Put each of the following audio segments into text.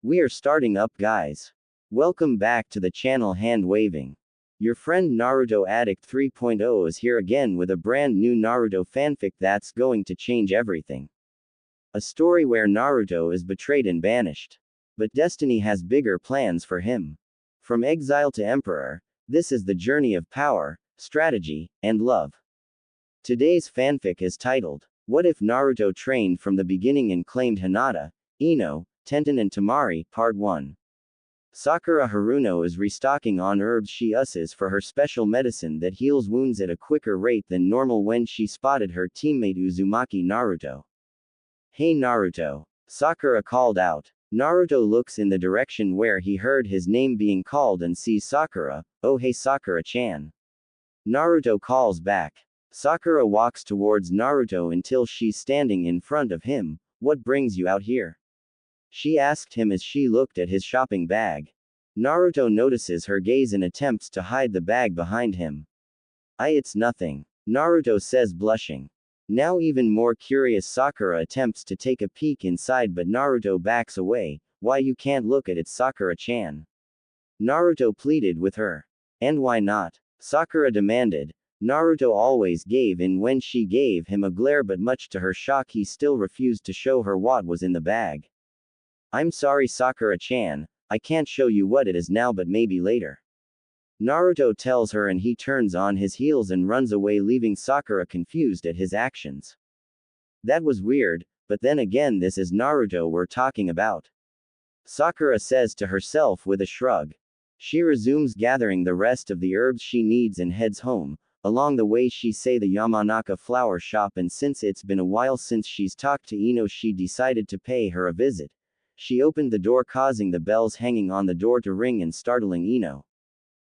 We are starting up, guys. Welcome back to the channel Hand Waving. Your friend Naruto Addict 3.0 is here again with a brand new Naruto fanfic that's going to change everything. A story where Naruto is betrayed and banished. But destiny has bigger plans for him. From exile to emperor, this is the journey of power, strategy, and love. Today's fanfic is titled, What If Naruto Trained from the Beginning and Claimed Hinata, Ino, Tenten and Temari, Part 1. Sakura Haruno is restocking on herbs she uses for her special medicine that heals wounds at a quicker rate than normal when she spotted her teammate Uzumaki Naruto. Hey Naruto. Sakura called out. Naruto looks in the direction where he heard his name being called and sees Sakura. Oh hey Sakura-chan. Naruto calls back. Sakura walks towards Naruto until she's standing in front of him. What brings you out here? She asked him as she looked at his shopping bag. Naruto notices her gaze and attempts to hide the bag behind him. It's nothing. Naruto says, blushing. Now even more curious, Sakura attempts to take a peek inside, but Naruto backs away. Why you can't look at it, Sakura-chan? Naruto pleaded with her. And why not? Sakura demanded. Naruto always gave in when she gave him a glare, but much to her shock he still refused to show her what was in the bag. I'm sorry Sakura-chan, I can't show you what it is now, but maybe later. Naruto tells her and he turns on his heels and runs away, leaving Sakura confused at his actions. That was weird, but then again this is Naruto we're talking about. Sakura says to herself with a shrug. She resumes gathering the rest of the herbs she needs and heads home. Along the way she say the Yamanaka flower shop, and since it's been a while since she's talked to Ino, she decided to pay her a visit. She opened the door, causing the bells hanging on the door to ring and startling Ino.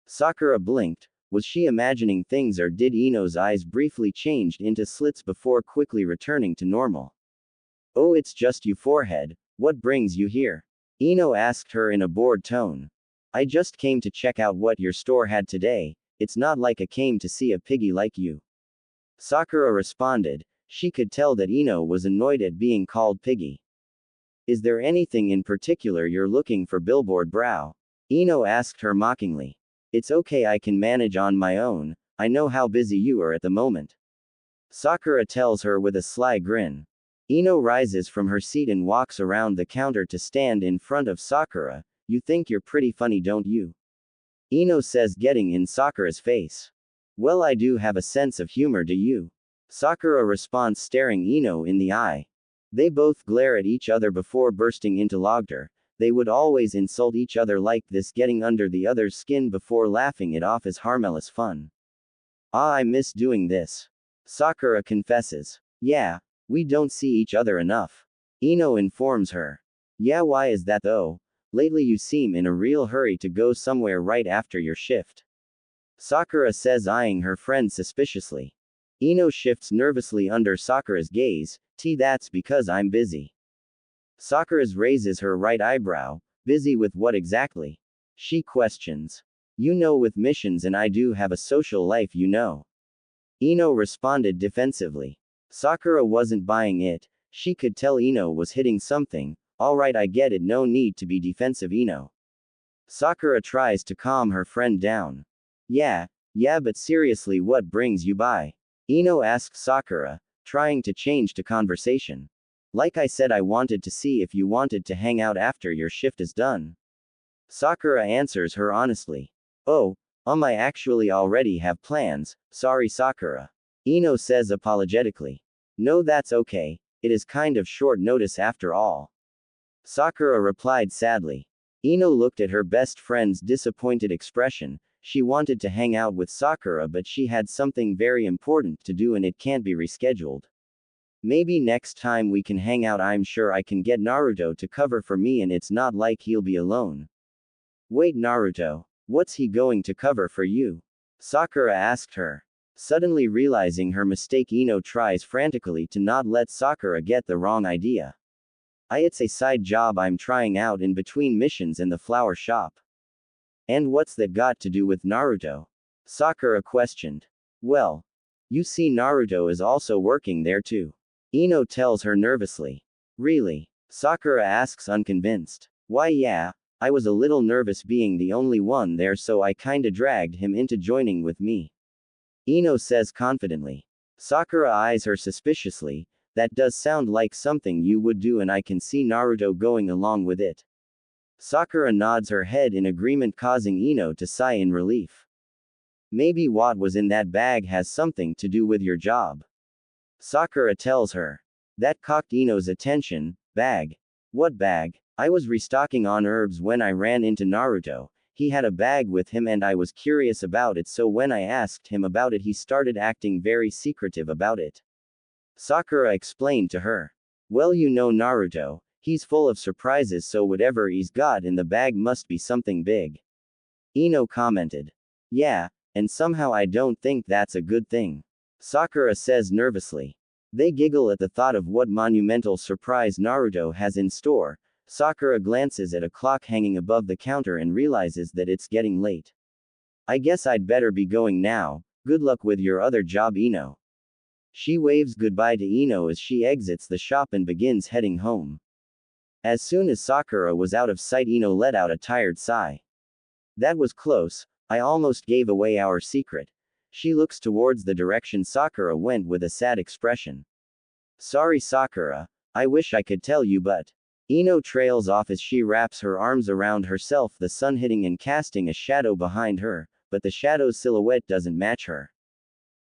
Sakura blinked. Was she imagining things, or did Ino's eyes briefly changed into slits before quickly returning to normal? Oh, it's just you, forehead. What brings you here? Ino asked her in a bored tone. I just came to check out what your store had today. It's not like I came to see a piggy like you. Sakura responded. She could tell that Ino was annoyed at being called piggy. Is there anything in particular you're looking for, billboard brow? Ino asked her mockingly. It's okay, I can manage on my own. I know how busy you are at the moment. Sakura tells her with a sly grin. Ino rises from her seat and walks around the counter to stand in front of Sakura. You think you're pretty funny, don't you? Ino says, getting in Sakura's face. Well, I do have a sense of humor, do you? Sakura responds, staring Ino in the eye. They both glare at each other before bursting into laughter. They would always insult each other like this, getting under the other's skin before laughing it off as harmless fun. I miss doing this. Sakura confesses. Yeah, we don't see each other enough. Ino informs her. Yeah, why is that though? Lately you seem in a real hurry to go somewhere right after your shift. Sakura says, eyeing her friend suspiciously. Ino shifts nervously under Sakura's gaze. That's because I'm busy. Sakura raises her right eyebrow. Busy with what exactly? She questions. You know, with missions, and I do have a social life, you know. Ino responded defensively. Sakura wasn't buying it. She could tell Ino was hitting something. Alright, I get it, no need to be defensive, Ino. Sakura tries to calm her friend down. Yeah, but seriously, what brings you by? Ino asks Sakura, trying to change the conversation. Like I said, I wanted to see if you wanted to hang out after your shift is done. Sakura answers her honestly. Oh, I actually already have plans, sorry Sakura. Ino says apologetically. No, that's okay, it is kind of short notice after all. Sakura replied sadly. Ino looked at her best friend's disappointed expression. She wanted to hang out with Sakura, but she had something very important to do and it can't be rescheduled. Maybe next time we can hang out. I'm sure I can get Naruto to cover for me and it's not like he'll be alone. Wait, Naruto, what's he going to cover for you? Sakura asked her. Suddenly realizing her mistake, Ino tries frantically to not let Sakura get the wrong idea. It's a side job I'm trying out in between missions and the flower shop. And what's that got to do with Naruto? Sakura questioned. Well, you see, Naruto is also working there too. Ino tells her nervously. Really? Sakura asks, unconvinced. Why yeah, I was a little nervous being the only one there, so I kinda dragged him into joining with me. Ino says confidently. Sakura eyes her suspiciously. That does sound like something you would do, and I can see Naruto going along with it. Sakura nods her head in agreement, causing Ino to sigh in relief. Maybe what was in that bag has something to do with your job. Sakura tells her. That caught Ino's attention. Bag. What bag? I was restocking on herbs when I ran into Naruto. He had a bag with him and I was curious about it, so when I asked him about it he started acting very secretive about it. Sakura explained to her. Well, you know Naruto, he's full of surprises, so whatever he's got in the bag must be something big. Ino commented. Yeah, and somehow I don't think that's a good thing. Sakura says nervously. They giggle at the thought of what monumental surprise Naruto has in store. Sakura glances at a clock hanging above the counter and realizes that it's getting late. I guess I'd better be going now. Good luck with your other job, Ino. She waves goodbye to Ino as she exits the shop and begins heading home. As soon as Sakura was out of sight, Ino let out a tired sigh. That was close, I almost gave away our secret. She looks towards the direction Sakura went with a sad expression. Sorry, Sakura, I wish I could tell you, but. Ino trails off as she wraps her arms around herself, the sun hitting and casting a shadow behind her, but the shadow's silhouette doesn't match her.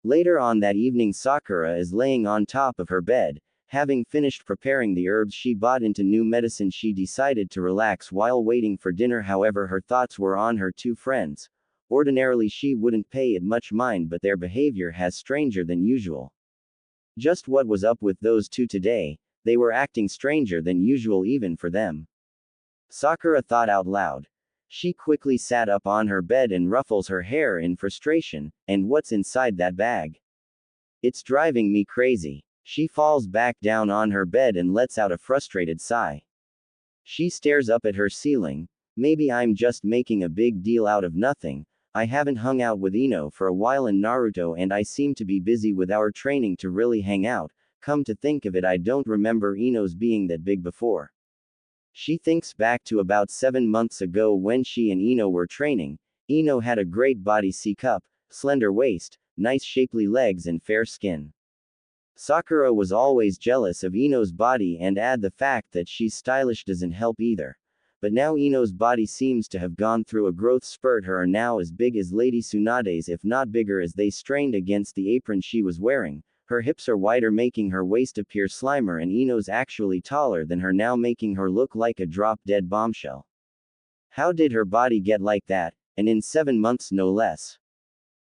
Later on that evening, Sakura is laying on top of her bed. Having finished preparing the herbs she bought into new medicine, she decided to relax while waiting for dinner. However, her thoughts were on her two friends. Ordinarily she wouldn't pay it much mind, but their behavior has stranger than usual. Just what was up with those two today? They were acting stranger than usual even for them. Sakura thought out loud. She quickly sat up on her bed and ruffles her hair in frustration. And what's inside that bag? It's driving me crazy. She falls back down on her bed and lets out a frustrated sigh. She stares up at her ceiling. Maybe I'm just making a big deal out of nothing. I haven't hung out with Ino for a while in Naruto and I seem to be busy with our training to really hang out. Come to think of it, I don't remember Ino's being that big before. She thinks back to about 7 months ago when she and Ino were training. Ino had a great body, C-cup, slender waist, nice shapely legs and fair skin. Sakura was always jealous of Ino's body, and add the fact that she's stylish doesn't help either. But now Ino's body seems to have gone through a growth spurt. Her are now as big as Lady Tsunade's, if not bigger, as they strained against the apron she was wearing. Her hips are wider, making her waist appear slimmer, and Ino's actually taller than her now, making her look like a drop-dead bombshell. How did her body get like that, and in 7 months no less?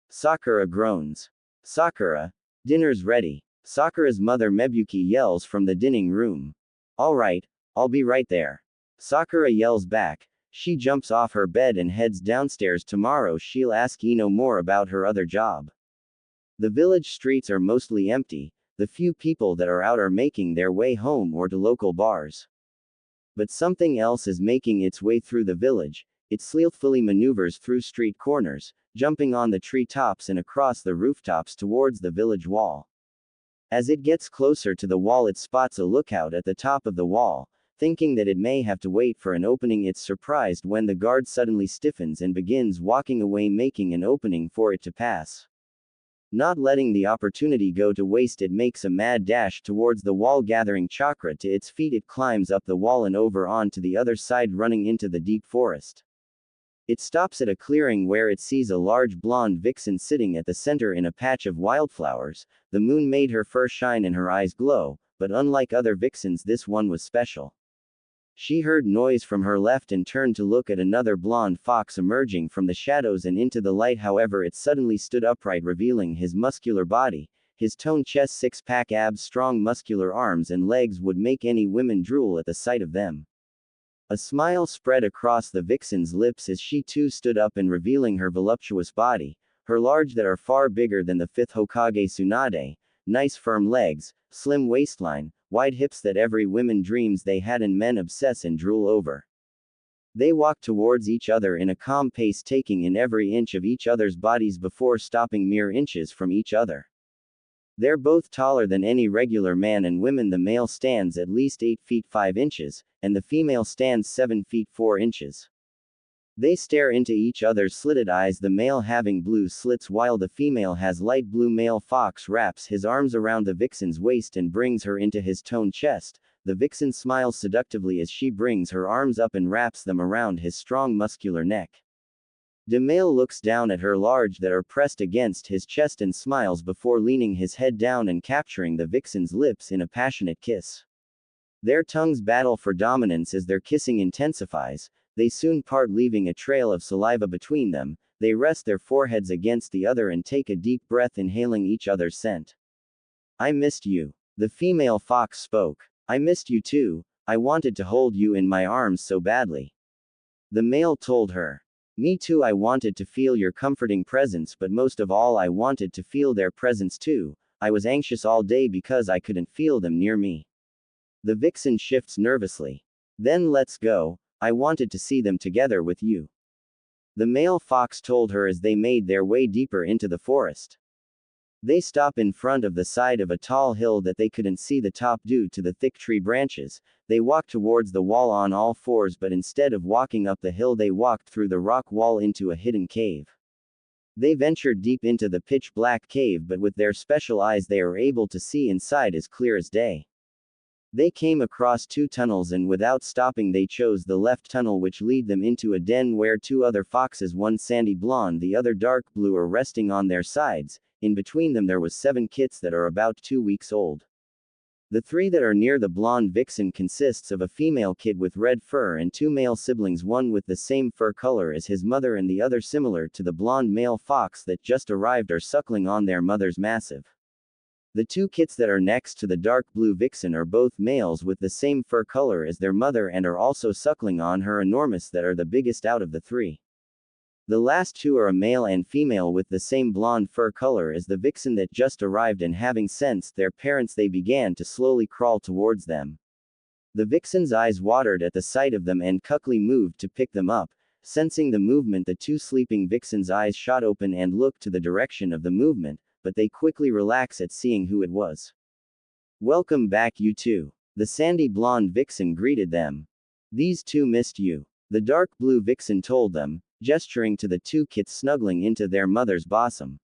Sakura groans. Sakura, dinner's ready. Sakura's mother Mebuki yells from the dining room. Alright, I'll be right there. Sakura yells back. She jumps off her bed and heads downstairs. Tomorrow she'll ask Ino more about her other job. The village streets are mostly empty. The few people that are out are making their way home or to local bars. But something else is making its way through the village. It stealthily maneuvers through street corners, jumping on the treetops and across the rooftops towards the village wall. As it gets closer to the wall, it spots a lookout at the top of the wall. Thinking that it may have to wait for an opening, it's surprised when the guard suddenly stiffens and begins walking away, making an opening for it to pass. Not letting the opportunity go to waste, it makes a mad dash towards the wall, gathering chakra to its feet. It climbs up the wall and over onto the other side, running into the deep forest. It stops at a clearing where it sees a large blonde vixen sitting at the center in a patch of wildflowers. The moon made her fur shine and her eyes glow, but unlike other vixens, this one was special. She heard noise from her left and turned to look at another blonde fox emerging from the shadows and into the light. However, it suddenly stood upright, revealing his muscular body, his toned chest, six-pack abs, strong muscular arms and legs would make any woman drool at the sight of them. A smile spread across the vixen's lips as she too stood up and revealing her voluptuous body, her large that are far bigger than the 5th Hokage Tsunade, nice firm legs, slim waistline, wide hips that every woman dreams they had and men obsess and drool over. They walked towards each other in a calm pace, taking in every inch of each other's bodies before stopping mere inches from each other. They're both taller than any regular man and women. The male stands at least 8 feet 5 inches, and the female stands 7 feet 4 inches. They stare into each other's slitted eyes, the male having blue slits while the female has light blue. Male fox wraps his arms around the vixen's waist and brings her into his toned chest. The vixen smiles seductively as she brings her arms up and wraps them around his strong muscular neck. The male looks down at her large that are pressed against his chest and smiles before leaning his head down and capturing the vixen's lips in a passionate kiss. Their tongues battle for dominance as their kissing intensifies. They soon part, leaving a trail of saliva between them. They rest their foreheads against the other and take a deep breath, inhaling each other's scent. I missed you. The female fox spoke. I missed you too. I wanted to hold you in my arms so badly. The male told her. Me too. I wanted to feel your comforting presence, but most of all I wanted to feel their presence too. I was anxious all day because I couldn't feel them near me. The vixen shifts nervously. Then let's go. I wanted to see them together with you. The male fox told her as they made their way deeper into the forest. They stop in front of the side of a tall hill that they couldn't see the top due to the thick tree branches. They walked towards the wall on all fours, but instead of walking up the hill they walked through the rock wall into a hidden cave. They ventured deep into the pitch black cave, but with their special eyes they are able to see inside as clear as day. They came across 2 tunnels and without stopping they chose the left tunnel, which lead them into a den where 2 other foxes, one sandy blonde the other dark blue, are resting on their sides. In between them there was 7 kits that are about 2 weeks old. The 3 that are near the blonde vixen consists of a female kid with red fur and 2 male siblings, one with the same fur color as his mother and the other similar to the blonde male fox that just arrived are suckling on their mother's massive. The 2 kits that are next to the dark blue vixen are both males with the same fur color as their mother and are also suckling on her enormous that are the biggest out of the 3. The last 2 are a male and female with the same blonde fur color as the vixen that just arrived, and having sensed their parents they began to slowly crawl towards them. The vixen's eyes watered at the sight of them and quickly moved to pick them up. Sensing the movement, the 2 sleeping vixens' eyes shot open and looked to the direction of the movement, but they quickly relaxed at seeing who it was. Welcome back, you two. The sandy blonde vixen greeted them. These 2 missed you. The dark blue vixen told them, gesturing to the 2 kits snuggling into their mother's bosom.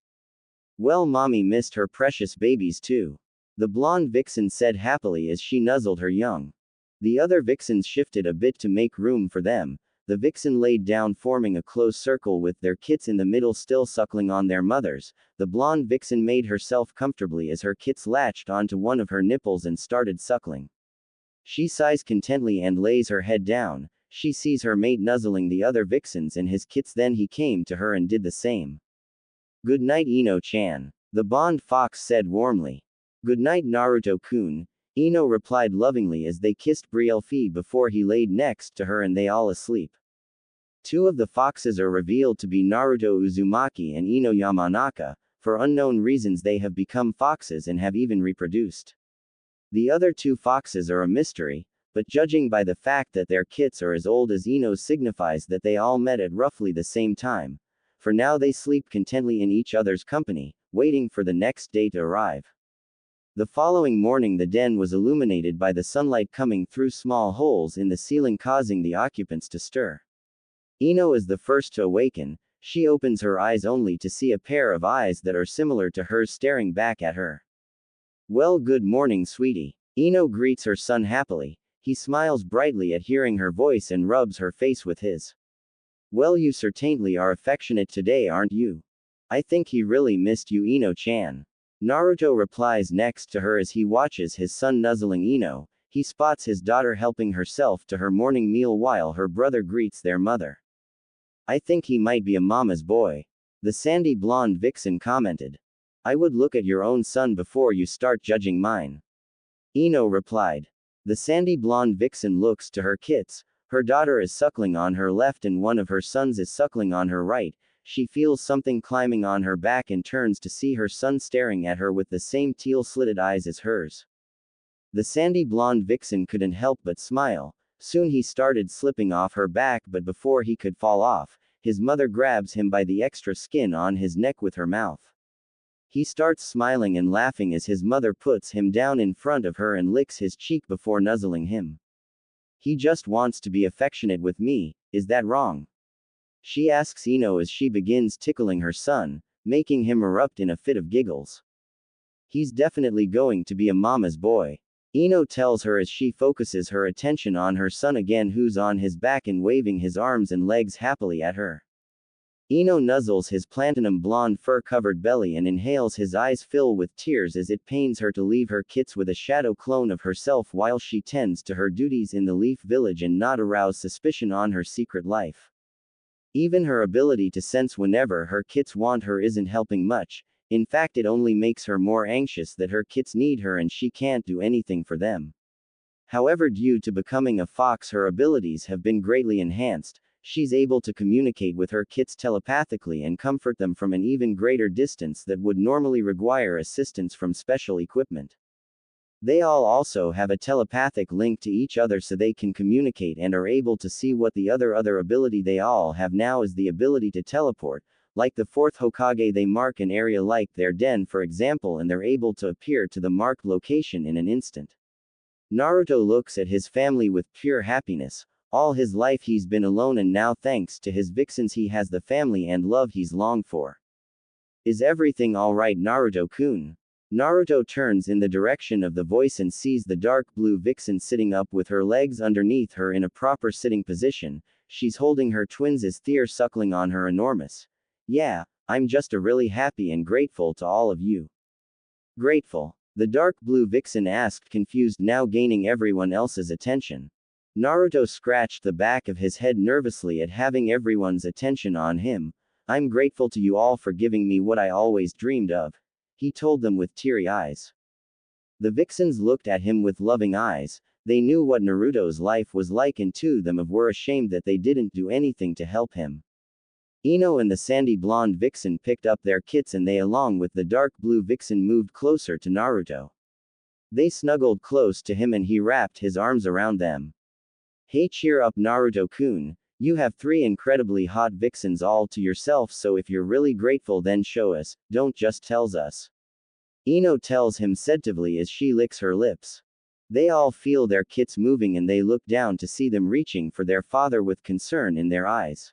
Well, mommy missed her precious babies too. The blonde vixen said happily as she nuzzled her young. The other vixens shifted a bit to make room for them. The vixen laid down, forming a close circle with their kits in the middle, still suckling on their mothers. The blonde vixen made herself comfortably as her kits latched onto one of her nipples and started suckling. She sighs contentedly and lays her head down. She sees her mate nuzzling the other vixens and his kits, then he came to her and did the same. Good night, Ino-chan. The blonde fox said warmly. Good night, Naruto-kun. Ino replied lovingly as they kissed Brielfi before he laid next to her and they all asleep. 2 of the foxes are revealed to be Naruto Uzumaki and Ino Yamanaka. For unknown reasons they have become foxes and have even reproduced. The other 2 foxes are a mystery, but judging by the fact that their kits are as old as Ino's signifies that they all met at roughly the same time. For now they sleep contentedly in each other's company, waiting for the next day to arrive. The following morning the den was illuminated by the sunlight coming through small holes in the ceiling, causing the occupants to stir. Ino is the first to awaken. She opens her eyes only to see a pair of eyes that are similar to hers staring back at her. Well, good morning, sweetie. Ino greets her son happily. He smiles brightly at hearing her voice and rubs her face with his. Well, you certainly are affectionate today, aren't you? I think he really missed you, Ino-chan. Naruto replies next to her as he watches his son nuzzling Ino. He spots his daughter helping herself to her morning meal while her brother greets their mother. I think he might be a mama's boy. The sandy blonde vixen commented. I would look at your own son before you start judging mine. Ino replied. The sandy blonde vixen looks to her kits. Her daughter is suckling on her left and one of her sons is suckling on her right. She feels something climbing on her back and turns to see her son staring at her with the same teal-slitted eyes as hers. The sandy blonde vixen couldn't help but smile. Soon he started slipping off her back, but before he could fall off, his mother grabs him by the extra skin on his neck with her mouth. He starts smiling and laughing as his mother puts him down in front of her and licks his cheek before nuzzling him. He just wants to be affectionate with me, is that wrong? She asks Ino as she begins tickling her son, making him erupt in a fit of giggles. He's definitely going to be a mama's boy. Ino tells her as she focuses her attention on her son again, who's on his back and waving his arms and legs happily at her. Ino nuzzles his platinum blonde fur-covered belly and inhales. His eyes fill with tears as it pains her to leave her kits with a shadow clone of herself while she tends to her duties in the Leaf Village and not arouse suspicion on her secret life. Even her ability to sense whenever her kits want her isn't helping much. In fact, it only makes her more anxious that her kits need her and she can't do anything for them. However, due to becoming a fox, her abilities have been greatly enhanced. She's able to communicate with her kits telepathically and comfort them from an even greater distance that would normally require assistance from special equipment. They all also have a telepathic link to each other, so they can communicate and are able to see what the other ability they all have now is the ability to teleport. Like the fourth Hokage, they mark an area like their den, for example, and they're able to appear to the marked location in an instant. Naruto looks at his family with pure happiness. All his life he's been alone, and now thanks to his vixens he has the family and love he's longed for. Is everything alright, Naruto-kun? Naruto turns in the direction of the voice and sees the dark blue vixen sitting up with her legs underneath her in a proper sitting position. She's holding her twins as they're suckling on her enormous. Yeah, I'm just really happy and grateful to all of you. Grateful? The dark blue vixen asked, confused, now gaining everyone else's attention. Naruto scratched the back of his head nervously at having everyone's attention on him. I'm grateful to you all for giving me what I always dreamed of, he told them with teary eyes. The vixens looked at him with loving eyes. They knew what Naruto's life was like, and two of them were ashamed that they didn't do anything to help him. Ino and the sandy blonde vixen picked up their kits and they, along with the dark blue vixen, moved closer to Naruto. They snuggled close to him and he wrapped his arms around them. Hey, cheer up, Naruto-kun. You have 3 incredibly hot vixens all to yourself, so if you're really grateful then show us, don't just tells us. Ino tells him sedatively as she licks her lips. They all feel their kits moving and they look down to see them reaching for their father with concern in their eyes.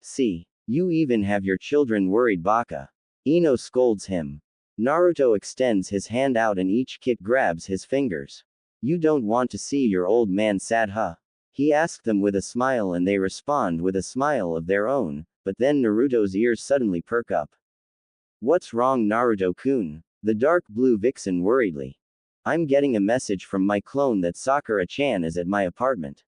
See, you even have your children worried, baka. Ino scolds him. Naruto extends his hand out and each kit grabs his fingers. You don't want to see your old man sad, huh? He asked them with a smile and they respond with a smile of their own, but then Naruto's ears suddenly perk up. What's wrong, Naruto-kun? The dark blue vixen worriedly. I'm getting a message from my clone that Sakura-chan is at my apartment.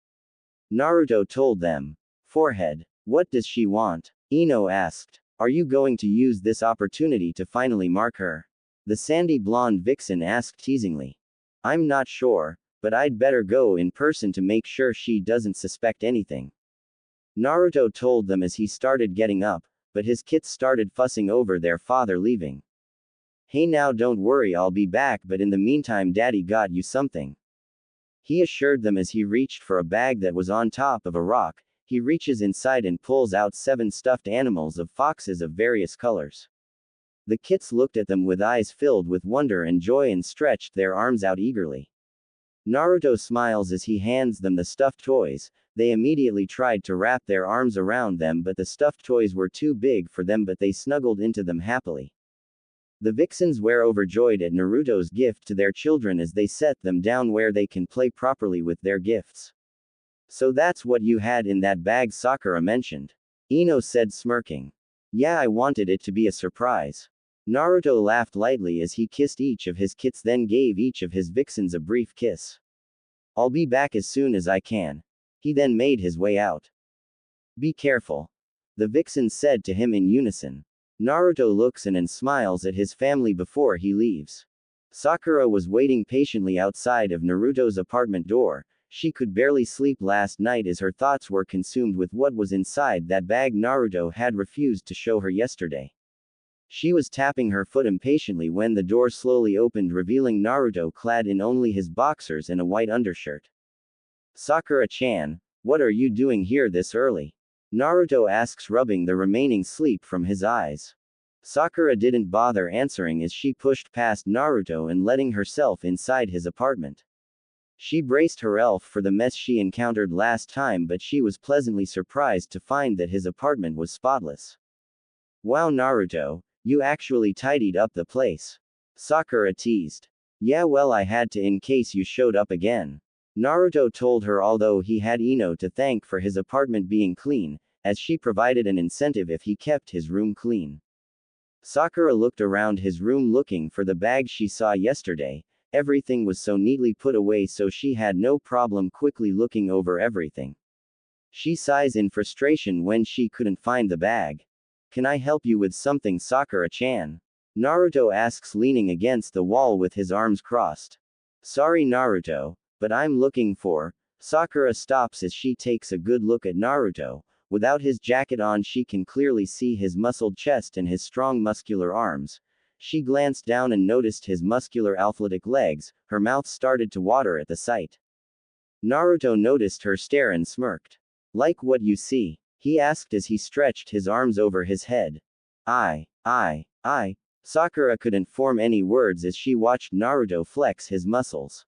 Naruto told them. Forehead. What does she want? Ino asked. Are you going to use this opportunity to finally mark her? The sandy blonde vixen asked teasingly. I'm not sure, but I'd better go in person to make sure she doesn't suspect anything. Naruto told them as he started getting up, but his kits started fussing over their father leaving. Hey, now don't worry, I'll be back, but in the meantime Daddy got you something. He assured them as he reached for a bag that was on top of a rock. He reaches inside and pulls out 7 stuffed animals of foxes of various colors. The kits looked at them with eyes filled with wonder and joy and stretched their arms out eagerly. Naruto smiles as he hands them the stuffed toys. They immediately tried to wrap their arms around them, but the stuffed toys were too big for them, but they snuggled into them happily. The vixens were overjoyed at Naruto's gift to their children as they set them down where they can play properly with their gifts. So that's what you had in that bag, Sakura mentioned. Ino said, smirking. Yeah, I wanted it to be a surprise. Naruto laughed lightly as he kissed each of his kits, then gave each of his vixens a brief kiss. I'll be back as soon as I can. He then made his way out. Be careful. The vixens said to him in unison. Naruto looks in and smiles at his family before he leaves. Sakura was waiting patiently outside of Naruto's apartment door. She could barely sleep last night as her thoughts were consumed with what was inside that bag Naruto had refused to show her yesterday. She was tapping her foot impatiently when the door slowly opened, revealing Naruto clad in only his boxers and a white undershirt. Sakura-chan, what are you doing here this early? Naruto asks, rubbing the remaining sleep from his eyes. Sakura didn't bother answering as she pushed past Naruto and letting herself inside his apartment. She braced herself for the mess she encountered last time, but she was pleasantly surprised to find that his apartment was spotless. Wow, Naruto, you actually tidied up the place. Sakura teased. Yeah, well, I had to in case you showed up again. Naruto told her, although he had Ino to thank for his apartment being clean, as she provided an incentive if he kept his room clean. Sakura looked around his room looking for the bag she saw yesterday. Everything was so neatly put away, so she had no problem quickly looking over everything. She sighs in frustration when she couldn't find the bag. Can I help you with something, Sakura-chan? Naruto asks, leaning against the wall with his arms crossed. Sorry, Naruto, but I'm looking for. Sakura stops as she takes a good look at Naruto. Without his jacket on, she can clearly see his muscled chest and his strong muscular arms. She glanced down and noticed his muscular athletic legs. Her mouth started to water at the sight. Naruto noticed her stare and smirked. Like what you see? He asked as he stretched his arms over his head. I. Sakura couldn't form any words as she watched Naruto flex his muscles.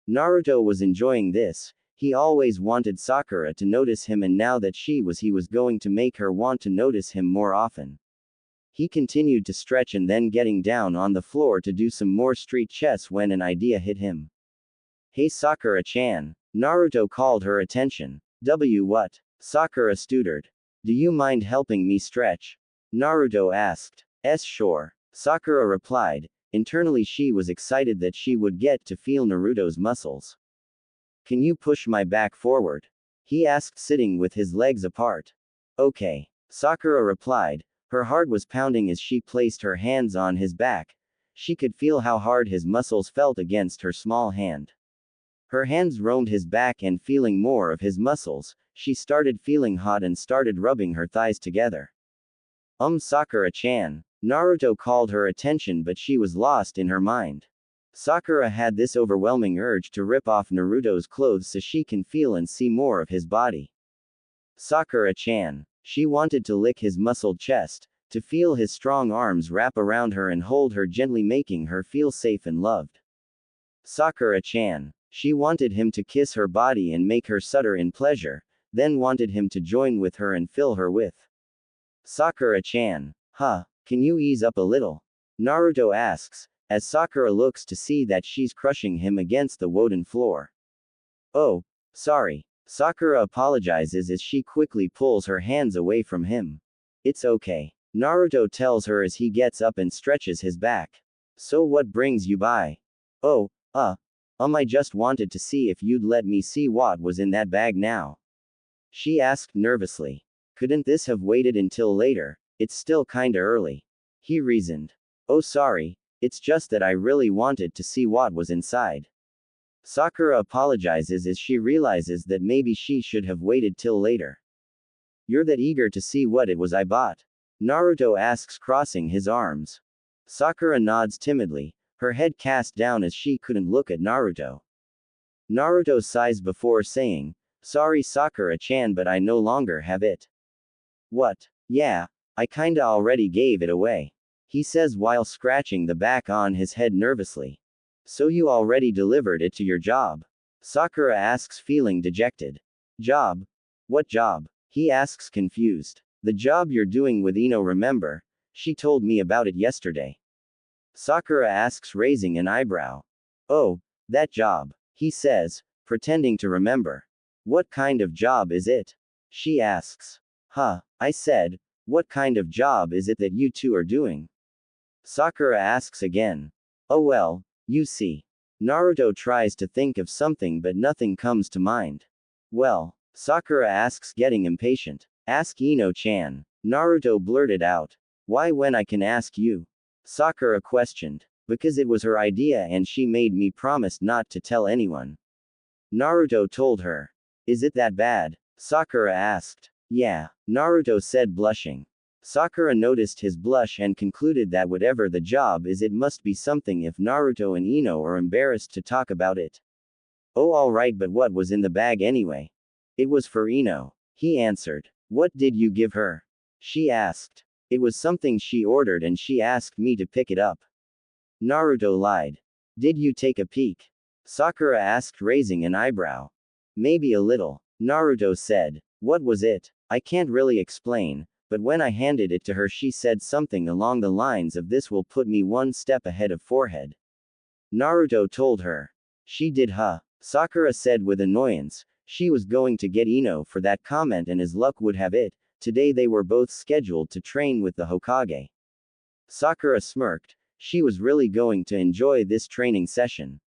Naruto was enjoying this. He always wanted Sakura to notice him, and now that he was going to make her want to notice him more often. He continued to stretch and then getting down on the floor to do some more street chess when an idea hit him. Hey, Sakura-chan. Naruto called her attention. What? Sakura stuttered. Do you mind helping me stretch? Naruto asked. Sure. Sakura replied. Internally she was excited that she would get to feel Naruto's muscles. Can you push my back forward? He asked, sitting with his legs apart. Okay. Sakura replied. Her heart was pounding as she placed her hands on his back. She could feel how hard his muscles felt against her small hand. Her hands roamed his back, and feeling more of his muscles, she started feeling hot and started rubbing her thighs together. Sakura-chan. Naruto called her attention, but she was lost in her mind. Sakura had this overwhelming urge to rip off Naruto's clothes so she can feel and see more of his body. Sakura-chan. She wanted to lick his muscled chest, to feel his strong arms wrap around her and hold her gently, making her feel safe and loved. Sakura-chan. She wanted him to kiss her body and make her shudder in pleasure, then wanted him to join with her and fill her with. Sakura-chan. Can you ease up a little? Naruto asks, as Sakura looks to see that she's crushing him against the wooden floor. Oh, sorry. Sakura apologizes as she quickly pulls her hands away from him. It's okay. Naruto tells her as he gets up and stretches his back. So what brings you by? Oh, I just wanted to see if you'd let me see what was in that bag now. She asked nervously. Couldn't this have waited until later? It's still kinda early. He reasoned. Oh, sorry, it's just that I really wanted to see what was inside. Sakura apologizes as she realizes that maybe she should have waited till later. You're that eager to see what it was I bought? Naruto asks, crossing his arms. Sakura nods timidly, her head cast down as she couldn't look at Naruto. Naruto sighs before saying, Sorry, Sakura-chan, but I no longer have it. What? Yeah, I kinda already gave it away. He says while scratching the back on his head nervously. So you already delivered it to your job? Sakura asks, feeling dejected. Job? What job? He asks, confused. The job you're doing with Ino, remember? She told me about it yesterday. Sakura asks, raising an eyebrow. Oh, that job. He says, pretending to remember. What kind of job is it? She asks. I said, what kind of job is it that you two are doing? Sakura asks again. Oh well, you see. Naruto tries to think of something but nothing comes to mind. Well, Sakura asks, getting impatient. Ask Ino-chan. Naruto blurted out. Why when I can ask you? Sakura questioned. Because it was her idea and she made me promise not to tell anyone. Naruto told her. Is it that bad? Sakura asked. Yeah, Naruto said, blushing. Sakura noticed his blush and concluded that whatever the job is, it must be something if Naruto and Ino are embarrassed to talk about it. Oh, alright, but what was in the bag anyway? It was for Ino. He answered. What did you give her? She asked. It was something she ordered and she asked me to pick it up. Naruto lied. Did you take a peek? Sakura asked, raising an eyebrow. Maybe a little. Naruto said. What was it? I can't really explain, but when I handed it to her she said something along the lines of this will put me one step ahead of forehead. Naruto told her. She did, huh? Sakura said with annoyance. She was going to get Ino for that comment, and as luck would have it, today they were both scheduled to train with the Hokage. Sakura smirked. She was really going to enjoy this training session.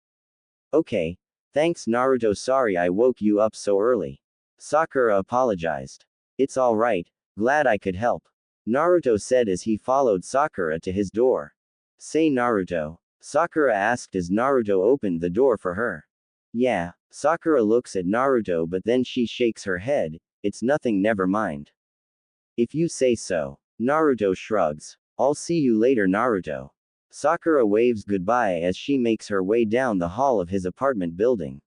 Okay. Thanks Naruto, sorry I woke you up so early. Sakura apologized. It's alright, glad I could help. Naruto said as he followed Sakura to his door. Say Naruto. Sakura asked as Naruto opened the door for her. Yeah. Sakura looks at Naruto but then she shakes her head, it's nothing, never mind. If you say so. Naruto shrugs. I'll see you later Naruto. Sakura waves goodbye as she makes her way down the hall of his apartment building.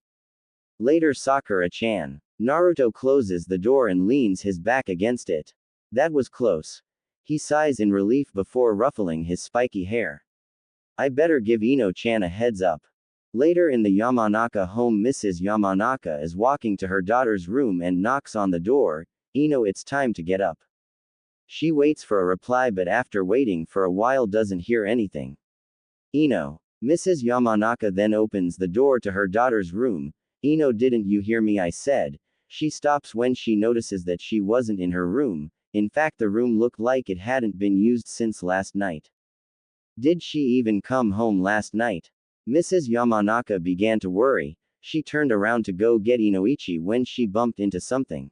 Later Sakura-chan. Naruto closes the door and leans his back against it. That was close. He sighs in relief before ruffling his spiky hair. I better give Ino-chan a heads up. Later in the Yamanaka home, Mrs. Yamanaka is walking to her daughter's room and knocks on the door. Ino, it's time to get up. She waits for a reply but after waiting for a while doesn't hear anything. Ino. Mrs. Yamanaka then opens the door to her daughter's room. Ino, didn't you hear me? I said. She stops when she notices that she wasn't in her room. In fact, the room looked like it hadn't been used since last night. Did she even come home last night? Mrs. Yamanaka began to worry. She turned around to go get Inoichi when she bumped into something.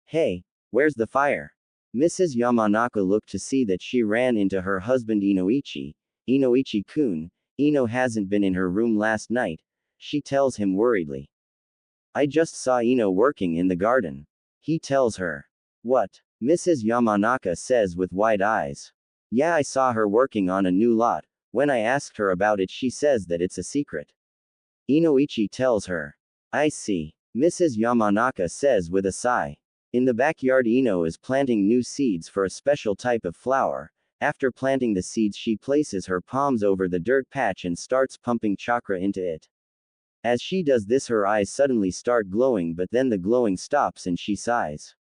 Hey, where's the fire? Mrs. Yamanaka looked to see that she ran into her husband Inoichi. Inoichi-kun, Ino hasn't been in her room last night, she tells him worriedly. I just saw Ino working in the garden. He tells her. What? Mrs. Yamanaka says with wide eyes. Yeah, I saw her working on a new lot. When I asked her about it, she says that it's a secret. Inoichi tells her. I see. Mrs. Yamanaka says with a sigh. In the backyard, Ino is planting new seeds for a special type of flower. After planting the seeds, she places her palms over the dirt patch and starts pumping chakra into it. As she does this, her eyes suddenly start glowing, but then the glowing stops and she sighs.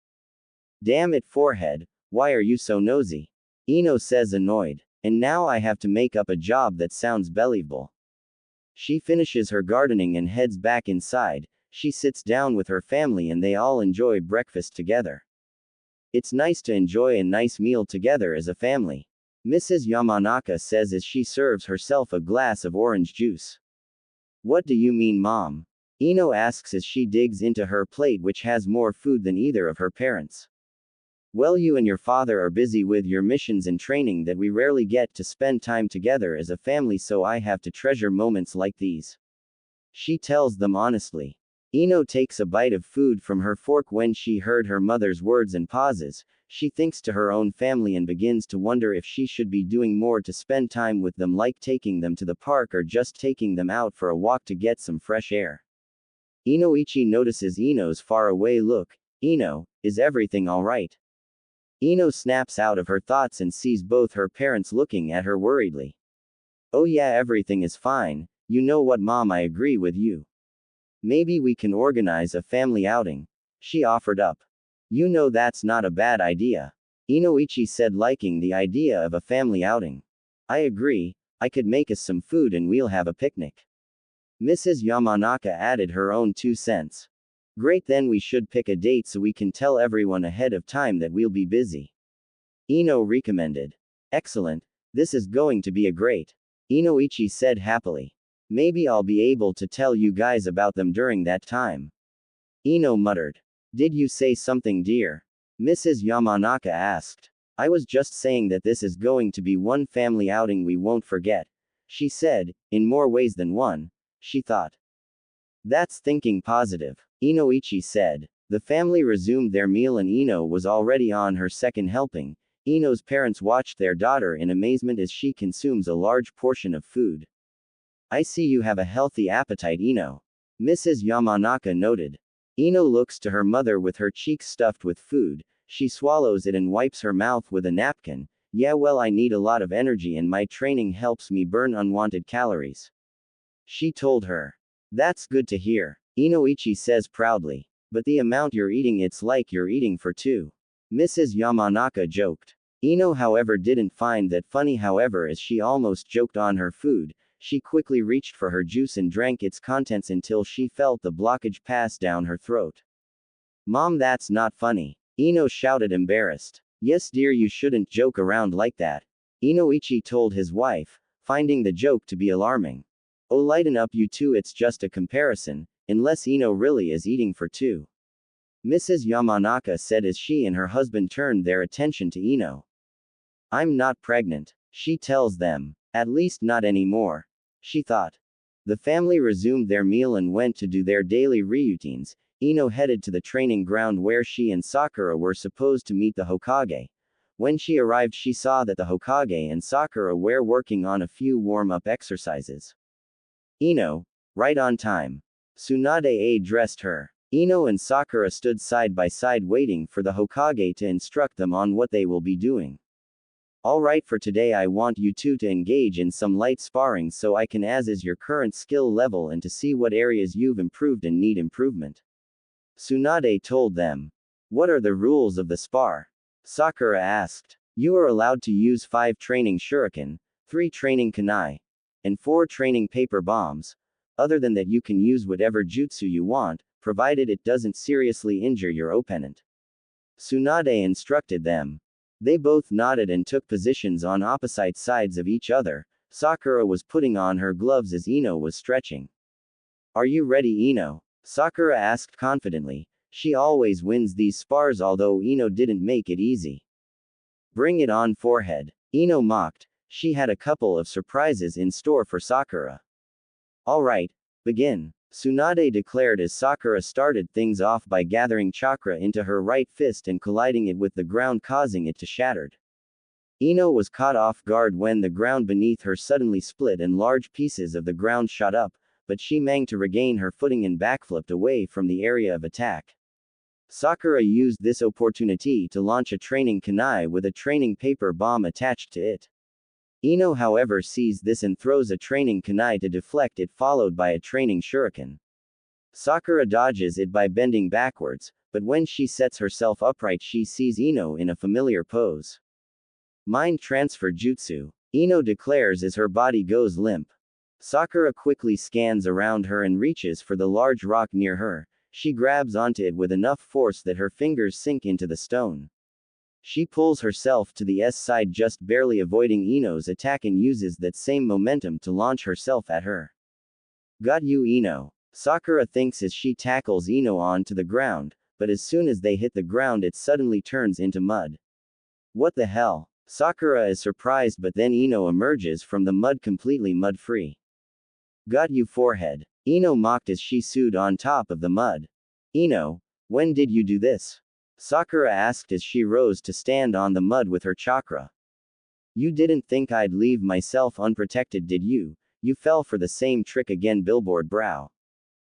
Damn it, forehead, why are you so nosy? Ino says, annoyed. And now I have to make up a job that sounds believable. She finishes her gardening and heads back inside. She sits down with her family and they all enjoy breakfast together. It's nice to enjoy a nice meal together as a family. Mrs. Yamanaka says as she serves herself a glass of orange juice. What do you mean, Mom? Ino asks as she digs into her plate, which has more food than either of her parents. Well, you and your father are busy with your missions and training that we rarely get to spend time together as a family, so I have to treasure moments like these. She tells them honestly. Ino takes a bite of food from her fork when she heard her mother's words and pauses. She thinks to her own family and begins to wonder if she should be doing more to spend time with them, like taking them to the park or just taking them out for a walk to get some fresh air. Inoichi notices Ino's faraway look. Ino, is everything alright? Ino snaps out of her thoughts and sees both her parents looking at her worriedly. Oh yeah, everything is fine. You know what, Mom, I agree with you. Maybe we can organize a family outing. She offered up. You know that's not a bad idea. Inoichi said, liking the idea of a family outing. I agree, I could make us some food and we'll have a picnic. Mrs. Yamanaka added her own 2 cents. Great, then we should pick a date so we can tell everyone ahead of time that we'll be busy. Ino recommended. Excellent, this is going to be a great. Inoichi said happily. Maybe I'll be able to tell you guys about them during that time. Ino muttered. Did you say something, dear? Mrs. Yamanaka asked. I was just saying that this is going to be one family outing we won't forget, she said, in more ways than one, she thought. That's thinking positive, Inoichi said. The family resumed their meal and Ino was already on her second helping. Ino's parents watched their daughter in amazement as she consumes a large portion of food. I see you have a healthy appetite, Ino. Mrs. Yamanaka noted. Ino looks to her mother with her cheeks stuffed with food. she swallows it and wipes her mouth with a napkin. Yeah, well, I need a lot of energy and my training helps me burn unwanted calories. She told her. That's good to hear, Inoichi says proudly. But the amount you're eating, it's like you're eating for two. Mrs. Yamanaka joked. Ino, however, didn't find that funny. However, as she almost choked on her food, she quickly reached for her juice and drank its contents until she felt the blockage pass down her throat. Mom, that's not funny, Ino shouted, embarrassed. Yes, dear, you shouldn't joke around like that, Inoichi told his wife, finding the joke to be alarming. Oh, lighten up, you two, it's just a comparison, unless Ino really is eating for two, Mrs. Yamanaka said as she and her husband turned their attention to Ino. I'm not pregnant, she tells them. At least not anymore, she thought. The family resumed their meal and went to do their daily routines. Ino headed to the training ground where she and Sakura were supposed to meet the Hokage. When she arrived, she saw that the Hokage and Sakura were working on a few warm-up exercises. Ino, right on time, Tsunade addressed her. Ino and Sakura stood side by side waiting for the Hokage to instruct them on what they will be doing. Alright, for today I want you two to engage in some light sparring so I can assess your current skill level and to see what areas you've improved and need improvement, Tsunade told them. What are the rules of the spar? Sakura asked. You are allowed to use 5 training shuriken, 3 training kunai, and 4 training paper bombs. Other than that, you can use whatever jutsu you want, provided it doesn't seriously injure your opponent, Tsunade instructed them. They both nodded and took positions on opposite sides of each other. Sakura was putting on her gloves as Ino was stretching. Are you ready, Ino? Sakura asked confidently. She always wins these spars, although Ino didn't make it easy. Bring it on, forehead, Ino mocked. She had a couple of surprises in store for Sakura. Alright, begin, Tsunade declared as Sakura started things off by gathering chakra into her right fist and colliding it with the ground, causing it to shatter. Ino was caught off guard when the ground beneath her suddenly split and large pieces of the ground shot up, but she managed to regain her footing and backflipped away from the area of attack. Sakura used this opportunity to launch a training kunai with a training paper bomb attached to it. Ino, however, sees this and throws a training kunai to deflect it, followed by a training shuriken. Sakura dodges it by bending backwards, but when she sets herself upright, she sees Ino in a familiar pose. Mind transfer jutsu, Ino declares as her body goes limp. Sakura quickly scans around her and reaches for the large rock near her. She grabs onto it with enough force that her fingers sink into the stone. She pulls herself to the side, just barely avoiding Ino's attack, and uses that same momentum to launch herself at her. Got you, Ino, Sakura thinks as she tackles Ino onto the ground, but as soon as they hit the ground, it suddenly turns into mud. What the hell? Sakura is surprised, but then Ino emerges from the mud completely mud-free. Got you, forehead, Ino mocked as she sued on top of the mud. Ino, when did you do this? Sakura asked as she rose to stand on the mud with her chakra. You didn't think I'd leave myself unprotected, did you? You fell for the same trick again, billboard brow.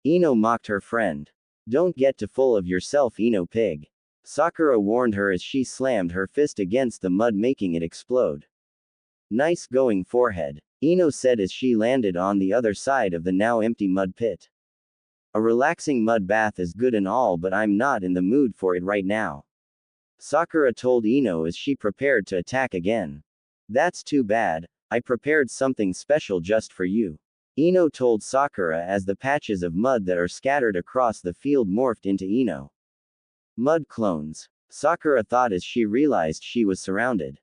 Ino mocked her friend. Don't get too full of yourself, Ino pig, Sakura warned her as she slammed her fist against the mud, making it explode. Nice going, forehead, Ino said as she landed on the other side of the now empty mud pit. A relaxing mud bath is good and all, but I'm not in the mood for it right now, Sakura told Ino as she prepared to attack again. That's too bad, I prepared something special just for you, Ino told Sakura as the patches of mud that are scattered across the field morphed into Ino. Mud clones, Sakura thought as she realized she was surrounded.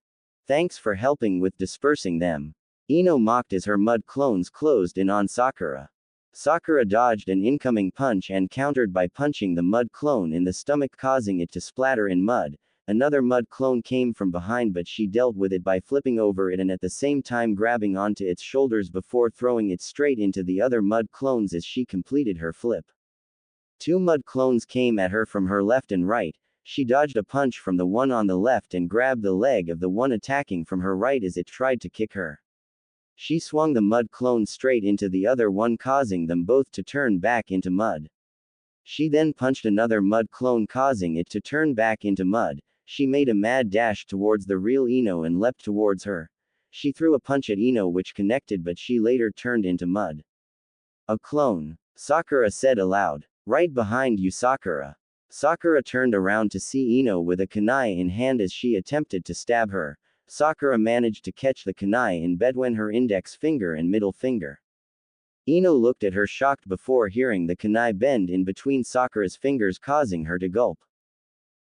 Thanks for helping with dispersing them, Ino mocked as her mud clones closed in on Sakura. Sakura dodged an incoming punch and countered by punching the mud clone in the stomach, causing it to splatter in mud. Another mud clone came from behind, but she dealt with it by flipping over it and at the same time grabbing onto its shoulders before throwing it straight into the other mud clones as she completed her flip. 2 mud clones came at her from her left and right. She dodged a punch from the one on the left and grabbed the leg of the one attacking from her right as it tried to kick her. She swung the mud clone straight into the other one, causing them both to turn back into mud. She then punched another mud clone, causing it to turn back into mud. she made a mad dash towards the real Ino and leapt towards her. She threw a punch at Ino which connected, but she later turned into mud. A clone, Sakura said aloud. Right behind you, Sakura. Sakura turned around to see Ino with a kunai in hand as she attempted to stab her. Sakura managed to catch the kunai in between her index finger and middle finger. Ino looked at her shocked before hearing the kunai bend in between Sakura's fingers, causing her to gulp.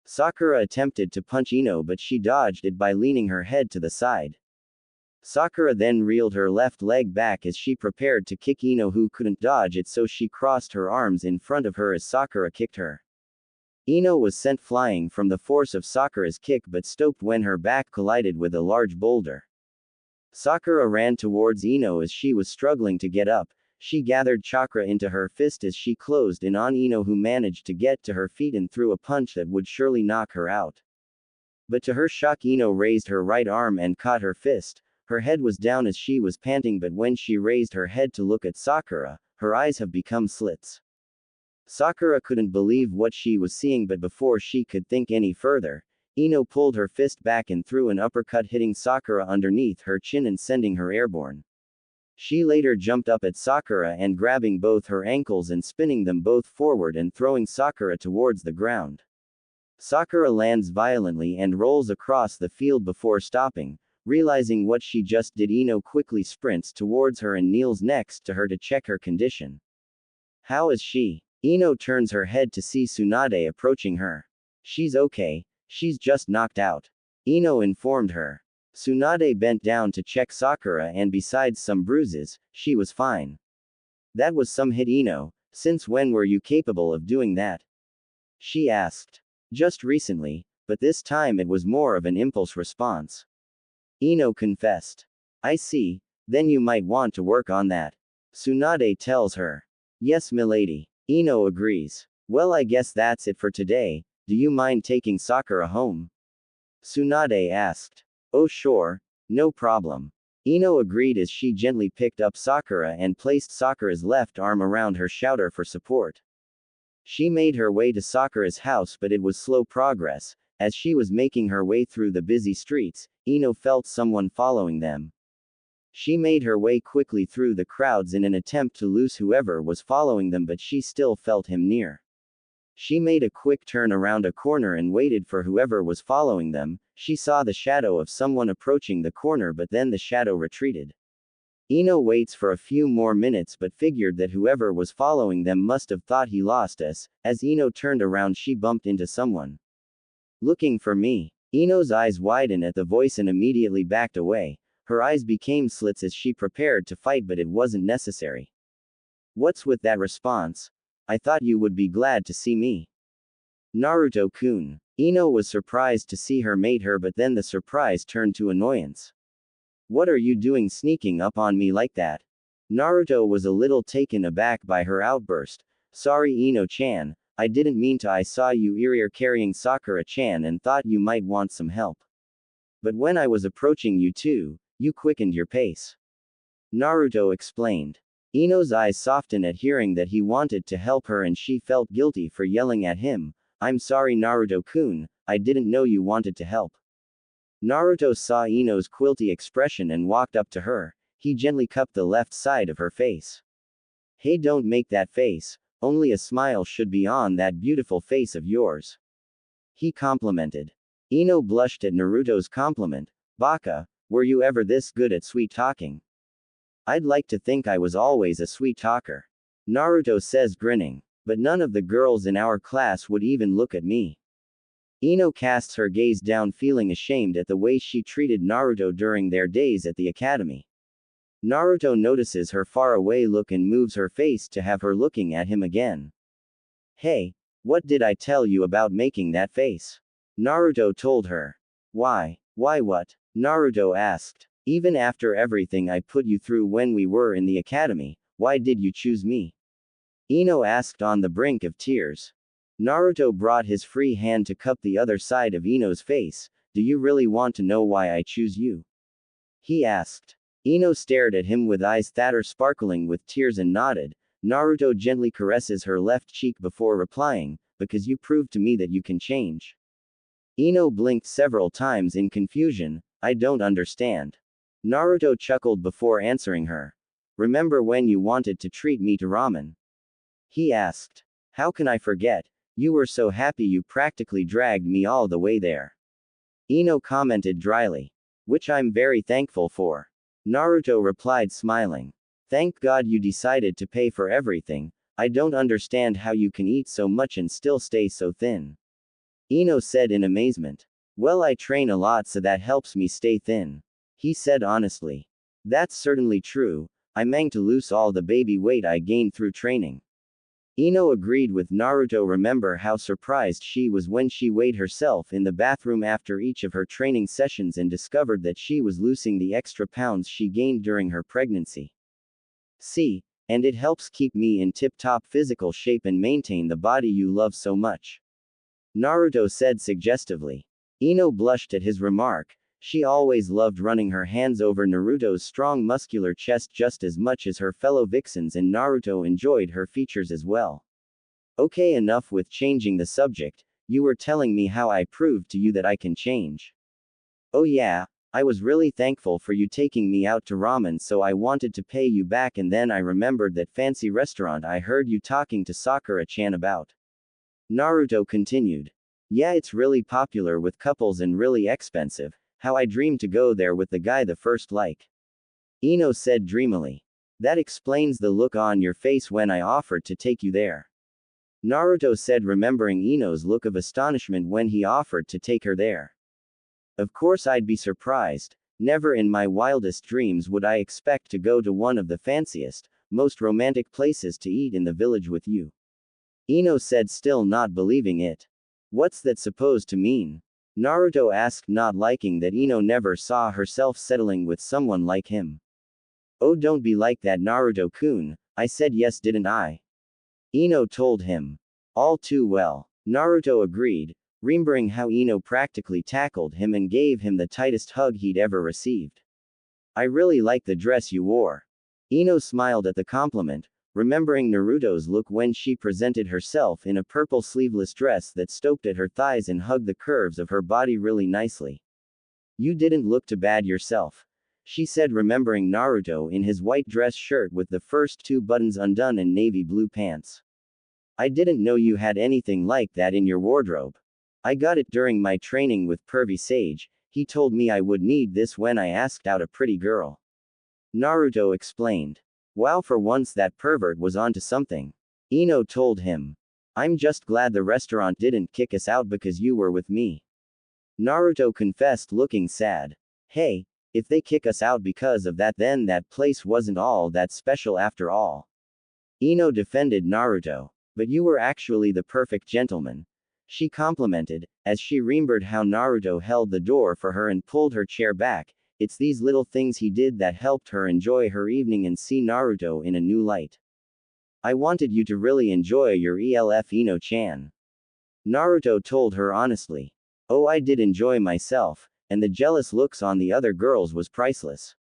Sakura attempted to punch Ino, but she dodged it by leaning her head to the side. Sakura then reeled her left leg back as she prepared to kick Ino, who couldn't dodge it, so she crossed her arms in front of her as Sakura kicked her. Ino was sent flying from the force of Sakura's kick but stopped when her back collided with a large boulder. Sakura ran towards Ino as she was struggling to get up. She gathered chakra into her fist as she closed in on Ino, who managed to get to her feet and threw a punch that would surely knock her out. But to her shock, Ino raised her right arm and caught her fist. Her head was down as she was panting, but when she raised her head to look at Sakura, her eyes have become slits. Sakura couldn't believe what she was seeing, but before she could think any further, Ino pulled her fist back and threw an uppercut, hitting Sakura underneath her chin and sending her airborne. She later jumped up at Sakura and grabbing both her ankles and spinning them both forward and throwing Sakura towards the ground. Sakura lands violently and rolls across the field before stopping. Realizing what she just did, Ino quickly sprints towards her and kneels next to her to check her condition. How is she? Ino turns her head to see Tsunade approaching her. She's okay, she's just knocked out, Ino informed her. Tsunade bent down to check Sakura, and besides some bruises, she was fine. That was some hit, Ino. Since when were you capable of doing that? She asked. Just recently, but this time it was more of an impulse response. Ino confessed. I see, then you might want to work on that. Tsunade tells her. Yes, milady. Ino agrees. Well, I guess that's it for today. Do you mind taking Sakura home? Tsunade asked. Oh sure, no problem. Ino agreed as she gently picked up Sakura and placed Sakura's left arm around her shoulder for support. She made her way to Sakura's house, but it was slow progress. As she was making her way through the busy streets, Ino felt someone following them. She made her way quickly through the crowds in an attempt to lose whoever was following them, but she still felt him near. She made a quick turn around a corner and waited for whoever was following them. She saw the shadow of someone approaching the corner, but then the shadow retreated. Ino waits for a few more minutes but figured that whoever was following them must have thought he lost us. As Ino turned around, she bumped into someone. Looking for me? Ino's eyes widened at the voice and immediately backed away. Her eyes became slits as she prepared to fight, but it wasn't necessary. What's with that response? I thought you would be glad to see me. Naruto-kun. Ino was surprised to see her mate her, but then the surprise turned to annoyance. What are you doing sneaking up on me like that? Naruto was a little taken aback by her outburst. Sorry, Ino-chan, I didn't mean to. I saw you earlier carrying Sakura-chan and thought you might want some help. But when I was approaching you too, you quickened your pace. Naruto explained. Ino's eyes softened at hearing that he wanted to help her, and she felt guilty for yelling at him. I'm sorry, Naruto-kun, I didn't know you wanted to help. Naruto saw Ino's quilty expression and walked up to her. He gently cupped the left side of her face. Hey, don't make that face, only a smile should be on that beautiful face of yours. He complimented. Ino blushed at Naruto's compliment. Baka, were you ever this good at sweet talking? I'd like to think I was always a sweet talker. Naruto says, grinning. But none of the girls in our class would even look at me. Ino casts her gaze down, feeling ashamed at the way she treated Naruto during their days at the academy. Naruto notices her faraway look and moves her face to have her looking at him again. Hey, what did I tell you about making that face? Naruto told her. Why what? Naruto asked. Even after everything I put you through when we were in the academy, why did you choose me? Ino asked on the brink of tears. Naruto brought his free hand to cup the other side of Ino's face. Do you really want to know why I choose you? He asked. Ino stared at him with eyes that are sparkling with tears and nodded. Naruto gently caresses her left cheek before replying, because you proved to me that you can change. Ino blinked several times in confusion. I don't understand. Naruto chuckled before answering her. Remember when you wanted to treat me to ramen? He asked. How can I forget? You were so happy you practically dragged me all the way there. Ino commented dryly. Which I'm very thankful for. Naruto replied smiling. Thank God you decided to pay for everything. I don't understand how you can eat so much and still stay so thin. Ino said in amazement. Well, I train a lot so that helps me stay thin. He said honestly. That's certainly true. I managed to lose all the baby weight I gained through training. Ino agreed with Naruto. Remember how surprised she was when she weighed herself in the bathroom after each of her training sessions and discovered that she was losing the extra pounds she gained during her pregnancy. See, and it helps keep me in tip-top physical shape and maintain the body you love so much. Naruto said suggestively. Ino blushed at his remark. She always loved running her hands over Naruto's strong muscular chest just as much as her fellow vixens, and Naruto enjoyed her features as well. Okay, enough with changing the subject. You were telling me how I proved to you that I can change. Oh yeah, I was really thankful for you taking me out to ramen, so I wanted to pay you back, and then I remembered that fancy restaurant I heard you talking to Sakura-chan about. Naruto continued. Yeah, it's really popular with couples and really expensive. How I dreamed to go there with the guy the first like. Ino said dreamily. That explains the look on your face when I offered to take you there. Naruto said, remembering Ino's look of astonishment when he offered to take her there. Of course I'd be surprised. Never in my wildest dreams would I expect to go to one of the fanciest, most romantic places to eat in the village with you. Ino said, still not believing it. What's that supposed to mean? Naruto asked, not liking that Ino never saw herself settling with someone like him. Oh, don't be like that, Naruto-kun. I said yes, didn't I? Ino told him. All too well. Naruto agreed, remembering how Ino practically tackled him and gave him the tightest hug he'd ever received. I really like the dress you wore. Ino smiled at the compliment, remembering Naruto's look when she presented herself in a purple sleeveless dress that stopped at her thighs and hugged the curves of her body really nicely. You didn't look too bad yourself, she said, remembering Naruto in his white dress shirt with the first two buttons undone and navy blue pants. I didn't know you had anything like that in your wardrobe. I got it during my training with Pervy Sage. He told me I would need this when I asked out a pretty girl. Naruto explained. Wow, for once that pervert was onto something. Ino told him. I'm just glad the restaurant didn't kick us out because you were with me. Naruto confessed, looking sad. Hey, if they kick us out because of that, then that place wasn't all that special after all. Ino defended Naruto. But you were actually the perfect gentleman, she complimented, as she remembered how Naruto held the door for her and pulled her chair back. It's these little things he did that helped her enjoy her evening and see Naruto in a new light. I wanted you to really enjoy your ELF, Ino-chan. Naruto told her honestly. Oh, I did enjoy myself, and the jealous looks on the other girls was priceless.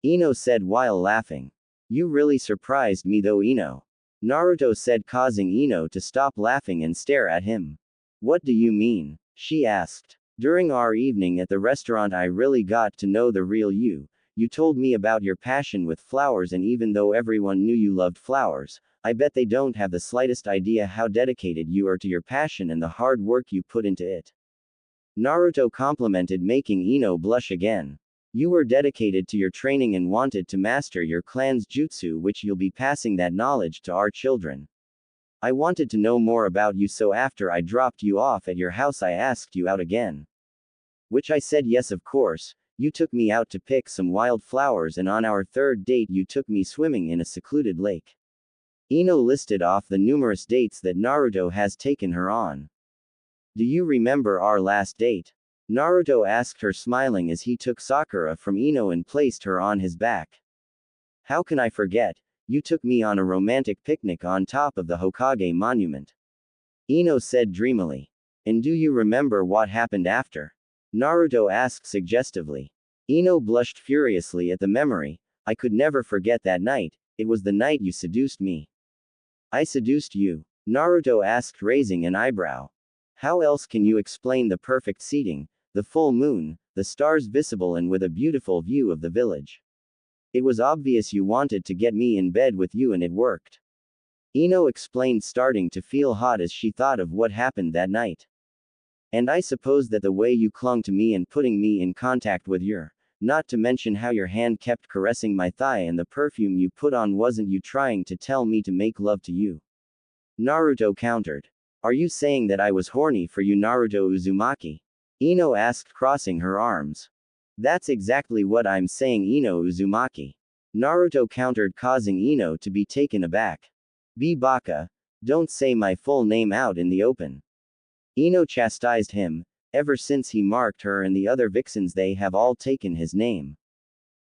Ino said while laughing. You really surprised me though, Ino. Naruto said, causing Ino to stop laughing and stare at him. What do you mean? She asked. During our evening at the restaurant I really got to know the real you. You told me about your passion with flowers, and even though everyone knew you loved flowers, I bet they don't have the slightest idea how dedicated you are to your passion and the hard work you put into it. Naruto complimented, making Ino blush again. You were dedicated to your training and wanted to master your clan's jutsu, which you'll be passing that knowledge to our children. I wanted to know more about you, so after I dropped you off at your house I asked you out again. Which I said yes, of course. You took me out to pick some wild flowers, and on our third date you took me swimming in a secluded lake. Ino listed off the numerous dates that Naruto has taken her on. Do you remember our last date? Naruto asked her, smiling as he took Sakura from Ino and placed her on his back. How can I forget? You took me on a romantic picnic on top of the Hokage monument. Ino said dreamily. And do you remember what happened after? Naruto asked suggestively. Ino blushed furiously at the memory. I could never forget that night. It was the night you seduced me. I seduced you? Naruto asked, raising an eyebrow. How else can you explain the perfect seating, the full moon, the stars visible and with a beautiful view of the village? It was obvious you wanted to get me in bed with you and it worked. Ino explained, starting to feel hot as she thought of what happened that night. And I suppose that the way you clung to me and putting me in contact with your, not to mention how your hand kept caressing my thigh and the perfume you put on, wasn't you trying to tell me to make love to you? Naruto countered. Are you saying that I was horny for you, Naruto Uzumaki? Ino asked, crossing her arms. That's exactly what I'm saying, Ino Uzumaki. Naruto countered, causing Ino to be taken aback. Be baka. Don't say my full name out in the open. Ino chastised him. Ever since he marked her and the other vixens, they have all taken his name.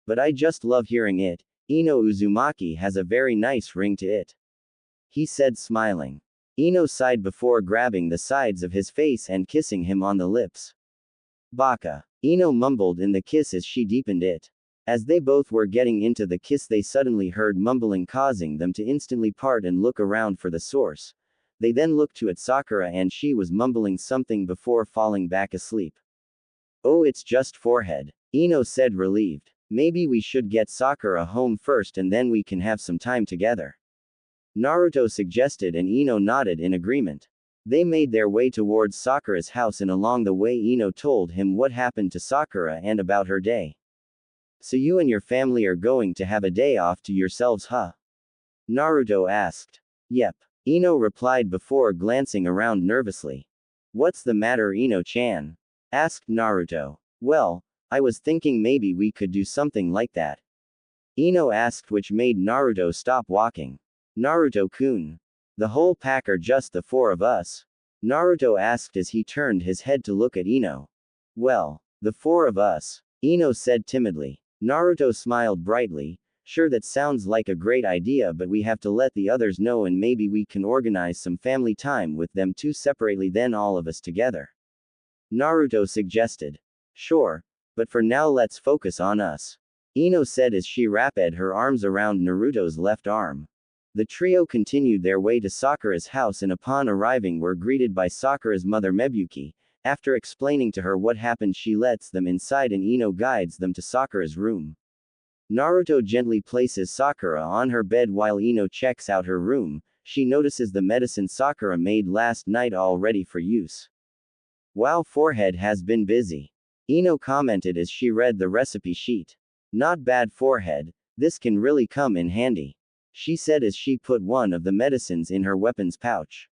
But I just love hearing it. Ino Uzumaki has a very nice ring to it. He said, smiling. Ino sighed before grabbing the sides of his face and kissing him on the lips. Baka. Ino mumbled in the kiss as she deepened it. As they both were getting into the kiss, they suddenly heard mumbling, causing them to instantly part and look around for the source. They then looked to at Sakura and she was mumbling something before falling back asleep. Oh, it's just forehead. Ino said, relieved. Maybe we should get Sakura home first and then we can have some time together. Naruto suggested and Ino nodded in agreement. They made their way towards Sakura's house and along the way Ino told him what happened to Sakura and about her day. So you and your family are going to have a day off to yourselves, huh? Naruto asked. Yep. Ino replied before glancing around nervously. What's the matter, Ino-chan? Asked Naruto. Well, I was thinking maybe we could do something like that. Ino asked, which made Naruto stop walking. Naruto-kun. The whole pack or just the four of us? Naruto asked as he turned his head to look at Ino. Well, the four of us, Ino said timidly. Naruto smiled brightly. Sure, that sounds like a great idea, but we have to let the others know and maybe we can organize some family time with them too separately, then all of us together. Naruto suggested. Sure, but for now let's focus on us. Ino said as she wrapped her arms around Naruto's left arm. The trio continued their way to Sakura's house and upon arriving were greeted by Sakura's mother Mebuki. After explaining to her what happened, she lets them inside and Ino guides them to Sakura's room. Naruto gently places Sakura on her bed while Ino checks out her room. She notices the medicine Sakura made last night all ready for use. Wow, forehead has been busy. Ino commented as she read the recipe sheet. Not bad, forehead. This can really come in handy. She said as she put one of the medicines in her weapons pouch.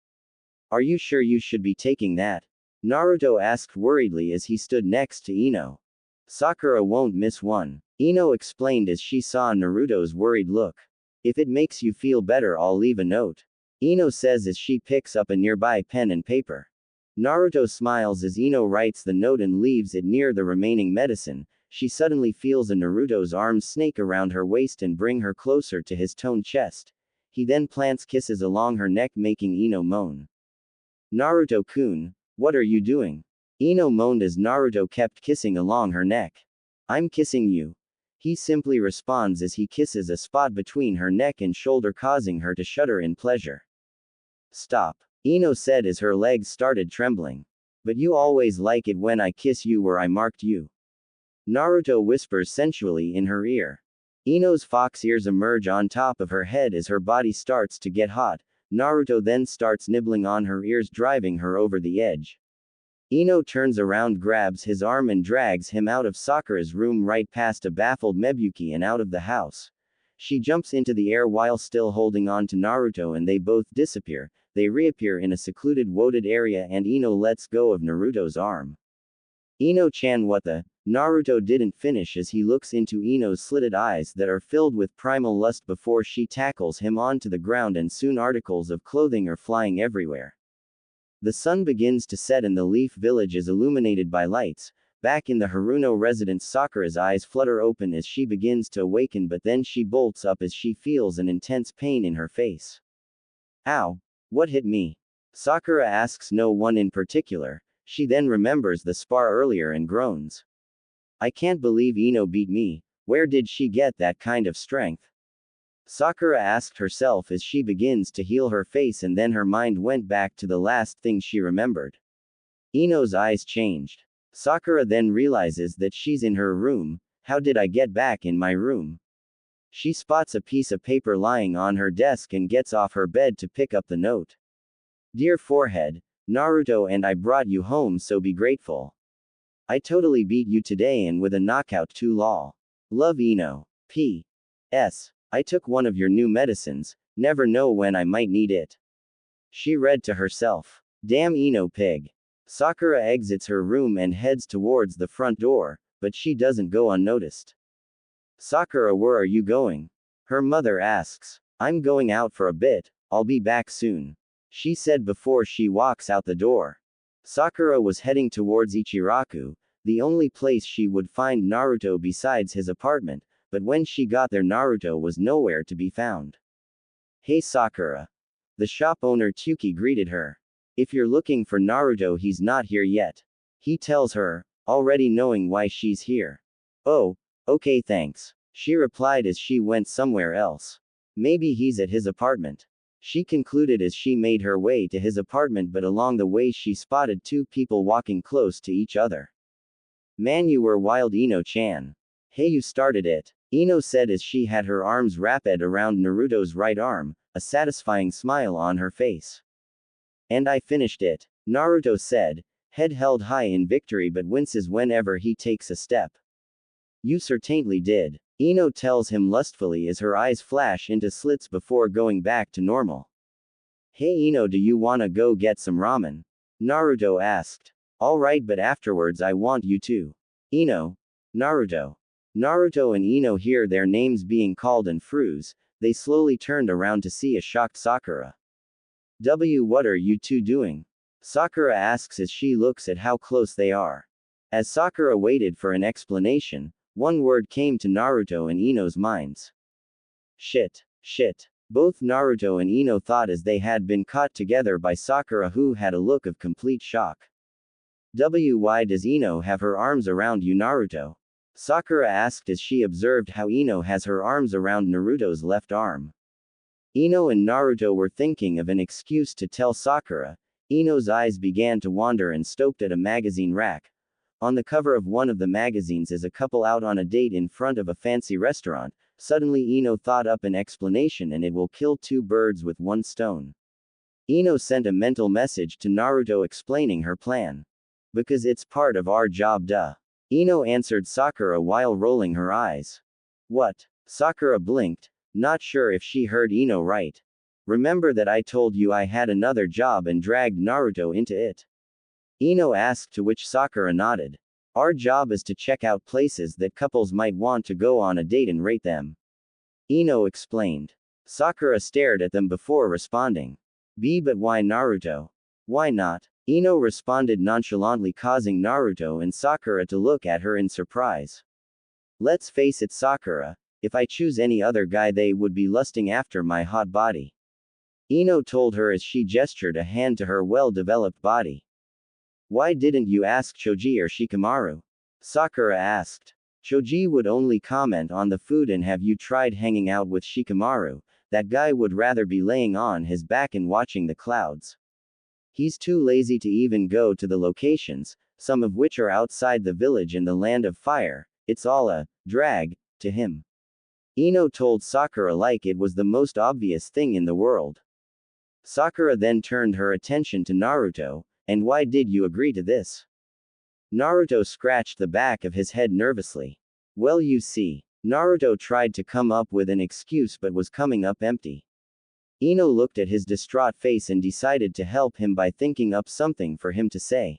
Are you sure you should be taking that? Naruto asked worriedly as he stood next to Ino. Sakura won't miss one. Ino explained as she saw Naruto's worried look. If it makes you feel better, I'll leave a note. Ino says as she picks up a nearby pen and paper. Naruto smiles as Ino writes the note and leaves it near the remaining medicine. She suddenly feels a Naruto's arms snake around her waist and bring her closer to his toned chest. He then plants kisses along her neck, making Ino moan. Naruto-kun, what are you doing? Ino moaned as Naruto kept kissing along her neck. I'm kissing you. He simply responds as he kisses a spot between her neck and shoulder, causing her to shudder in pleasure. Stop. Ino said as her legs started trembling. But you always like it when I kiss you where I marked you. Naruto whispers sensually in her ear. Ino's fox ears emerge on top of her head as her body starts to get hot. Naruto then starts nibbling on her ears, driving her over the edge. Ino turns around, grabs his arm and drags him out of Sakura's room, right past a baffled Mebuki and out of the house. She jumps into the air while still holding on to Naruto and they both disappear. They reappear in a secluded wooded area and Ino lets go of Naruto's arm. Ino-chan, what the? Naruto didn't finish as he looks into Ino's slitted eyes that are filled with primal lust before she tackles him onto the ground and soon articles of clothing are flying everywhere. The sun begins to set and the leaf village is illuminated by lights. Back in the Haruno residence, Sakura's eyes flutter open as she begins to awaken, but then she bolts up as she feels an intense pain in her face. Ow! What hit me? Sakura asks no one in particular. She then remembers the spar earlier and groans. I can't believe Ino beat me. Where did she get that kind of strength? Sakura asked herself as she begins to heal her face, and then her mind went back to the last thing she remembered. Ino's eyes changed. Sakura then realizes that she's in her room. How did I get back in my room? She spots a piece of paper lying on her desk and gets off her bed to pick up the note. Dear Forehead, Naruto and I brought you home, so be grateful. I totally beat you today and with a knockout too, lol. Love, Ino. P.S. I took one of your new medicines, never know when I might need it. She read to herself. Damn Ino pig. Sakura exits her room and heads towards the front door, but she doesn't go unnoticed. Sakura, where are you going? Her mother asks. I'm going out for a bit, I'll be back soon. She said before she walks out the door. Sakura was heading towards Ichiraku, the only place she would find Naruto besides his apartment, but when she got there Naruto was nowhere to be found. Hey Sakura. The shop owner Tsuki greeted her. If you're looking for Naruto, he's not here yet. He tells her, already knowing why she's here. Oh, okay thanks. She replied as she went somewhere else. Maybe he's at his apartment. She concluded as she made her way to his apartment, but along the way she spotted two people walking close to each other. Man, you were wild, Ino-chan. Hey, you started it. Ino said as she had her arms wrapped around Naruto's right arm, a satisfying smile on her face. And I finished it, Naruto said, head held high in victory but winces whenever he takes a step. You certainly did. Ino tells him lustfully as her eyes flash into slits before going back to normal. Hey Ino, do you wanna go get some ramen? Naruto asked. Alright, but afterwards I want you to. Ino. Naruto. Naruto and Ino hear their names being called and froze. They slowly turned around to see a shocked Sakura. What are you two doing? Sakura asks as she looks at how close they are. As Sakura waited for an explanation, one word came to Naruto and Ino's minds. Shit. Shit. Both Naruto and Ino thought as they had been caught together by Sakura, who had a look of complete shock. Why does Ino have her arms around you, Naruto? Sakura asked as she observed how Ino has her arms around Naruto's left arm. Ino and Naruto were thinking of an excuse to tell Sakura. Ino's eyes began to wander and stopped at a magazine rack. On the cover of one of the magazines is a couple out on a date in front of a fancy restaurant. Suddenly Ino thought up an explanation, and it will kill two birds with one stone. Ino sent a mental message to Naruto explaining her plan. Because it's part of our job, duh. Ino answered Sakura while rolling her eyes. What? Sakura blinked, not sure if she heard Ino right. Remember that I told you I had another job and dragged Naruto into it? Ino asked, to which Sakura nodded. Our job is to check out places that couples might want to go on a date and rate them. Ino explained. Sakura stared at them before responding. But why Naruto? Why not? Ino responded nonchalantly, causing Naruto and Sakura to look at her in surprise. Let's face it, Sakura, if I choose any other guy, they would be lusting after my hot body. Ino told her as she gestured a hand to her well-developed body. Why didn't you ask Choji or Shikamaru? Sakura asked. Choji would only comment on the food, and have you tried hanging out with Shikamaru? That guy would rather be laying on his back and watching the clouds. He's too lazy to even go to the locations, some of which are outside the village in the land of fire. It's all a drag to him. Ino told Sakura like it was the most obvious thing in the world. Sakura then turned her attention to Naruto. And why did you agree to this? Naruto scratched the back of his head nervously. Well, you see, Naruto tried to come up with an excuse but was coming up empty. Ino looked at his distraught face and decided to help him by thinking up something for him to say.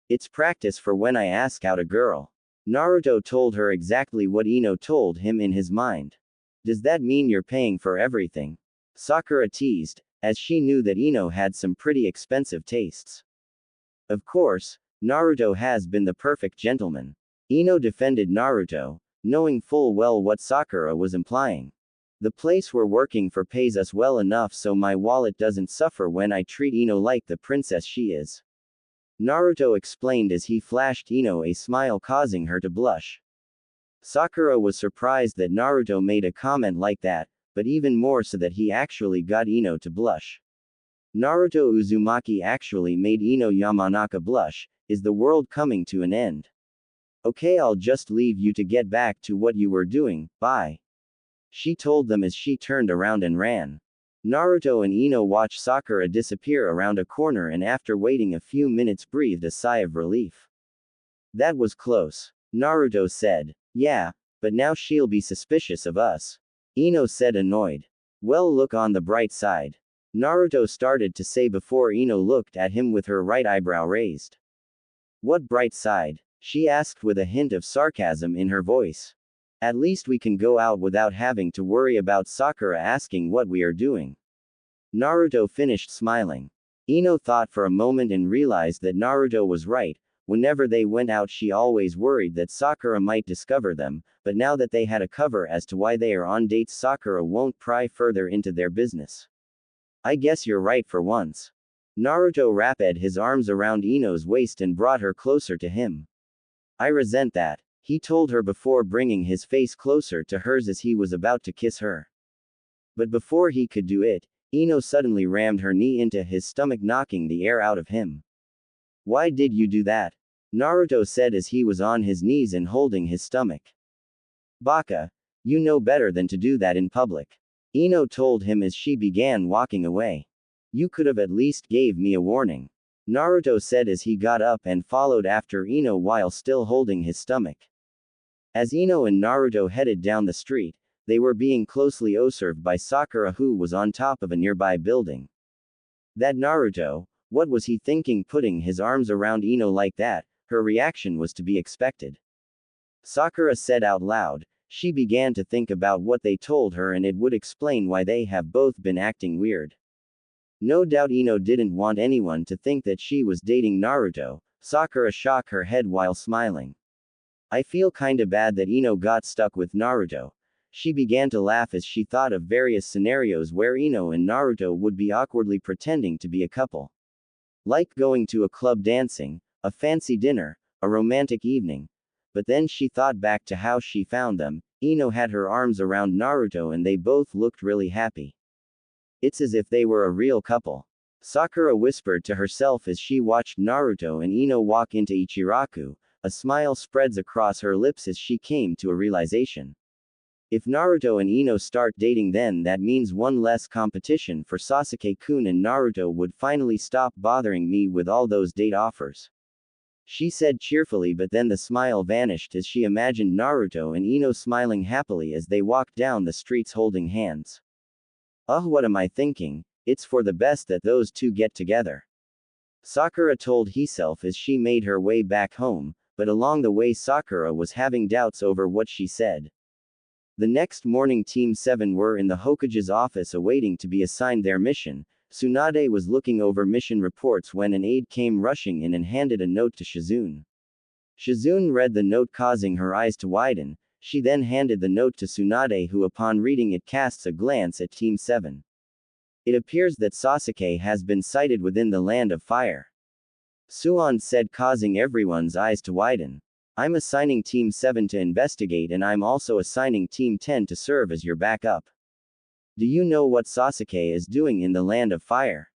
It's practice for when I ask out a girl. Naruto told her exactly what Ino told him in his mind. Does that mean you're paying for everything? Sakura teased, as she knew that Ino had some pretty expensive tastes. Of course, Naruto has been the perfect gentleman. Ino defended Naruto, knowing full well what Sakura was implying. The place we're working for pays us well enough so my wallet doesn't suffer when I treat Ino like the princess she is. Naruto explained as he flashed Ino a smile, causing her to blush. Sakura was surprised that Naruto made a comment like that, but even more so that he actually got Ino to blush. Naruto Uzumaki actually made Ino Yamanaka blush. Is the world coming to an end? Okay, I'll just leave you to get back to what you were doing, bye. She told them as she turned around and ran. Naruto and Ino watched Sakura disappear around a corner and after waiting a few minutes breathed a sigh of relief. That was close. Naruto said. Yeah, but now she'll be suspicious of us. Ino said annoyed. Well, look on the bright side. Naruto started to say before Ino looked at him with her right eyebrow raised. What bright side? She asked with a hint of sarcasm in her voice. At least we can go out without having to worry about Sakura asking what we are doing. Naruto finished smiling. Ino thought for a moment and realized that Naruto was right. Whenever they went out she always worried that Sakura might discover them, but now that they had a cover as to why they are on dates Sakura won't pry further into their business. I guess you're right for once. Naruto wrapped his arms around Ino's waist and brought her closer to him. I resent that, he told her before bringing his face closer to hers as he was about to kiss her. But before he could do it, Ino suddenly rammed her knee into his stomach knocking the air out of him. Why did you do that? Naruto said as he was on his knees and holding his stomach. Baka, you know better than to do that in public. Ino told him as she began walking away. You could have at least gave me a warning. Naruto said as he got up and followed after Ino while still holding his stomach. As Ino and Naruto headed down the street, they were being closely observed by Sakura who was on top of a nearby building. That Naruto, what was he thinking putting his arms around Ino like that? Her reaction was to be expected. Sakura said out loud, she began to think about what they told her and it would explain why they have both been acting weird. No doubt Ino didn't want anyone to think that she was dating Naruto. Sakura shook her head while smiling. I feel kinda bad that Ino got stuck with Naruto. She began to laugh as she thought of various scenarios where Ino and Naruto would be awkwardly pretending to be a couple. Like going to a club dancing, a fancy dinner, a romantic evening. But then she thought back to how she found them. Ino had her arms around Naruto and they both looked really happy. It's as if they were a real couple. Sakura whispered to herself as she watched Naruto and Ino walk into Ichiraku. A smile spreads across her lips as she came to a realization. If Naruto and Ino start dating then that means one less competition for Sasuke-kun and Naruto would finally stop bothering me with all those date offers. She said cheerfully but then the smile vanished as she imagined Naruto and Ino smiling happily as they walked down the streets holding hands. What am I thinking? It's for the best that those two get together. Sakura told herself as she made her way back home, but along the way Sakura was having doubts over what she said. The next morning Team 7 were in the Hokage's office awaiting to be assigned their mission. Tsunade was looking over mission reports when an aide came rushing in and handed a note to Shizune. Shizune read the note causing her eyes to widen. She then handed the note to Tsunade who upon reading it casts a glance at Team 7. It appears that Sasuke has been sighted within the Land of Fire. Suan said causing everyone's eyes to widen. I'm assigning Team 7 to investigate and I'm also assigning Team 10 to serve as your backup. Do you know what Sasuke is doing in the Land of Fire?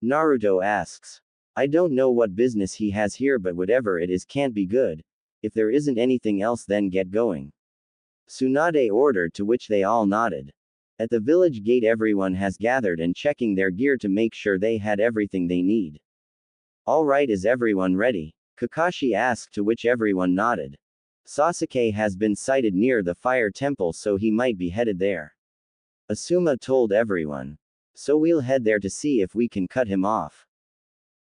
Naruto asks. I don't know what business he has here but whatever it is can't be good. If there isn't anything else then get going. Tsunade ordered to which they all nodded. At the village gate everyone has gathered and checking their gear to make sure they had everything they need. Alright, is everyone ready? Kakashi asked to which everyone nodded. Sasuke has been sighted near the fire temple so he might be headed there. Asuma told everyone. So we'll head there to see if we can cut him off.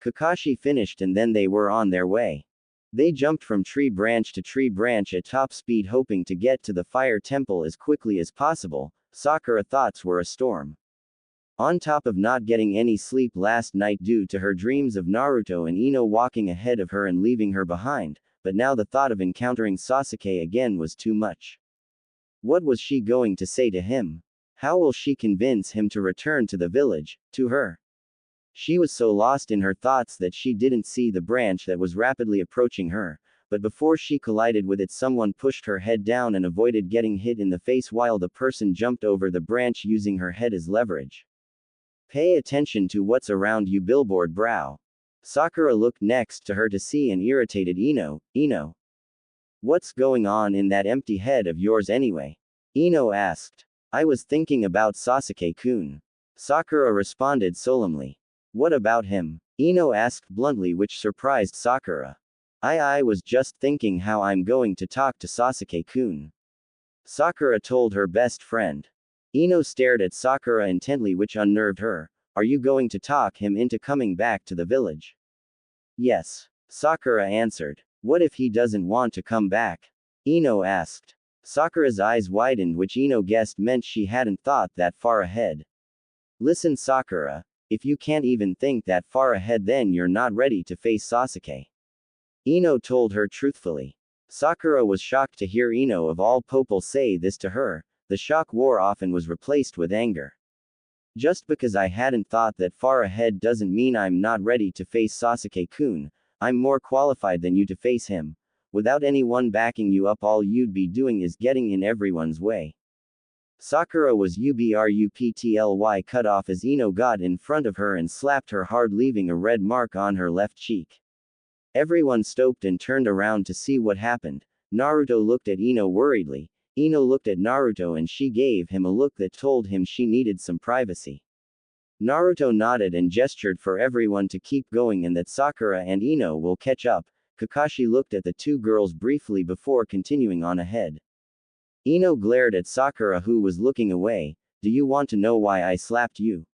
Kakashi finished and then they were on their way. They jumped from tree branch to tree branch at top speed hoping to get to the fire temple as quickly as possible. Sakura thoughts were a storm. On top of not getting any sleep last night due to her dreams of Naruto and Ino walking ahead of her and leaving her behind, but now the thought of encountering Sasuke again was too much. What was she going to say to him? How will she convince him to return to the village, to her? She was so lost in her thoughts that she didn't see the branch that was rapidly approaching her, but before she collided with it someone pushed her head down and avoided getting hit in the face while the person jumped over the branch using her head as leverage. Pay attention to what's around you, billboard brow. Sakura looked next to her to see an irritated Ino. Ino. What's going on in that empty head of yours anyway? Ino asked. I was thinking about Sasuke-kun. Sakura responded solemnly. What about him? Ino asked bluntly, which surprised Sakura. I was just thinking how I'm going to talk to Sasuke-kun. Sakura told her best friend. Ino stared at Sakura intently, which unnerved her. Are you going to talk him into coming back to the village? Yes. Sakura answered. What if he doesn't want to come back? Ino asked. Sakura's eyes widened, which Ino guessed meant she hadn't thought that far ahead. Listen, Sakura, if you can't even think that far ahead, then you're not ready to face Sasuke. Ino told her truthfully. Sakura was shocked to hear Ino of all people say this to her. The shock wore off and was replaced with anger. Just because I hadn't thought that far ahead doesn't mean I'm not ready to face Sasuke-kun. I'm more qualified than you to face him. Without anyone backing you up, all you'd be doing is getting in everyone's way. Sakura was ubruptly cut off as Ino got in front of her and slapped her hard, leaving a red mark on her left cheek. Everyone stopped and turned around to see what happened. Naruto looked at Ino worriedly. Ino looked at Naruto and she gave him a look that told him she needed some privacy. Naruto nodded and gestured for everyone to keep going and that Sakura and Ino will catch up. Kakashi looked at the two girls briefly before continuing on ahead. Ino glared at Sakura, who was looking away. Do you want to know why I slapped you?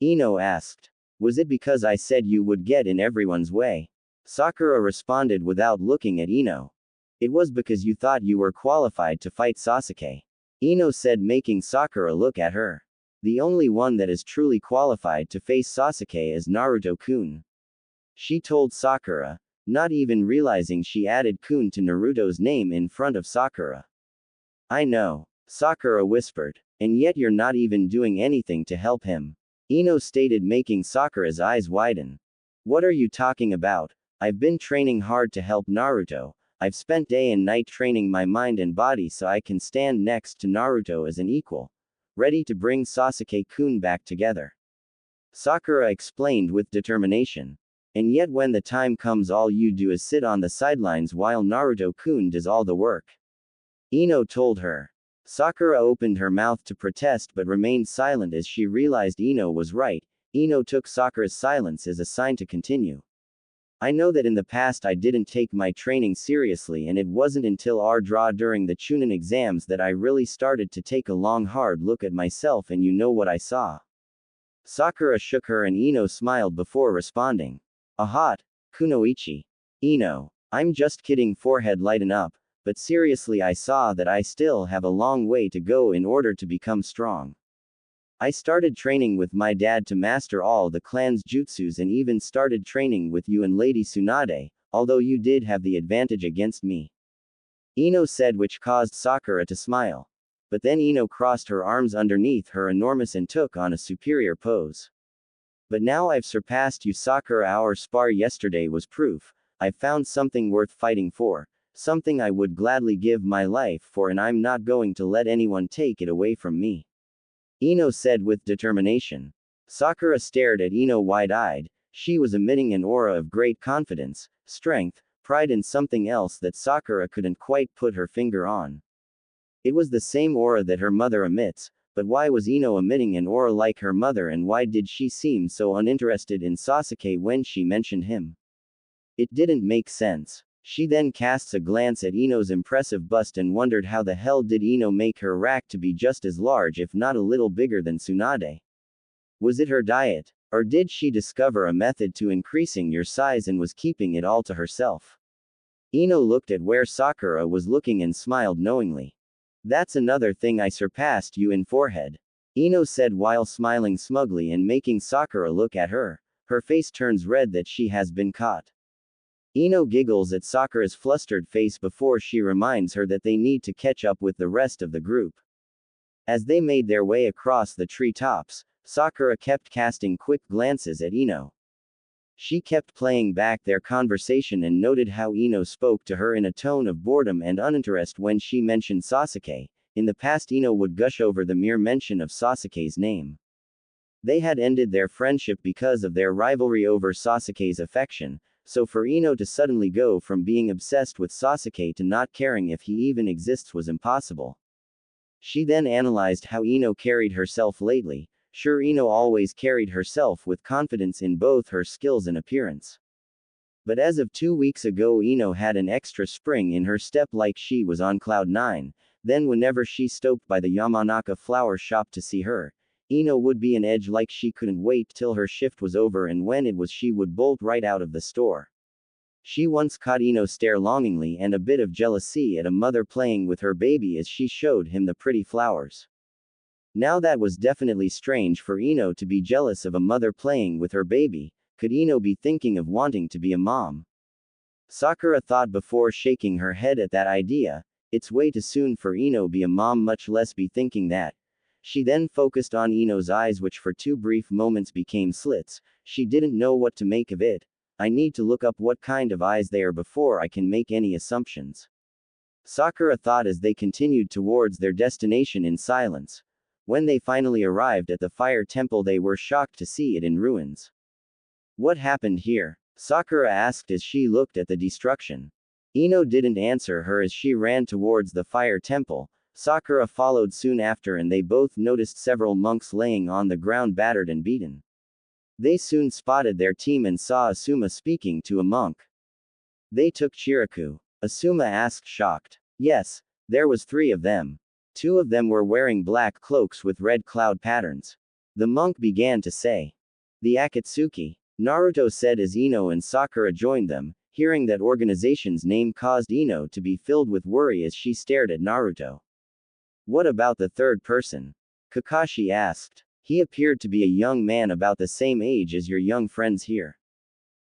Ino asked. Was it because I said you would get in everyone's way? Sakura responded without looking at Ino. It was because you thought you were qualified to fight Sasuke. Ino said, making Sakura look at her. The only one that is truly qualified to face Sasuke is Naruto-kun. She told Sakura, not even realizing she added kun to Naruto's name in front of Sakura. I know, Sakura whispered. And yet you're not even doing anything to help him. Ino stated, making Sakura's eyes widen. What are you talking about? I've been training hard to help Naruto. I've spent day and night training my mind and body so I can stand next to Naruto as an equal, ready to bring Sasuke-kun back together. Sakura explained with determination. And yet when the time comes, all you do is sit on the sidelines while Naruto-kun does all the work. Ino told her. Sakura opened her mouth to protest but remained silent as she realized Ino was right. Ino took Sakura's silence as a sign to continue. I know that in the past I didn't take my training seriously, and it wasn't until our draw during the Chunin exams that I really started to take a long hard look at myself, and you know what I saw. Sakura shook her and Ino smiled before responding. A hot, kunoichi. Ino. I'm just kidding, forehead lighten up, but seriously I saw that I still have a long way to go in order to become strong. I started training with my dad to master all the clan's jutsus and even started training with you and Lady Tsunade, although you did have the advantage against me. Ino said, which caused Sakura to smile. But then Ino crossed her arms underneath her enormous and took on a superior pose. But now I've surpassed you, Sakura. Our spar yesterday was proof. I've found something worth fighting for, something I would gladly give my life for, and I'm not going to let anyone take it away from me. Ino said with determination. Sakura stared at Ino wide-eyed. She was emitting an aura of great confidence, strength, pride, and something else that Sakura couldn't quite put her finger on. It was the same aura that her mother emits, but why was Ino emitting an aura like her mother, and why did she seem so uninterested in Sasuke when she mentioned him? It didn't make sense. She then casts a glance at Ino's impressive bust and wondered how the hell did Ino make her rack to be just as large, if not a little bigger, than Tsunade? Was it her diet? Or did she discover a method to increasing your size and was keeping it all to herself? Ino looked at where Sakura was looking and smiled knowingly. That's another thing, I surpassed you in forehead. Ino said while smiling smugly and making Sakura look at her. Her face turns red that she has been caught. Ino giggles at Sakura's flustered face before she reminds her that they need to catch up with the rest of the group. As they made their way across the treetops, Sakura kept casting quick glances at Ino. She kept playing back their conversation and noted how Ino spoke to her in a tone of boredom and uninterest when she mentioned Sasuke. In the past, Ino would gush over the mere mention of Sasuke's name. They had ended their friendship because of their rivalry over Sasuke's affection, so for Ino to suddenly go from being obsessed with Sasuke to not caring if he even exists was impossible. She then analyzed how Ino carried herself lately. Sure, Ino always carried herself with confidence in both her skills and appearance. But as of 2 weeks ago, Ino had an extra spring in her step, like she was on cloud 9. Then whenever she stopped by the Yamanaka flower shop to see her, Ino would be an edge, like she couldn't wait till her shift was over, and when it was she would bolt right out of the store. She once caught Ino stare longingly and a bit of jealousy at a mother playing with her baby as she showed him the pretty flowers. Now that was definitely strange for Ino to be jealous of a mother playing with her baby. Could Ino be thinking of wanting to be a mom? Sakura thought before shaking her head at that idea. It's way too soon for Ino be a mom, much less be thinking that. She then focused on Ino's eyes, which for 2 brief moments became slits. She didn't know what to make of it. I need to look up what kind of eyes they are before I can make any assumptions. Sakura thought as they continued towards their destination in silence. When they finally arrived at the fire temple, they were shocked to see it in ruins. What happened here? Sakura asked as she looked at the destruction. Ino didn't answer her as she ran towards the fire temple. Sakura followed soon after, and they both noticed several monks laying on the ground, battered and beaten. They soon spotted their team and saw Asuma speaking to a monk. They took Chiriku? Asuma asked, shocked. Yes, there was 3 of them. 2 of them were wearing black cloaks with red cloud patterns. The monk began to say. The Akatsuki, Naruto said as Ino and Sakura joined them. Hearing that organization's name caused Ino to be filled with worry as she stared at Naruto. What about the third person? Kakashi asked. He appeared to be a young man about the same age as your young friends here.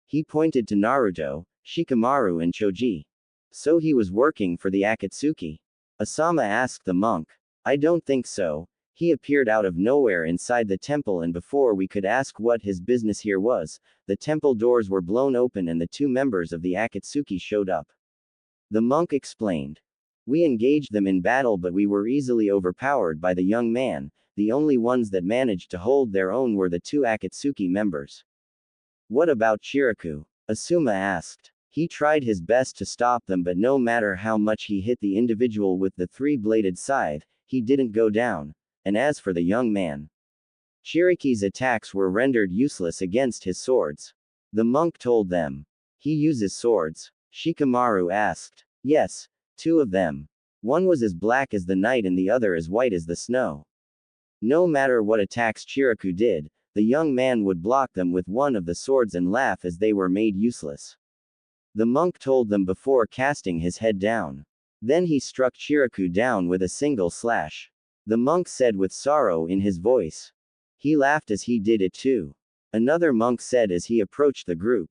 He pointed to Naruto, Shikamaru and Choji. So he was working for the Akatsuki? Asama asked the monk. I don't think so. He appeared out of nowhere inside the temple, and before we could ask what his business here was, the temple doors were blown open and the 2 members of the Akatsuki showed up. The monk explained. We engaged them in battle, but we were easily overpowered by the young man. The only ones that managed to hold their own were the 2 Akatsuki members. What about Chiriku? Asuma asked. He tried his best to stop them, but no matter how much he hit the individual with the 3-bladed scythe, he didn't go down. And as for the young man, Chiriki's attacks were rendered useless against his swords. The monk told them. He uses swords? Shikamaru asked. Yes, 2 of them. One was as black as the night and the other as white as the snow. No matter what attacks Chiriku did, the young man would block them with one of the swords and laugh as they were made useless. The monk told them before casting his head down. Then he struck Chiriku down with a single slash. The monk said with sorrow in his voice. He laughed as he did it too. Another monk said as he approached the group.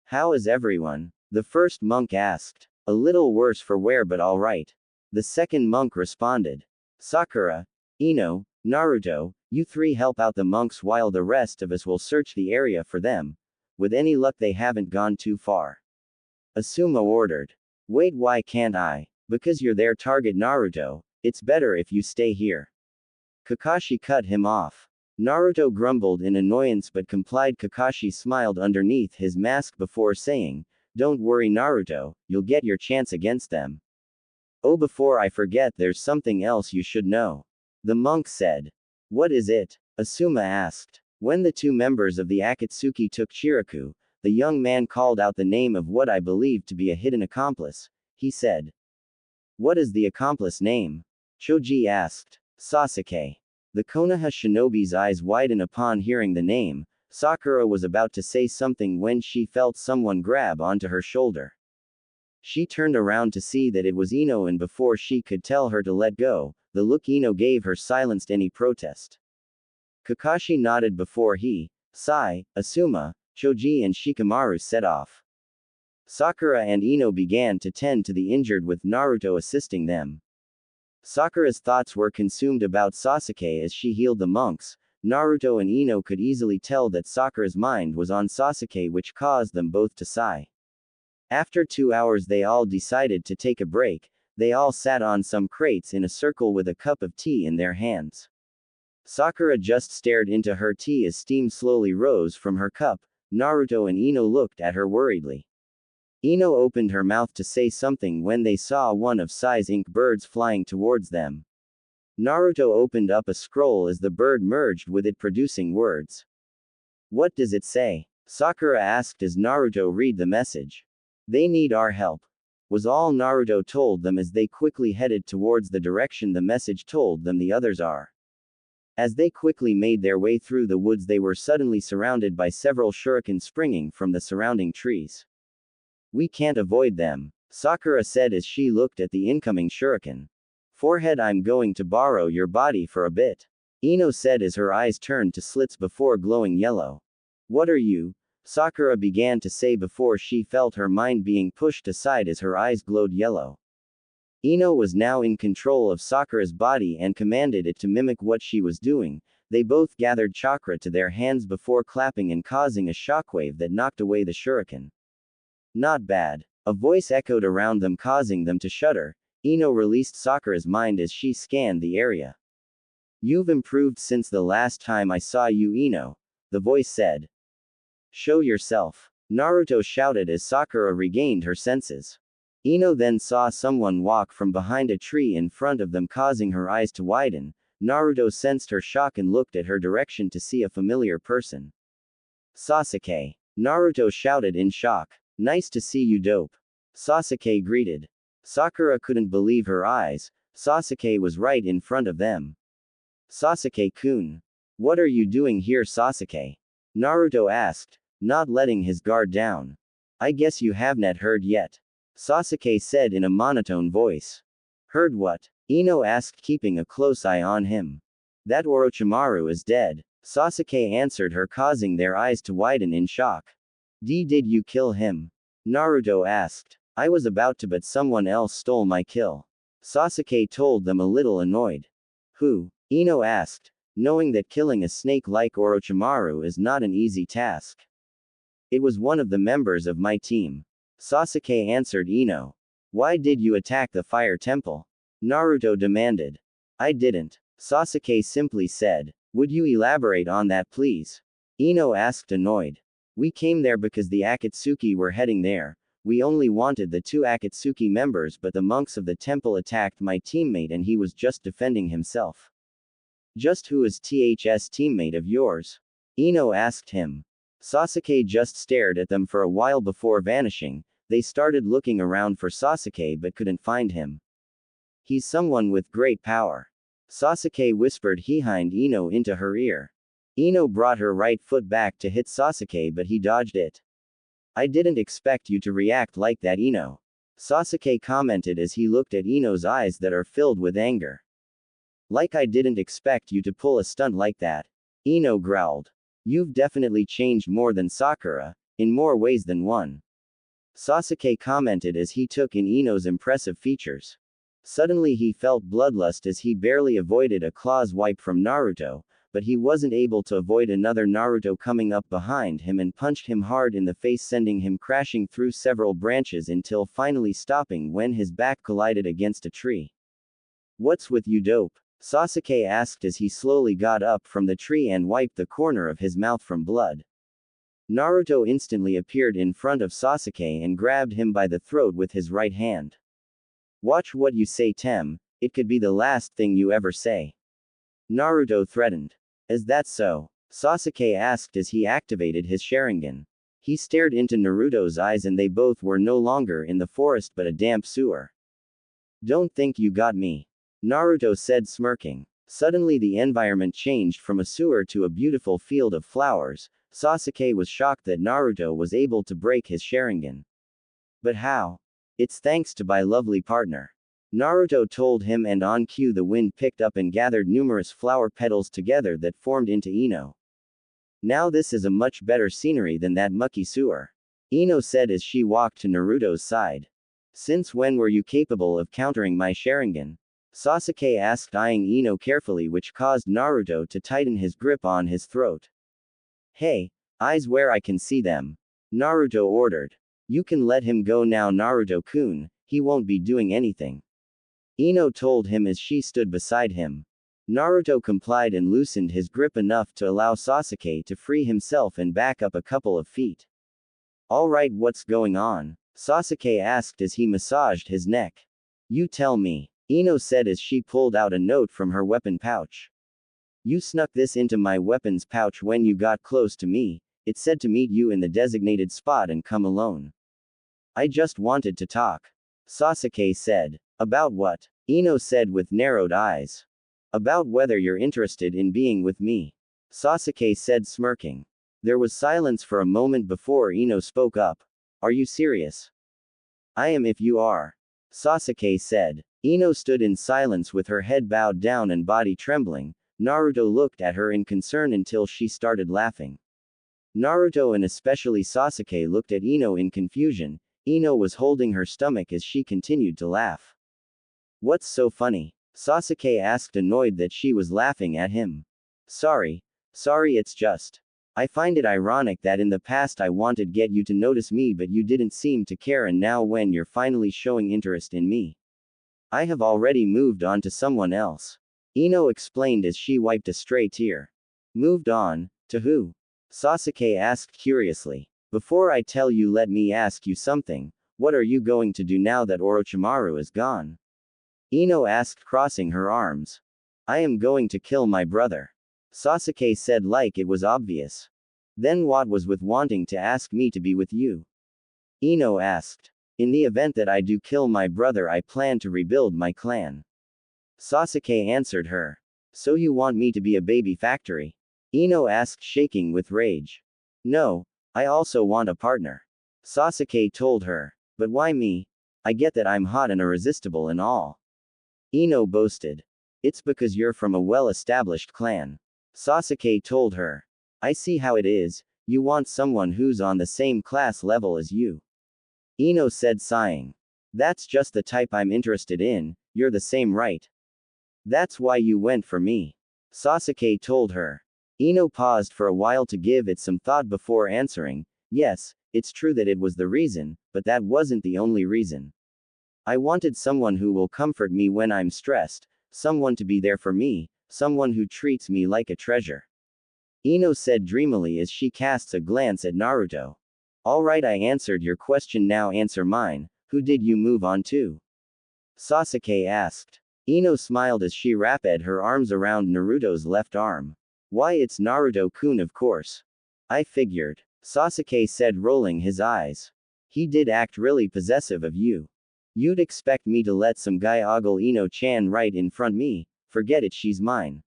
How is everyone? The first monk asked. A little worse for wear, but all right. The second monk responded. Sakura, Ino, Naruto, you 3 help out the monks while the rest of us will search the area for them. With any luck they haven't gone too far. Asuma ordered. Wait, why can't I? Because you're their target, Naruto. It's better if you stay here. Kakashi cut him off. Naruto grumbled in annoyance but complied. Kakashi smiled underneath his mask before saying, don't worry Naruto, you'll get your chance against them. Oh, before I forget, there's something else you should know. The monk said. What is it? Asuma asked. When the 2 members of the Akatsuki took Chiriku, the young man called out the name of what I believed to be a hidden accomplice. He said. What is the accomplice name? Choji asked. Sasuke. The Konoha shinobi's eyes widened upon hearing the name. Sakura was about to say something when she felt someone grab onto her shoulder. She turned around to see that it was Ino, and before she could tell her to let go, the look Ino gave her silenced any protest. Kakashi nodded before he, Sai, Asuma, Choji and Shikamaru set off. Sakura and Ino began to tend to the injured with Naruto assisting them. Sakura's thoughts were consumed about Sasuke as she healed the monks. Naruto and Ino could easily tell that Sakura's mind was on Sasuke, which caused them both to sigh. After 2 hours they all decided to take a break. They all sat on some crates in a circle with a cup of tea in their hands. Sakura just stared into her tea as steam slowly rose from her cup. Naruto and Ino looked at her worriedly. Ino opened her mouth to say something when they saw one of Sai's ink birds flying towards them. Naruto opened up a scroll as the bird merged with it, producing words. What does it say? Sakura asked as Naruto read the message. They need our help, was all Naruto told them as they quickly headed towards the direction the message told them the others are. As they quickly made their way through the woods, they were suddenly surrounded by several shurikens springing from the surrounding trees. We can't avoid them, Sakura said as she looked at the incoming shuriken. Forehead, I'm going to borrow your body for a bit, Ino said as her eyes turned to slits before glowing yellow. What are you? Sakura began to say before she felt her mind being pushed aside as her eyes glowed yellow. Ino was now in control of Sakura's body and commanded it to mimic what she was doing. They both gathered chakra to their hands before clapping and causing a shockwave that knocked away the shuriken. Not bad. A voice echoed around them, causing them to shudder. Ino released Sakura's mind as she scanned the area. You've improved since the last time I saw you, Ino, the voice said. Show yourself, Naruto shouted as Sakura regained her senses. Ino then saw someone walk from behind a tree in front of them, causing her eyes to widen. Naruto sensed her shock and looked at her direction to see a familiar person. Sasuke, Naruto shouted in shock. Nice to see you, dope, Sasuke greeted. Sakura couldn't believe her eyes. Sasuke was right in front of them. Sasuke-kun. What are you doing here, Sasuke? Naruto asked, not letting his guard down. I guess you haven't heard yet, Sasuke said in a monotone voice. Heard what? Ino asked, keeping a close eye on him. That Orochimaru is dead, Sasuke answered her, causing their eyes to widen in shock. Did you kill him? Naruto asked. I was about to, but someone else stole my kill, Sasuke told them, a little annoyed. Who? Ino asked, knowing that killing a snake like Orochimaru is not an easy task. It was one of the members of my team, Sasuke answered Ino. Why did you attack the fire temple? Naruto demanded. I didn't, Sasuke simply said. Would you elaborate on that, please? Ino asked, annoyed. We came there because the Akatsuki were heading there. We only wanted the 2 Akatsuki members, but the monks of the temple attacked my teammate and he was just defending himself. Just who is TH's teammate of yours? Ino asked him. Sasuke just stared at them for a while before vanishing. They started looking around for Sasuke but couldn't find him. He's someone with great power, Sasuke whispered behind Ino into her ear. Ino brought her right foot back to hit Sasuke, but he dodged it. I didn't expect you to react like that, Ino, Sasuke commented as he looked at Ino's eyes that are filled with anger. Like I didn't expect you to pull a stunt like that, Ino growled. You've definitely changed more than Sakura, in more ways than one, Sasuke commented as he took in Ino's impressive features. Suddenly he felt bloodlust as he barely avoided a claws wipe from Naruto, but he wasn't able to avoid another Naruto coming up behind him and punched him hard in the face, sending him crashing through several branches until finally stopping when his back collided against a tree. What's with you, dope? Sasuke asked as he slowly got up from the tree and wiped the corner of his mouth from blood. Naruto instantly appeared in front of Sasuke and grabbed him by the throat with his right hand. Watch what you say, Tem, it could be the last thing you ever say, Naruto threatened. Is that so? Sasuke asked as he activated his Sharingan. He stared into Naruto's eyes and they both were no longer in the forest but a damp sewer. Don't think you got me, Naruto said, smirking. Suddenly the environment changed from a sewer to a beautiful field of flowers. Sasuke was shocked that Naruto was able to break his Sharingan. But how? It's thanks to my lovely partner, Naruto told him, and on cue the wind picked up and gathered numerous flower petals together that formed into Ino. Now this is a much better scenery than that mucky sewer, Ino said as she walked to Naruto's side. Since when were you capable of countering my Sharingan? Sasuke asked, eyeing Ino carefully, which caused Naruto to tighten his grip on his throat. Hey, eyes where I can see them, Naruto ordered. You can let him go now, Naruto-kun, he won't be doing anything, Ino told him as she stood beside him. Naruto complied and loosened his grip enough to allow Sasuke to free himself and back up a couple of feet. Alright, what's going on? Sasuke asked as he massaged his neck. You tell me, Ino said as she pulled out a note from her weapon pouch. You snuck this into my weapons pouch when you got close to me. It said to meet you in the designated spot and come alone. I just wanted to talk. Sasuke said. About what? Ino said with narrowed eyes. About whether you're interested in being with me. Sasuke said, smirking. There was silence for a moment before Ino spoke up. Are you serious? I am if you are. Sasuke said. Ino stood in silence with her head bowed down and body trembling. Naruto looked at her in concern until she started laughing. Naruto and especially Sasuke looked at Ino in confusion. Ino was holding her stomach as she continued to laugh. What's so funny? Sasuke asked, annoyed that she was laughing at him. Sorry, it's just. I find it ironic that in the past I wanted get you to notice me but you didn't seem to care, and now when you're finally showing interest in me, I have already moved on to someone else. Ino explained as she wiped a stray tear. Moved on? To who? Sasuke asked curiously. Before I tell you, let me ask you something. What are you going to do now that Orochimaru is gone? Ino asked, crossing her arms. I am going to kill my brother. Sasuke said like it was obvious. Then what was with wanting to ask me to be with you? Ino asked. In the event that I do kill my brother, I plan to rebuild my clan. Sasuke answered her. So you want me to be a baby factory? Ino asked, shaking with rage. No, I also want a partner. Sasuke told her. But why me? I get that I'm hot and irresistible and all. Ino boasted. It's because you're from a well-established clan. Sasuke told her. I see how it is, you want someone who's on the same class level as you. Ino said, sighing. That's just the type I'm interested in, you're the same, right? That's why you went for me. Sasuke told her. Ino paused for a while to give it some thought before answering. Yes, it's true that it was the reason, but that wasn't the only reason. I wanted someone who will comfort me when I'm stressed, someone to be there for me, someone who treats me like a treasure. Ino said dreamily as she casts a glance at Naruto. Alright, I answered your question, now answer mine. Who did you move on to? Sasuke asked. Ino smiled as she wrapped her arms around Naruto's left arm. Why, it's Naruto-kun, of course. I figured. Sasuke said, rolling his eyes. He did act really possessive of you. You'd expect me to let some guy ogle Ino-chan right in front me? Forget it, she's mine.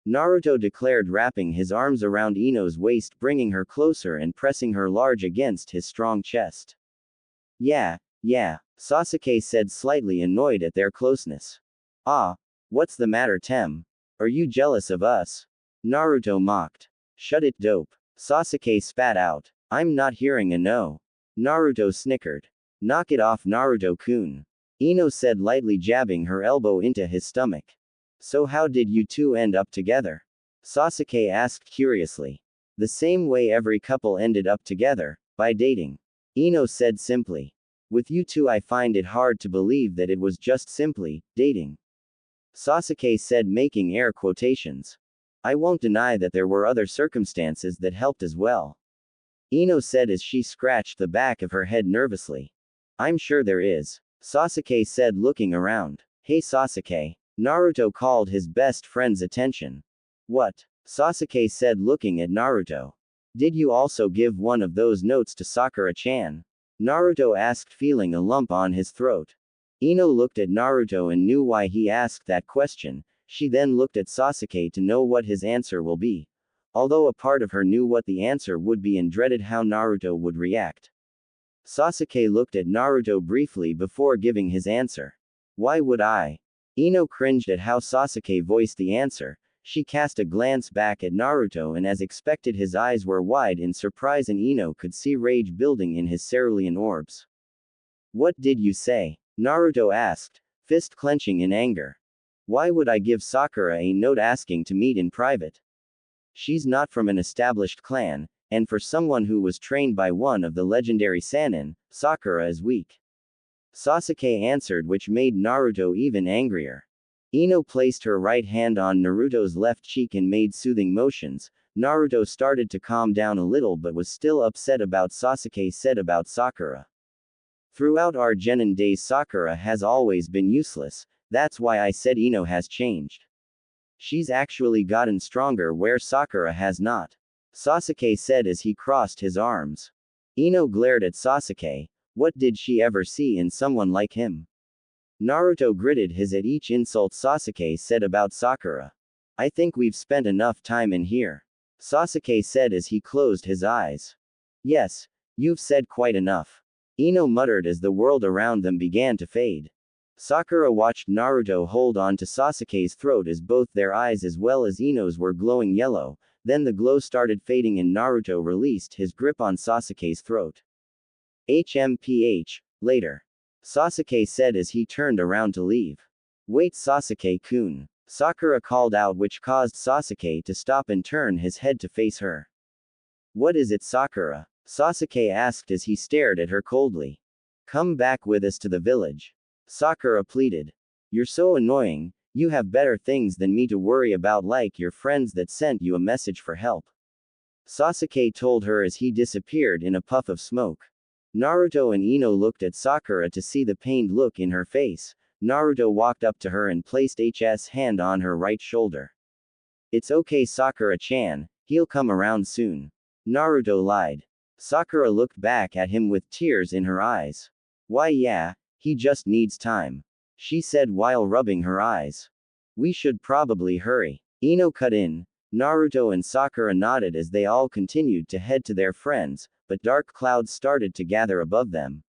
Naruto declared, wrapping his arms around Ino's waist, bringing her closer and pressing her large against his strong chest. Yeah, Sasuke said, slightly annoyed at their closeness. Ah, what's the matter, Tem? Are you jealous of us? Naruto mocked. Shut it, dope. Sasuke spat out. I'm not hearing a no. Naruto snickered. Knock it off, Naruto-kun. Ino said, lightly jabbing her elbow into his stomach. So how did you two end up together? Sasuke asked curiously. The same way every couple ended up together, by dating. Ino said simply. With you two, I find it hard to believe that it was just simply dating. Sasuke said, making air quotations. I won't deny that there were other circumstances that helped as well. Ino said as she scratched the back of her head nervously. I'm sure there is. Sasuke said, looking around. Hey Sasuke. Naruto called his best friend's attention. What? Sasuke said, looking at Naruto. Did you also give one of those notes to Sakura-chan? Naruto asked, feeling a lump on his throat. Ino looked at Naruto and knew why he asked that question. She then looked at Sasuke to know what his answer will be. Although a part of her knew what the answer would be and dreaded how Naruto would react. Sasuke looked at Naruto briefly before giving his answer. Why would I? Ino cringed at how Sasuke voiced the answer. She cast a glance back at Naruto and as expected his eyes were wide in surprise and Ino could see rage building in his cerulean orbs. What did you say? Naruto asked, fist clenching in anger. Why would I give Sakura a note asking to meet in private? She's not from an established clan, and for someone who was trained by one of the legendary Sannin, Sakura is weak. Sasuke answered, which made Naruto even angrier. Ino placed her right hand on Naruto's left cheek and made soothing motions. Naruto started to calm down a little but was still upset about Sasuke said about Sakura. Throughout our Genin days Sakura has always been useless, that's why I said Ino has changed. She's actually gotten stronger where Sakura has not. Sasuke said as he crossed his arms. Ino glared at Sasuke. What did she ever see in someone like him? Naruto gritted his at each insult Sasuke said about Sakura. I think we've spent enough time in here. Sasuke said as he closed his eyes. Yes, you've said quite enough. Ino muttered as the world around them began to fade. Sakura watched Naruto hold on to Sasuke's throat as both their eyes as well as Ino's were glowing yellow, then the glow started fading and Naruto released his grip on Sasuke's throat. HMPH, later. Sasuke said as he turned around to leave. Wait Sasuke-kun. Sakura called out which caused Sasuke to stop and turn his head to face her. What is it Sakura? Sasuke asked as he stared at her coldly. Come back with us to the village. Sakura pleaded. You're so annoying, you have better things than me to worry about like your friends that sent you a message for help. Sasuke told her as he disappeared in a puff of smoke. Naruto and Ino looked at Sakura to see the pained look in her face. Naruto walked up to her and placed his hand on her right shoulder. It's okay Sakura-chan, he'll come around soon. Naruto lied. Sakura looked back at him with tears in her eyes. Why yeah, he just needs time. She said while rubbing her eyes. We should probably hurry. Ino cut in. Naruto and Sakura nodded as they all continued to head to their friends, but dark clouds started to gather above them.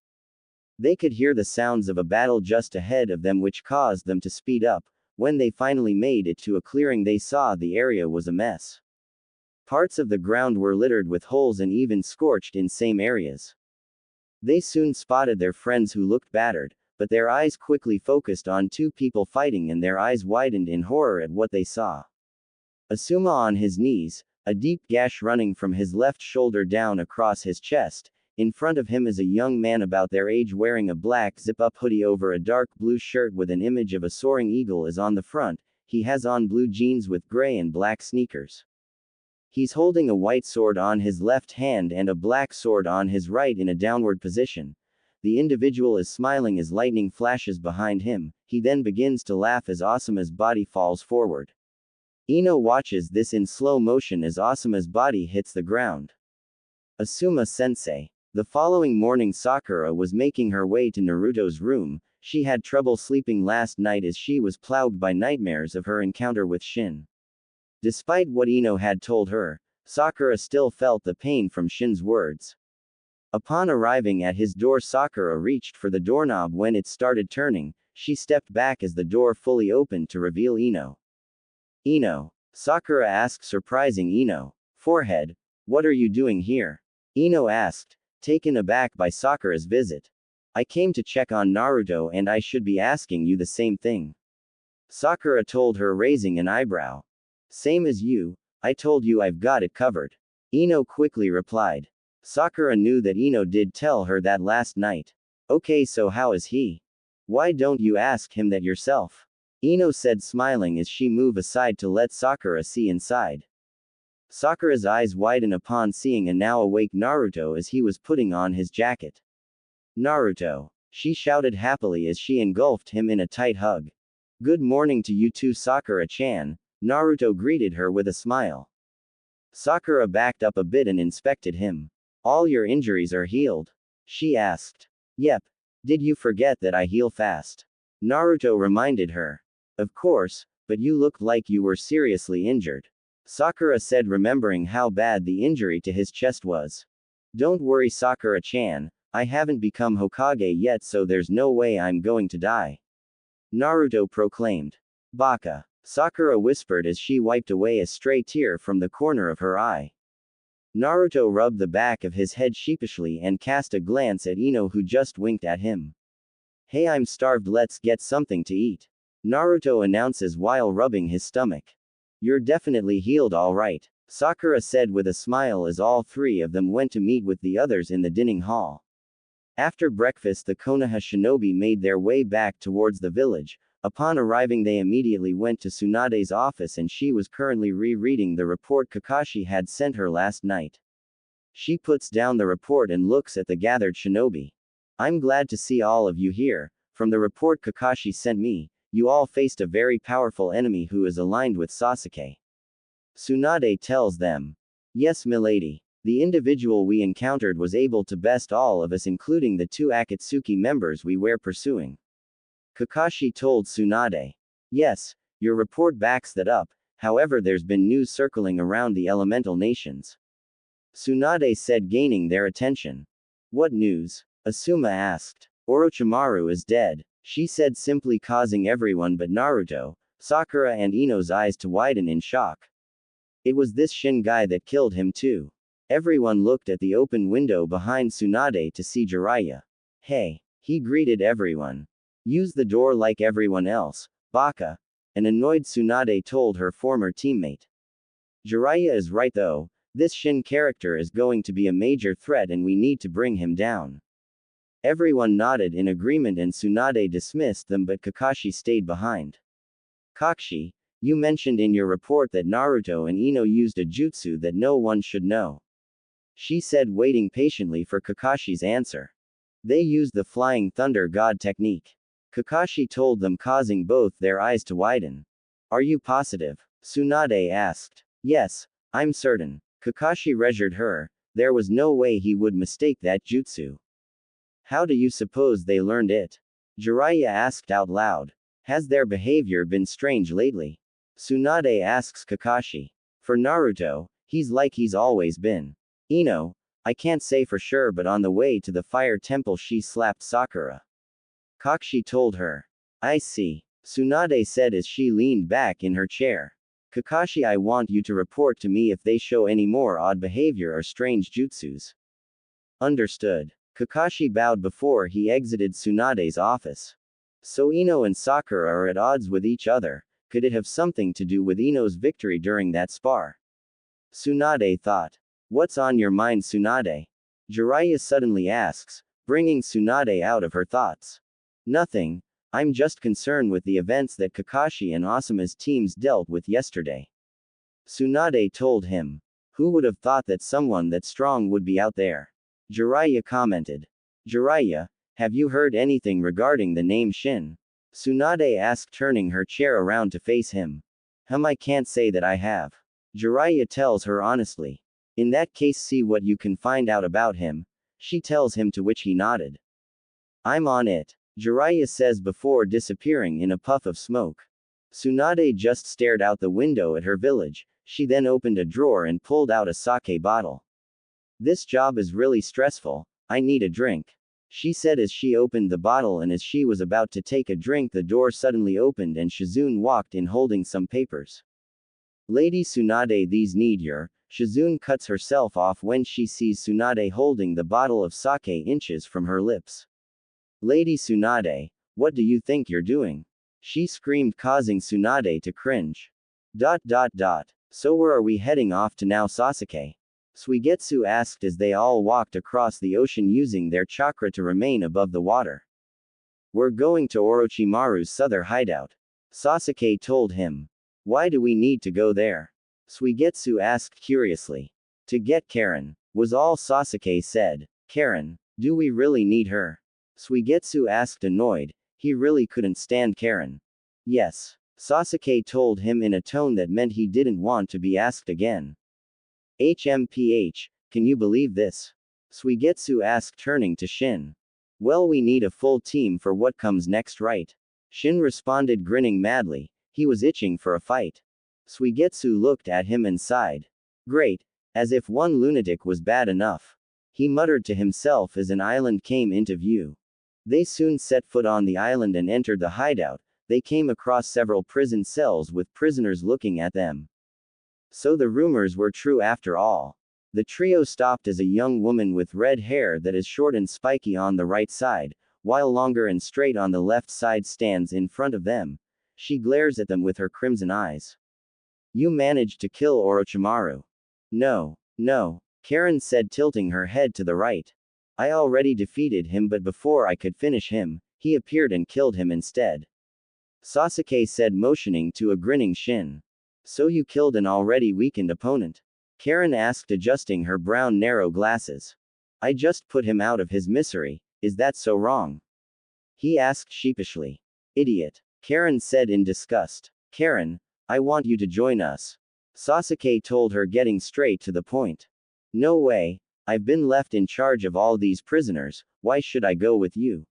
They could hear the sounds of a battle just ahead of them which caused them to speed up. When they finally made it to a clearing they saw the area was a mess. Parts of the ground were littered with holes and even scorched in same areas. They soon spotted their friends who looked battered, but their eyes quickly focused on two people fighting and their eyes widened in horror at what they saw. Asuma on his knees, a deep gash running from his left shoulder down across his chest. In front of him is a young man about their age wearing a black zip-up hoodie over a dark blue shirt with an image of a soaring eagle is on the front. He has on blue jeans with gray and black sneakers. He's holding a white sword on his left hand and a black sword on his right in a downward position. The individual is smiling as lightning flashes behind him. He then begins to laugh as Asuma's body falls forward. Ino watches this in slow motion as Asuma's body hits the ground. Asuma-sensei. The following morning Sakura was making her way to Naruto's room. She had trouble sleeping last night as she was plagued by nightmares of her encounter with Shin. Despite what Ino had told her, Sakura still felt the pain from Shin's words. Upon arriving at his door Sakura reached for the doorknob when it started turning. She stepped back as the door fully opened to reveal Ino. Ino. Sakura asked surprising Ino. Forehead. What are you doing here? Ino asked, taken aback by Sakura's visit. I came to check on Naruto and I should be asking you the same thing. Sakura told her raising an eyebrow. Same as you, I told you I've got it covered. Ino quickly replied. Sakura knew that Ino did tell her that last night. Okay so how is he? Why don't you ask him that yourself? Ino said smiling as she moved aside to let Sakura see inside. Sakura's eyes widen upon seeing a now awake Naruto as he was putting on his jacket. Naruto. She shouted happily as she engulfed him in a tight hug. Good morning to you too Sakura-chan. Naruto greeted her with a smile. Sakura backed up a bit and inspected him. All your injuries are healed? She asked. Yep. Did you forget that I heal fast? Naruto reminded her. Of course, but you looked like you were seriously injured. Sakura said remembering how bad the injury to his chest was. Don't worry Sakura-chan, I haven't become Hokage yet so there's no way I'm going to die. Naruto proclaimed. Baka. Sakura whispered as she wiped away a stray tear from the corner of her eye. Naruto rubbed the back of his head sheepishly and cast a glance at Ino who just winked at him. Hey I'm starved let's get something to eat. Naruto announces while rubbing his stomach. You're definitely healed alright, Sakura said with a smile as all three of them went to meet with the others in the dining hall. After breakfast the Konoha shinobi made their way back towards the village. Upon arriving, they immediately went to Tsunade's office, and she was currently rereading the report Kakashi had sent her last night. She puts down the report and looks at the gathered shinobi. I'm glad to see all of you here. From the report Kakashi sent me, you all faced a very powerful enemy who is aligned with Sasuke. Tsunade tells them. Yes, milady. The individual we encountered was able to best all of us, including the 2 Akatsuki members we were pursuing. Kakashi told Tsunade. Yes, your report backs that up, however there's been news circling around the elemental nations. Tsunade said, gaining their attention. What news? Asuma asked. Orochimaru is dead, she said, simply, causing everyone but Naruto, Sakura and Ino's eyes to widen in shock. It was this Shin guy that killed him too. Everyone looked at the open window behind Tsunade to see Jiraiya. Hey, he greeted everyone. Use the door like everyone else, baka. An annoyed Tsunade told her former teammate. Jiraiya is right though, this Shin character is going to be a major threat and we need to bring him down. Everyone nodded in agreement and Tsunade dismissed them, but Kakashi stayed behind. Kakashi, you mentioned in your report that Naruto and Ino used a jutsu that no one should know. She said, waiting patiently for Kakashi's answer. They used the Flying Thunder God technique. Kakashi told them, causing both their eyes to widen. Are you positive? Tsunade asked. Yes, I'm certain. Kakashi reassured her. There was no way he would mistake that jutsu. How do you suppose they learned it? Jiraiya asked out loud. Has their behavior been strange lately? Tsunade asks Kakashi. For Naruto, he's like he's always been. Ino, I can't say for sure, but on the way to the fire temple she slapped Sakura. Kakashi told her. I see. Tsunade said as she leaned back in her chair. Kakashi, I want you to report to me if they show any more odd behavior or strange jutsus. Understood. Kakashi bowed before he exited Tsunade's office. So Ino and Sakura are at odds with each other. Could it have something to do with Ino's victory during that spar? Tsunade thought. What's on your mind, Tsunade? Jiraiya suddenly asks, bringing Tsunade out of her thoughts. Nothing. I'm just concerned with the events that Kakashi and Asuma's teams dealt with yesterday. Tsunade told him. Who would have thought that someone that strong would be out there? Jiraiya commented. Jiraiya, have you heard anything regarding the name Shin? Tsunade asked, turning her chair around to face him. I can't say that I have. Jiraiya tells her honestly. In that case, see what you can find out about him, she tells him, to which he nodded. I'm on it, Jiraiya says before disappearing in a puff of smoke. Tsunade just stared out the window at her village. She then opened a drawer and pulled out a sake bottle. This job is really stressful, I need a drink, she said as she opened the bottle, and as she was about to take a drink, the door suddenly opened and Shizune walked in holding some papers. Lady Tsunade, these need your. Shizune cuts herself off when she sees Tsunade holding the bottle of sake inches from her lips. Lady Tsunade, what do you think you're doing? She screamed, causing Tsunade to cringe. So where are we heading off to now, Sasuke? Suigetsu asked as they all walked across the ocean using their chakra to remain above the water. We're going to Orochimaru's southern hideout, Sasuke told him. Why do we need to go there? Suigetsu asked curiously. To get Karen, was all Sasuke said. Karen, do we really need her? Suigetsu asked, annoyed. He really couldn't stand Karen. Yes, Sasuke told him in a tone that meant he didn't want to be asked again. HMPH, can you believe this? Suigetsu asked, turning to Shin. Well, we need a full team for what comes next, right? Shin responded, grinning madly. He was itching for a fight. Suigetsu looked at him and sighed. Great, as if one lunatic was bad enough. He muttered to himself as an island came into view. They soon set foot on the island and entered the hideout. They came across several prison cells with prisoners looking at them. So the rumors were true after all. The trio stopped as a young woman with red hair that is short and spiky on the right side, while longer and straight on the left side stands in front of them. She glares at them with her crimson eyes. You managed to kill Orochimaru. No, Karen said, tilting her head to the right. I already defeated him, but before I could finish him, he appeared and killed him instead. Sasuke said, motioning to a grinning Shin. So you killed an already weakened opponent? Karen asked, adjusting her brown narrow glasses. I just put him out of his misery, is that so wrong? He asked sheepishly. Idiot. Karen said in disgust. Karen, I want you to join us. Sasuke told her, getting straight to the point. No way, I've been left in charge of all these prisoners, why should I go with you?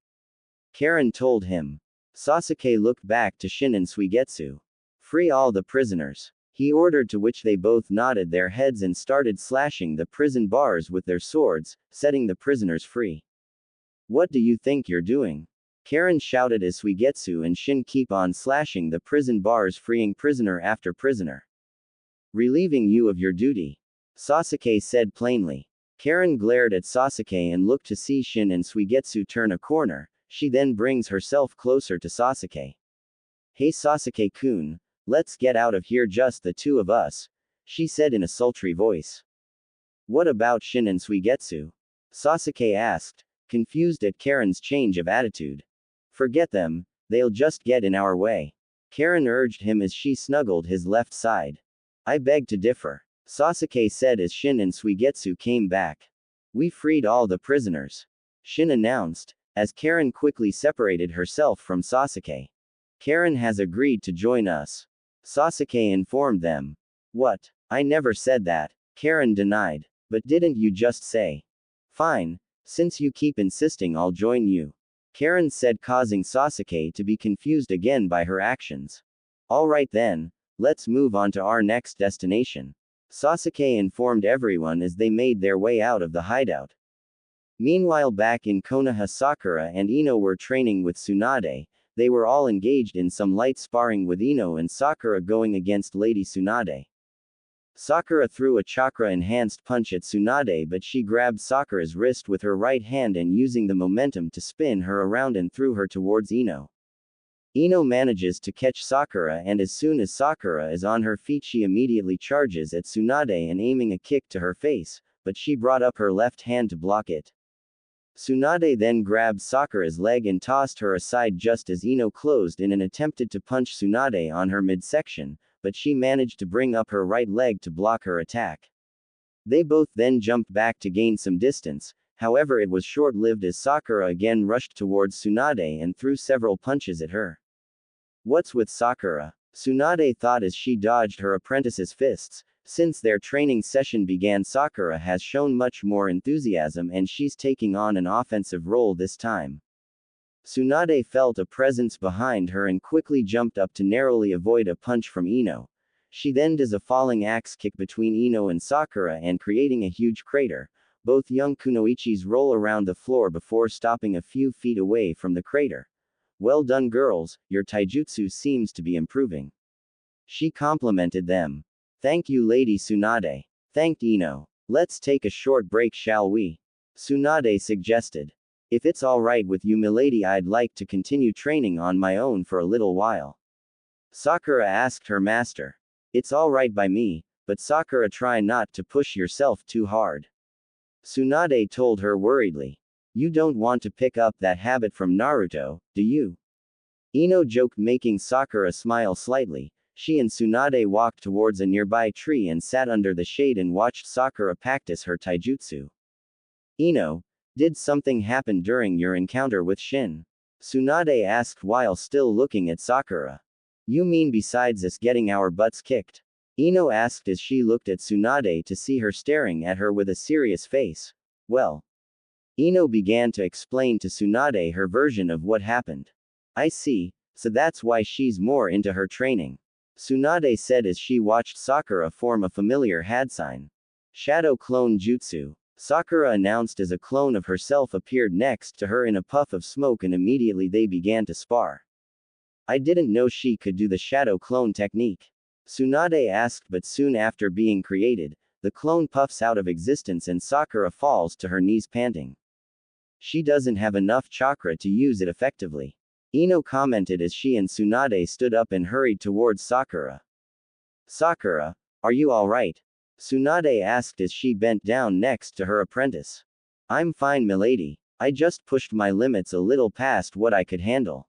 Karen told him. Sasuke looked back to Shin and Suigetsu. Free all the prisoners, he ordered, to which they both nodded their heads and started slashing the prison bars with their swords, setting the prisoners free. What do you think you're doing? Karen shouted as Suigetsu and Shin keep on slashing the prison bars, freeing prisoner after prisoner. Relieving you of your duty, Sasuke said plainly. Karen glared at Sasuke and looked to see Shin and Suigetsu turn a corner. She then brings herself closer to Sasuke. Hey Sasuke-kun, let's get out of here, just the two of us, she said in a sultry voice. What about Shin and Suigetsu? Sasuke asked, confused at Karen's change of attitude. Forget them, they'll just get in our way. Karen urged him as she snuggled his left side. I beg to differ, Sasuke said as Shin and Suigetsu came back. We freed all the prisoners, Shin announced, as Karen quickly separated herself from Sasuke. Karen has agreed to join us, Sasuke informed them. What? I never said that, Karen denied. But didn't you just say? Fine, since you keep insisting, I'll join you, Karen said, causing Sasuke to be confused again by her actions. Alright then, let's move on to our next destination, Sasuke informed everyone as they made their way out of the hideout. Meanwhile, back in Konoha, Sakura and Ino were training with Tsunade. They were all engaged in some light sparring, with Ino and Sakura going against Lady Tsunade. Sakura threw a chakra-enhanced punch at Tsunade, but she grabbed Sakura's wrist with her right hand and, using the momentum to spin her around and threw her towards Ino. Ino manages to catch Sakura, and as soon as Sakura is on her feet, she immediately charges at Tsunade and aiming a kick to her face, but she brought up her left hand to block it. Tsunade then grabbed Sakura's leg and tossed her aside just as Ino closed in and attempted to punch Tsunade on her midsection, but she managed to bring up her right leg to block her attack. They both then jumped back to gain some distance, however it was short-lived as Sakura again rushed towards Tsunade and threw several punches at her. What's with Sakura? Tsunade thought as she dodged her apprentice's fists. Since their training session began, Sakura has shown much more enthusiasm and she's taking on an offensive role this time. Tsunade felt a presence behind her and quickly jumped up to narrowly avoid a punch from Ino. She then does a falling axe kick between Ino and Sakura and creating a huge crater. Both young kunoichis roll around the floor before stopping a few feet away from the crater. Well done girls, your taijutsu seems to be improving, she complimented them. Thank you Lady Tsunade, thanked Ino. Let's take a short break, shall we? Tsunade suggested. If it's alright with you milady, I'd like to continue training on my own for a little while, Sakura asked her master. It's alright by me, but Sakura, try not to push yourself too hard, Tsunade told her worriedly. You don't want to pick up that habit from Naruto, do you? Ino joked, making Sakura smile slightly. She and Tsunade walked towards a nearby tree and sat under the shade and watched Sakura practice her taijutsu. Ino, did something happen during your encounter with Shin? Tsunade asked while still looking at Sakura. You mean besides us getting our butts kicked? Ino asked as she looked at Tsunade to see her staring at her with a serious face. Well, Ino began to explain to Tsunade her version of what happened. I see, so that's why she's more into her training, Tsunade said as she watched Sakura form a familiar had sign. Shadow Clone Jutsu, Sakura announced as a clone of herself appeared next to her in a puff of smoke, and immediately they began to spar. I didn't know she could do the shadow clone technique, Tsunade asked, but soon after being created, the clone puffs out of existence and Sakura falls to her knees panting. She doesn't have enough chakra to use it effectively, Ino commented as she and Tsunade stood up and hurried towards Sakura. Sakura, are you alright? Tsunade asked as she bent down next to her apprentice. I'm fine milady, I just pushed my limits a little past what I could handle,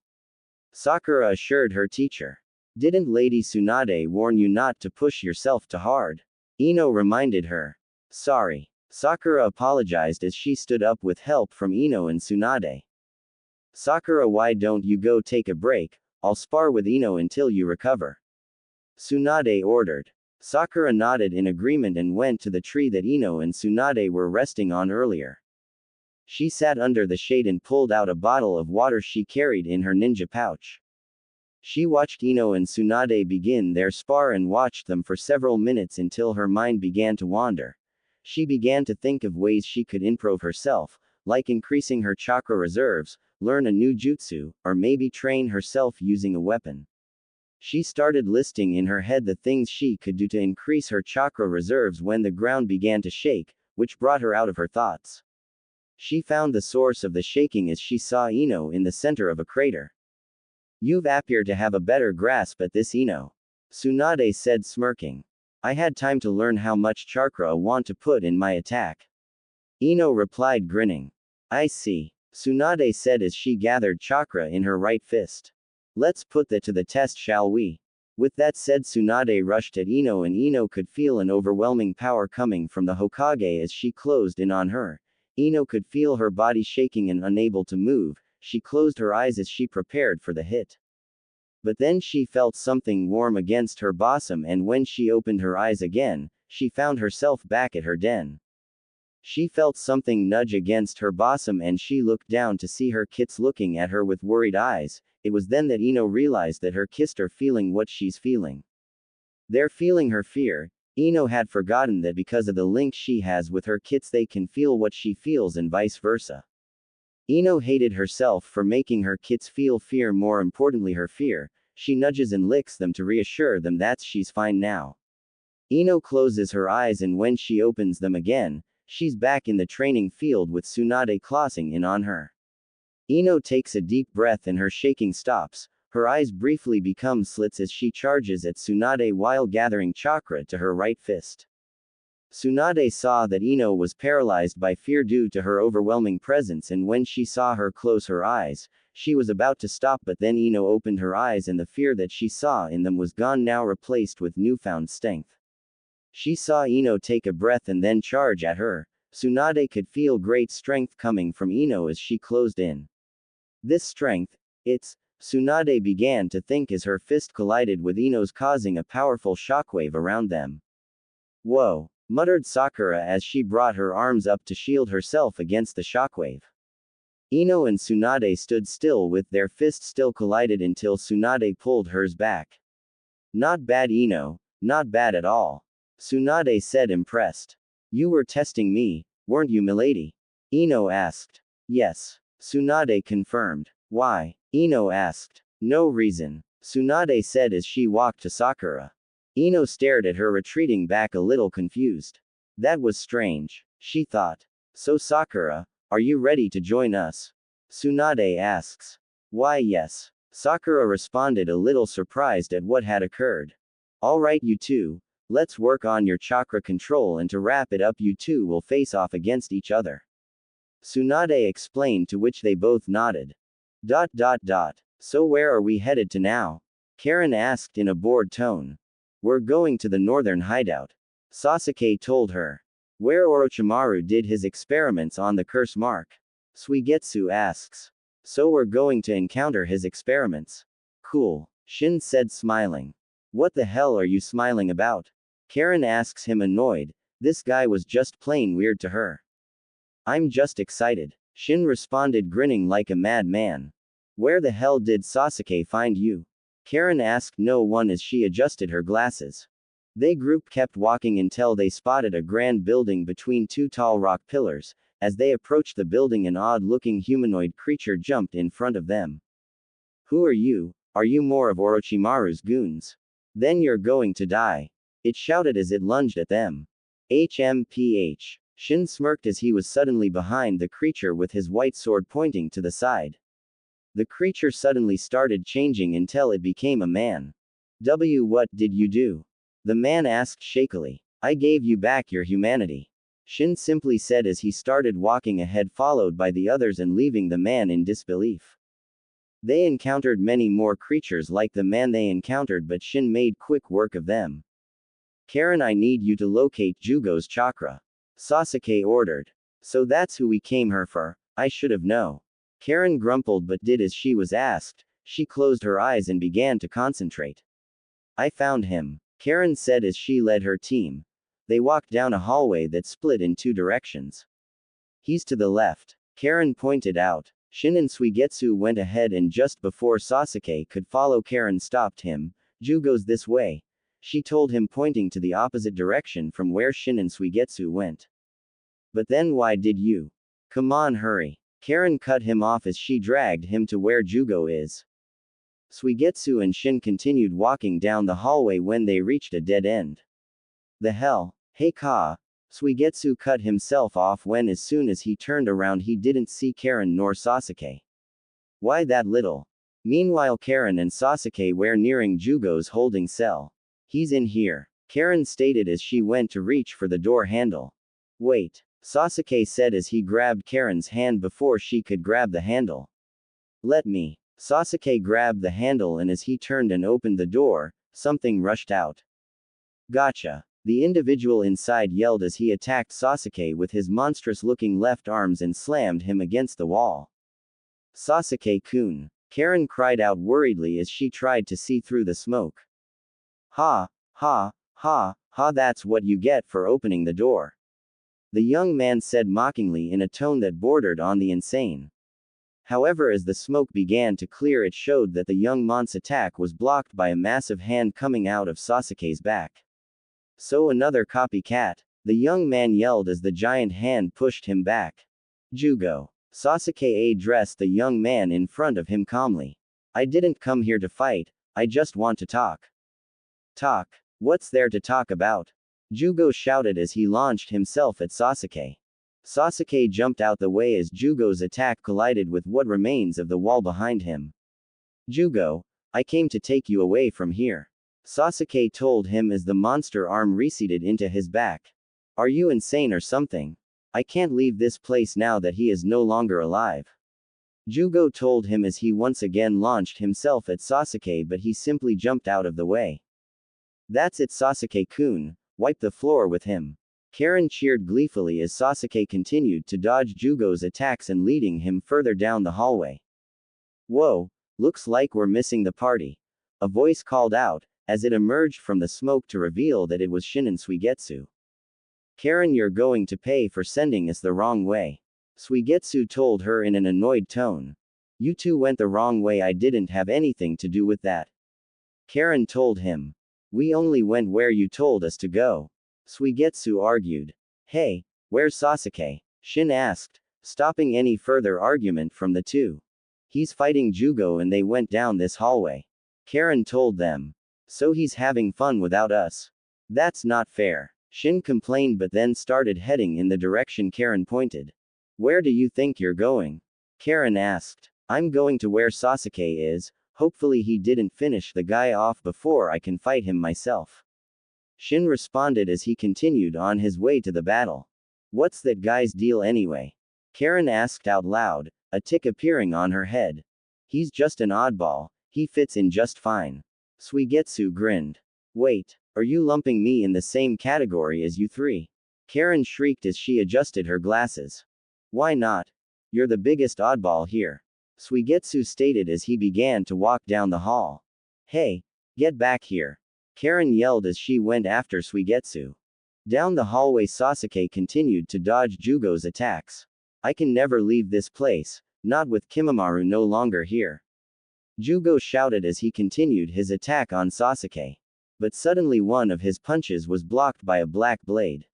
Sakura assured her teacher. Didn't Lady Tsunade warn you not to push yourself too hard? Ino reminded her. Sorry. Sakura apologized as she stood up with help from Ino and Tsunade. Sakura, why don't you go take a break? I'll spar with Ino until you recover. Tsunade ordered. Sakura nodded in agreement and went to the tree that Ino and Tsunade were resting on earlier. She sat under the shade and pulled out a bottle of water she carried in her ninja pouch. She watched Ino and Tsunade begin their spar and watched them for several minutes until her mind began to wander. She began to think of ways she could improve herself, like increasing her chakra reserves, learn a new jutsu, or maybe train herself using a weapon. She started listing in her head the things she could do to increase her chakra reserves when the ground began to shake, which brought her out of her thoughts. She found the source of the shaking as she saw Ino in the center of a crater. You appear to have a better grasp at this, Ino. Tsunade said, smirking. I had time to learn how much chakra I want to put in my attack. Ino replied, grinning. I see. Tsunade said as she gathered chakra in her right fist. Let's put that to the test, shall we? With that said, Tsunade rushed at Ino and Ino could feel an overwhelming power coming from the Hokage as she closed in on her. Ino could feel her body shaking and unable to move. She closed her eyes as she prepared for the hit. But then she felt something warm against her bosom, and when she opened her eyes again, she found herself back at her den. She felt something nudge against her bosom and she looked down to see her kits looking at her with worried eyes. It was then that Ino realized that her kits are feeling what she's feeling. They're feeling her fear. Ino had forgotten that because of the link she has with her kits they can feel what she feels and vice versa. Ino hated herself for making her kits feel fear, more importantly her fear. She nudges and licks them to reassure them that she's fine now. Ino closes her eyes and when she opens them again, she's back in the training field with Tsunade closing in on her. Ino takes a deep breath and her shaking stops. Her eyes briefly become slits as she charges at Tsunade while gathering chakra to her right fist. Tsunade saw that Ino was paralyzed by fear due to her overwhelming presence, and when she saw her close her eyes, she was about to stop, but then Ino opened her eyes and the fear that she saw in them was gone, now replaced with newfound strength. She saw Ino take a breath and then charge at her. Tsunade could feel great strength coming from Ino as she closed in. This strength, Tsunade began to think as her fist collided with Ino's, causing a powerful shockwave around them. Whoa, muttered Sakura as she brought her arms up to shield herself against the shockwave. Ino and Tsunade stood still with their fists still collided until Tsunade pulled hers back. Not bad, Ino, not bad at all. Tsunade said, impressed. You were testing me, weren't you, milady? Ino asked. Yes. Tsunade confirmed. Why? Ino asked. No reason. Tsunade said as she walked to Sakura. Ino stared at her, retreating back a little confused. That was strange, she thought. So Sakura, are you ready to join us? Tsunade asks. Why, yes. Sakura responded, a little surprised at what had occurred. Alright, you two. Let's work on your chakra control, and to wrap it up you two will face off against each other. Tsunade explained, to which they both nodded. So where are we headed to now? Karen asked in a bored tone. We're going to the northern hideout. Sasuke told her. Where Orochimaru did his experiments on the curse mark. Suigetsu asks. So we're going to encounter his experiments. Cool. Shin said, smiling. What the hell are you smiling about? Karen asks him, annoyed. This guy was just plain weird to her. I'm just excited. Shin responded, grinning like a madman. Where the hell did Sasuke find you? Karen asked no one as she adjusted her glasses. They group kept walking until they spotted a grand building between two tall rock pillars. As they approached the building, an odd-looking humanoid creature jumped in front of them. Who are you? Are you more of Orochimaru's goons? Then you're going to die. It shouted as it lunged at them. HMPH. Shin smirked as he was suddenly behind the creature with his white sword pointing to the side. The creature suddenly started changing until it became a man. What did you do? The man asked shakily. I gave you back your humanity. Shin simply said as he started walking ahead, followed by the others and leaving the man in disbelief. They encountered many more creatures like the man they encountered, but Shin made quick work of them. Karen, I need you to locate Jugo's chakra. Sasuke ordered. So that's who we came here for. I should have known. Karen grumbled but did as she was asked. She closed her eyes and began to concentrate. I found him, Karen said as she led her team. They walked down a hallway that split in two directions. He's to the left, Karen pointed out. Shin and Suigetsu went ahead, and just before Sasuke could follow, Karen stopped him. Jugo's this way, she told him, pointing to the opposite direction from where Shin and Suigetsu went. But then why did you? Come on, hurry. Karen cut him off as she dragged him to where Jugo is. Suigetsu and Shin continued walking down the hallway when they reached a dead end. The hell? Hey Ka! Suigetsu cut himself off when as soon as he turned around he didn't see Karen nor Sasuke. Why that little? Meanwhile Karen and Sasuke were nearing Jugo's holding cell. He's in here, Karen stated as she went to reach for the door handle. Wait, Sasuke said as he grabbed Karen's hand before she could grab the handle. Let me. Sasuke grabbed the handle, and as he turned and opened the door, something rushed out. Gotcha. The individual inside yelled as he attacked Sasuke with his monstrous-looking left arms and slammed him against the wall. Sasuke-kun! Karen cried out worriedly as she tried to see through the smoke. Ha, ha, ha, ha, that's what you get for opening the door. The young man said mockingly in a tone that bordered on the insane. However, as the smoke began to clear, it showed that the young man's attack was blocked by a massive hand coming out of Sasuke's back. So another copycat, the young man yelled as the giant hand pushed him back. Jugo. Sasuke addressed the young man in front of him calmly. I didn't come here to fight, I just want to talk. Talk? What's there to talk about? Jugo shouted as he launched himself at Sasuke. Sasuke jumped out the way as Jugo's attack collided with what remains of the wall behind him. Jugo, I came to take you away from here, Sasuke told him as the monster arm receded into his back. Are you insane or something? I can't leave this place now that he is no longer alive. Jugo told him as he once again launched himself at Sasuke, but he simply jumped out of the way. That's it, Sasuke-kun, wipe the floor with him. Karen cheered gleefully as Sasuke continued to dodge Jugo's attacks and leading him further down the hallway. Whoa, looks like we're missing the party, a voice called out, as it emerged from the smoke to reveal that it was Shin and Suigetsu. Karen, you're going to pay for sending us the wrong way, Suigetsu told her in an annoyed tone. You two went the wrong way, I didn't have anything to do with that, Karen told him. We only went where you told us to go, Suigetsu argued. Hey, where's Sasuke? Shin asked, stopping any further argument from the two. He's fighting Jugo and they went down this hallway, Karen told them. So he's having fun without us? That's not fair, Shin complained, but then started heading in the direction Karen pointed. Where do you think you're going? Karen asked. I'm going to where Sasuke is, hopefully he didn't finish the guy off before I can fight him myself, Shin responded as he continued on his way to the battle. What's that guy's deal anyway? Karen asked out loud, a tick appearing on her head. He's just an oddball, he fits in just fine. Suigetsu grinned. Wait, are you lumping me in the same category as you three? Karen shrieked as she adjusted her glasses. Why not? You're the biggest oddball here, Suigetsu stated as he began to walk down the hall. Hey, get back here, Karen yelled as she went after Suigetsu. Down the hallway Sasuke continued to dodge Jugo's attacks. I can never leave this place, not with Kimamaru no longer here, Jugo shouted as he continued his attack on Sasuke. But suddenly one of his punches was blocked by a black blade.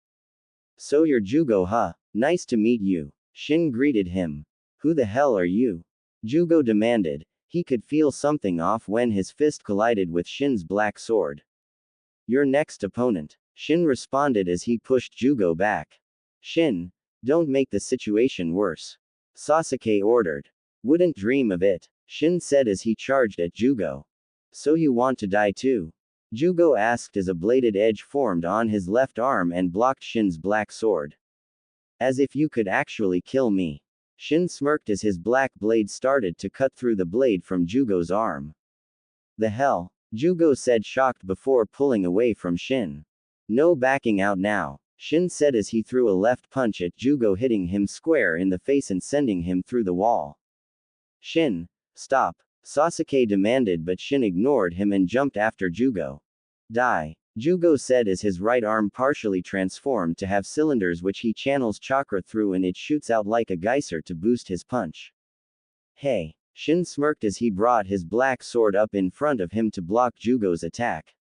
So you're Jugo, huh? Nice to meet you, Shin greeted him. Who the hell are you? Jugo demanded. He could feel something off when his fist collided with Shin's black sword. Your next opponent, Shin responded as he pushed Jugo back. Shin, don't make the situation worse, Sasuke ordered. Wouldn't dream of it, Shin said as he charged at Jugo. So you want to die too? Jugo asked as a bladed edge formed on his left arm and blocked Shin's black sword. As if you could actually kill me, Shin smirked as his black blade started to cut through the blade from Jugo's arm. The hell? Jugo said, shocked before pulling away from Shin. No backing out now, Shin said as he threw a left punch at Jugo, hitting him square in the face and sending him through the wall. Shin, stop, Sasuke demanded, but Shin ignored him and jumped after Jugo. Die, Jugo said as his right arm partially transformed to have cylinders which he channels chakra through and it shoots out like a geyser to boost his punch. Hey, Shin smirked as he brought his black sword up in front of him to block Jugo's attack.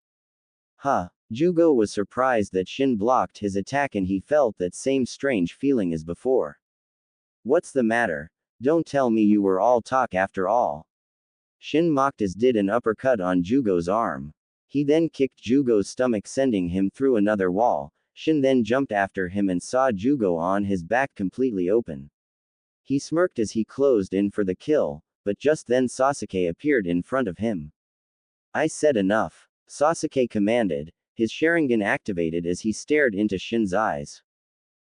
Huh, Jugo was surprised that Shin blocked his attack and he felt that same strange feeling as before. What's the matter? Don't tell me you were all talk after all. Shin mocked as did an uppercut on Jugo's arm. He then kicked Jugo's stomach, sending him through another wall. Shin then jumped after him and saw Jugo on his back completely open. He smirked as he closed in for the kill, but just then Sasuke appeared in front of him. I said enough, Sasuke commanded, his Sharingan activated as he stared into Shin's eyes.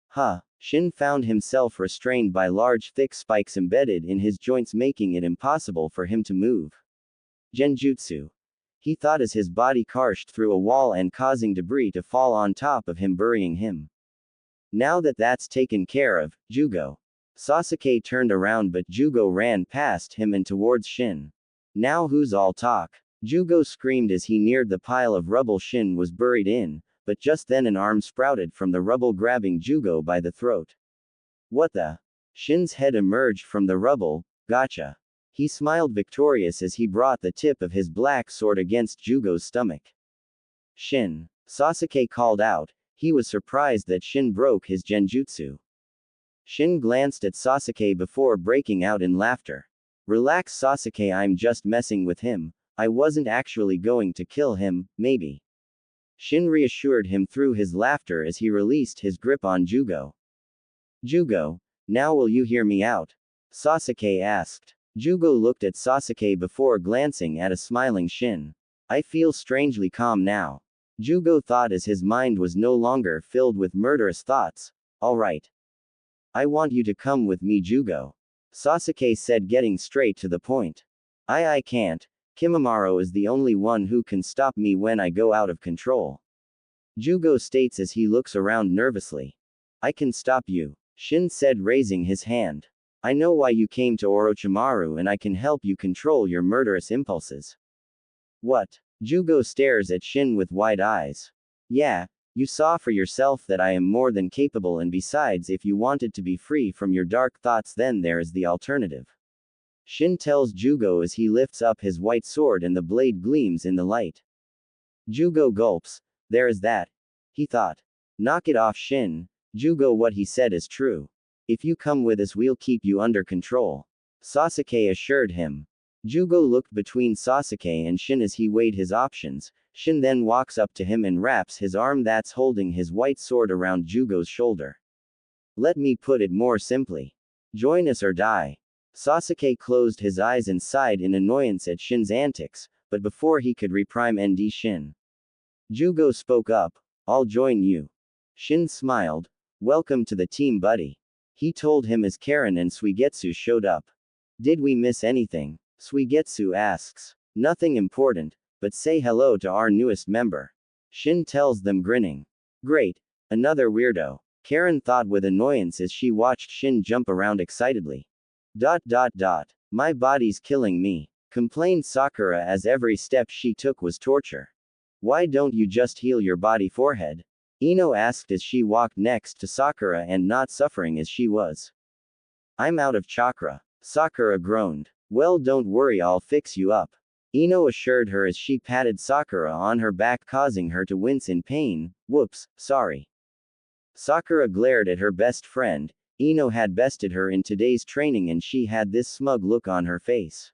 Huh, Shin found himself restrained by large thick spikes embedded in his joints, making it impossible for him to move. Genjutsu, he thought as his body crashed through a wall and causing debris to fall on top of him, burying him. Now that that's taken care of, Jugo. Sasuke turned around, but Jugo ran past him and towards Shin. Now who's all talk? Jugo screamed as he neared the pile of rubble Shin was buried in, but just then an arm sprouted from the rubble, grabbing Jugo by the throat. What the? Shin's head emerged from the rubble. Gotcha. He smiled victorious as he brought the tip of his black sword against Jugo's stomach. Shin, Sasuke called out. He was surprised that Shin broke his genjutsu. Shin glanced at Sasuke before breaking out in laughter. Relax, Sasuke, I'm just messing with him. I wasn't actually going to kill him, maybe. Shin reassured him through his laughter as he released his grip on Jugo. Jugo, now will you hear me out? Sasuke asked. Jugo looked at Sasuke before glancing at a smiling Shin. I feel strangely calm now. Jugo thought as his mind was no longer filled with murderous thoughts. Alright. I want you to come with me, Jugo. Sasuke said, getting straight to the point. I can't. Kimimaro is the only one who can stop me when I go out of control. Jugo states as he looks around nervously. I can stop you, Shin said, raising his hand. I know why you came to Orochimaru and I can help you control your murderous impulses. What? Jugo stares at Shin with wide eyes. Yeah, you saw for yourself that I am more than capable, and besides, if you wanted to be free from your dark thoughts, then there is the alternative. Shin tells Jugo as he lifts up his white sword and the blade gleams in the light. Jugo gulps. There is that. He thought. Knock it off, Shin. Jugo, what he said is true. If you come with us, we'll keep you under control. Sasuke assured him. Jugo looked between Sasuke and Shin as he weighed his options. Shin then walks up to him and wraps his arm that's holding his white sword around Jugo's shoulder. Let me put it more simply. Join us or die. Sasuke closed his eyes and sighed in annoyance at Shin's antics, but before he could reprime Shin. Jugo spoke up. I'll join you. Shin smiled. Welcome to the team, buddy. He told him as Karen and Suigetsu showed up. Did we miss anything? Suigetsu asks. Nothing important, but say hello to our newest member. Shin tells them, grinning. Great. Another weirdo. Karen thought with annoyance as she watched Shin jump around excitedly. My body's killing me, complained Sakura as every step she took was torture. Why don't you just heal your body, forehead? Ino asked as she walked next to Sakura and not suffering as she was. I'm out of chakra. Sakura groaned. Well, don't worry, I'll fix you up. Ino assured her as she patted Sakura on her back, causing her to wince in pain. Whoops, sorry. Sakura glared at her best friend. Ino had bested her in today's training and she had this smug look on her face.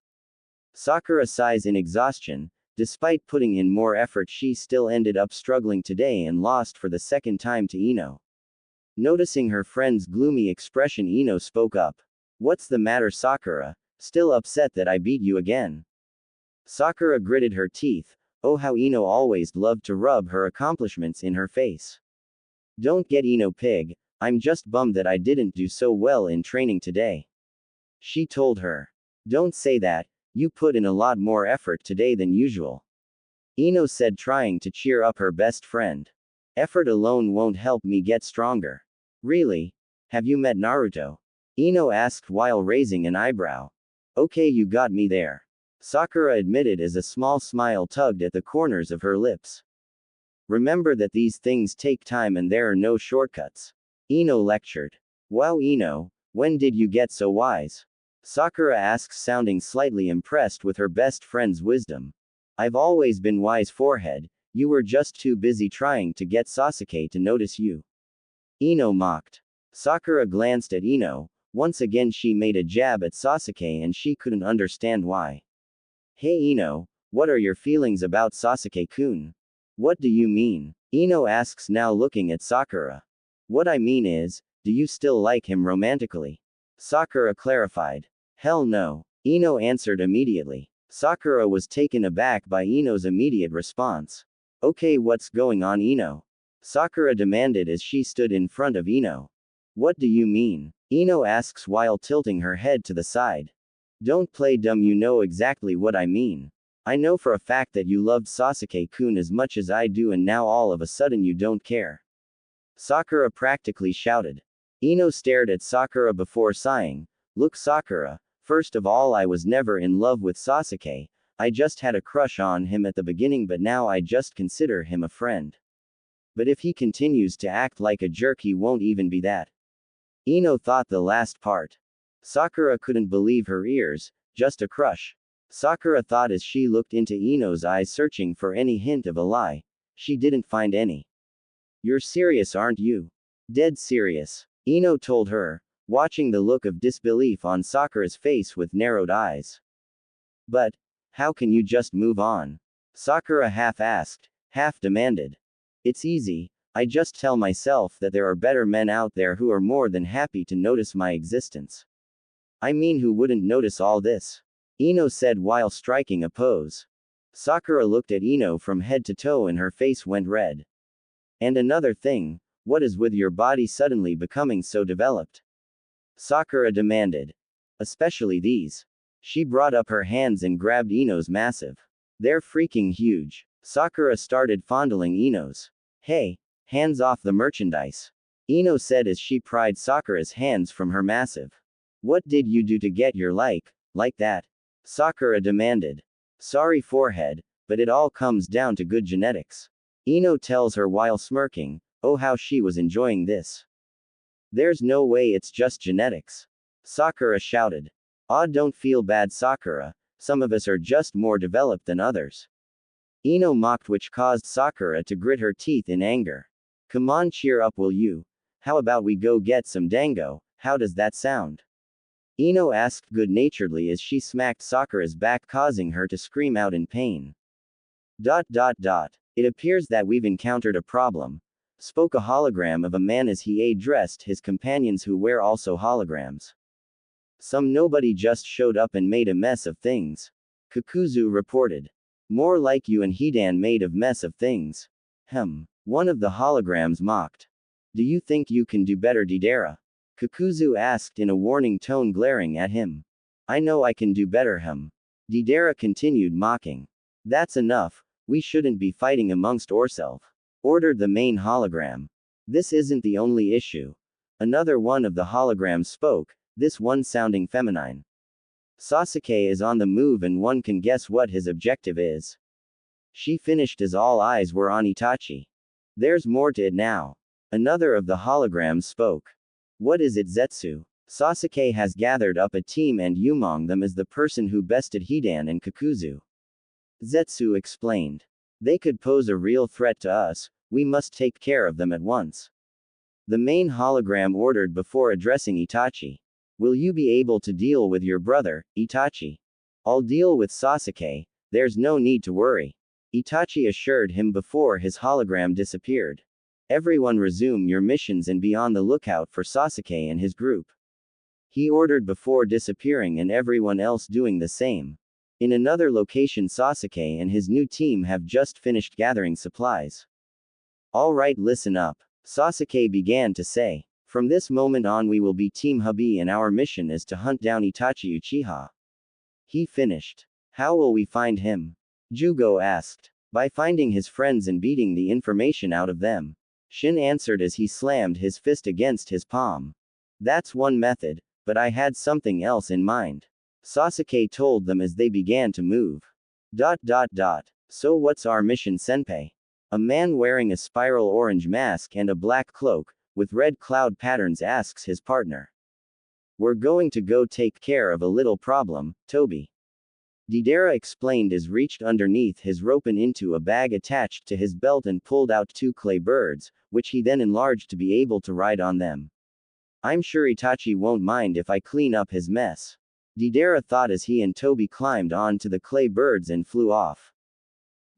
Sakura sighs in exhaustion. Despite putting in more effort, she still ended up struggling today and lost for the second time to Ino. Noticing her friend's gloomy expression, Ino spoke up. What's the matter, Sakura? Still upset that I beat you again? Sakura gritted her teeth. Oh, how Ino always loved to rub her accomplishments in her face. Don't get Ino, pig. I'm just bummed that I didn't do so well in training today. She told her. Don't say that, you put in a lot more effort today than usual. Ino said, trying to cheer up her best friend. Effort alone won't help me get stronger. Really? Have you met Naruto? Ino asked while raising an eyebrow. Okay, you got me there. Sakura admitted as a small smile tugged at the corners of her lips. Remember that these things take time and there are no shortcuts. Ino lectured. Wow, Ino, when did you get so wise? Sakura asks, sounding slightly impressed with her best friend's wisdom. I've always been wise, forehead, you were just too busy trying to get Sasuke to notice you. Ino mocked. Sakura glanced at Ino. Once again she made a jab at Sasuke and she couldn't understand why. Hey Ino, what are your feelings about Sasuke-kun? What do you mean? Ino asks, now looking at Sakura. What I mean is, do you still like him romantically? Sakura clarified. Hell no. Ino answered immediately. Sakura was taken aback by Ino's immediate response. Okay, what's going on, Ino? Sakura demanded as she stood in front of Ino. What do you mean? Ino asks while tilting her head to the side. Don't play dumb, you know exactly what I mean. I know for a fact that you loved Sasuke-kun as much as I do and now all of a sudden you don't care. Sakura practically shouted. Ino stared at Sakura before sighing. Look, Sakura, first of all, I was never in love with Sasuke, I just had a crush on him at the beginning, but now I just consider him a friend. But if he continues to act like a jerk, he won't even be that. Ino thought the last part. Sakura couldn't believe her ears, just a crush. Sakura thought as she looked into Ino's eyes, searching for any hint of a lie. She didn't find any. You're serious, aren't you? Dead serious. Ino told her, watching the look of disbelief on Sakura's face with narrowed eyes. But, how can you just move on? Sakura half asked, half demanded. It's easy, I just tell myself that there are better men out there who are more than happy to notice my existence. I mean, who wouldn't notice all this? Ino said while striking a pose. Sakura looked at Ino from head to toe and her face went red. And another thing, what is with your body suddenly becoming so developed? Sakura demanded. Especially these. She brought up her hands and grabbed Ino's massive. They're freaking huge. Sakura started fondling Ino's. Hey, hands off the merchandise. Ino said as she pried Sakura's hands from her massive. What did you do to get your like that? Sakura demanded. Sorry, forehead, but it all comes down to good genetics. Ino tells her while smirking. Oh, how she was enjoying this. There's no way it's just genetics. Sakura shouted. Don't feel bad, Sakura, some of us are just more developed than others. Ino mocked, which caused Sakura to grit her teeth in anger. Come on, cheer up, will you? How about we go get some dango, how does that sound? Ino asked good-naturedly as she smacked Sakura's back, causing her to scream out in pain. It appears that we've encountered a problem, spoke a hologram of a man as he addressed his companions who were also holograms. Some nobody just showed up and made a mess of things. Kakuzu reported. More like you and Hidan made a mess of things. One of the holograms mocked. Do you think you can do better, Deidara? Kakuzu asked in a warning tone, glaring at him. I know I can do better, Deidara continued, mocking. That's enough, we shouldn't be fighting amongst ourselves, ordered the main hologram. This isn't the only issue. Another one of the holograms spoke, this one sounding feminine. Sasuke is on the move and one can guess what his objective is. She finished as all eyes were on Itachi. There's more to it now. Another of the holograms spoke. What is it, Zetsu? Sasuke has gathered up a team and among them is the person who bested Hidan and Kakuzu. Zetsu explained. They could pose a real threat to us, we must take care of them at once. The main hologram ordered before addressing Itachi. Will you be able to deal with your brother, Itachi? I'll deal with Sasuke, there's no need to worry. Itachi assured him before his hologram disappeared. Everyone resume your missions and be on the lookout for Sasuke and his group. He ordered before disappearing and everyone else doing the same. In another location, Sasuke and his new team have just finished gathering supplies. Alright, listen up. Sasuke began to say. From this moment on we will be Team Hubby and our mission is to hunt down Itachi Uchiha. He finished. How will we find him? Jugo asked. By finding his friends and beating the information out of them. Shin answered as he slammed his fist against his palm. That's one method, but I had something else in mind. Sasuke told them as they began to move. So what's our mission, Senpai? A man wearing a spiral orange mask and a black cloak, with red cloud patterns asks his partner. We're going to go take care of a little problem, Toby. Deidara explained as reached underneath his rope and into a bag attached to his belt and pulled out 2 clay birds, which he then enlarged to be able to ride on them. I'm sure Itachi won't mind if I clean up his mess. Deidara thought as he and Toby climbed onto the clay birds and flew off.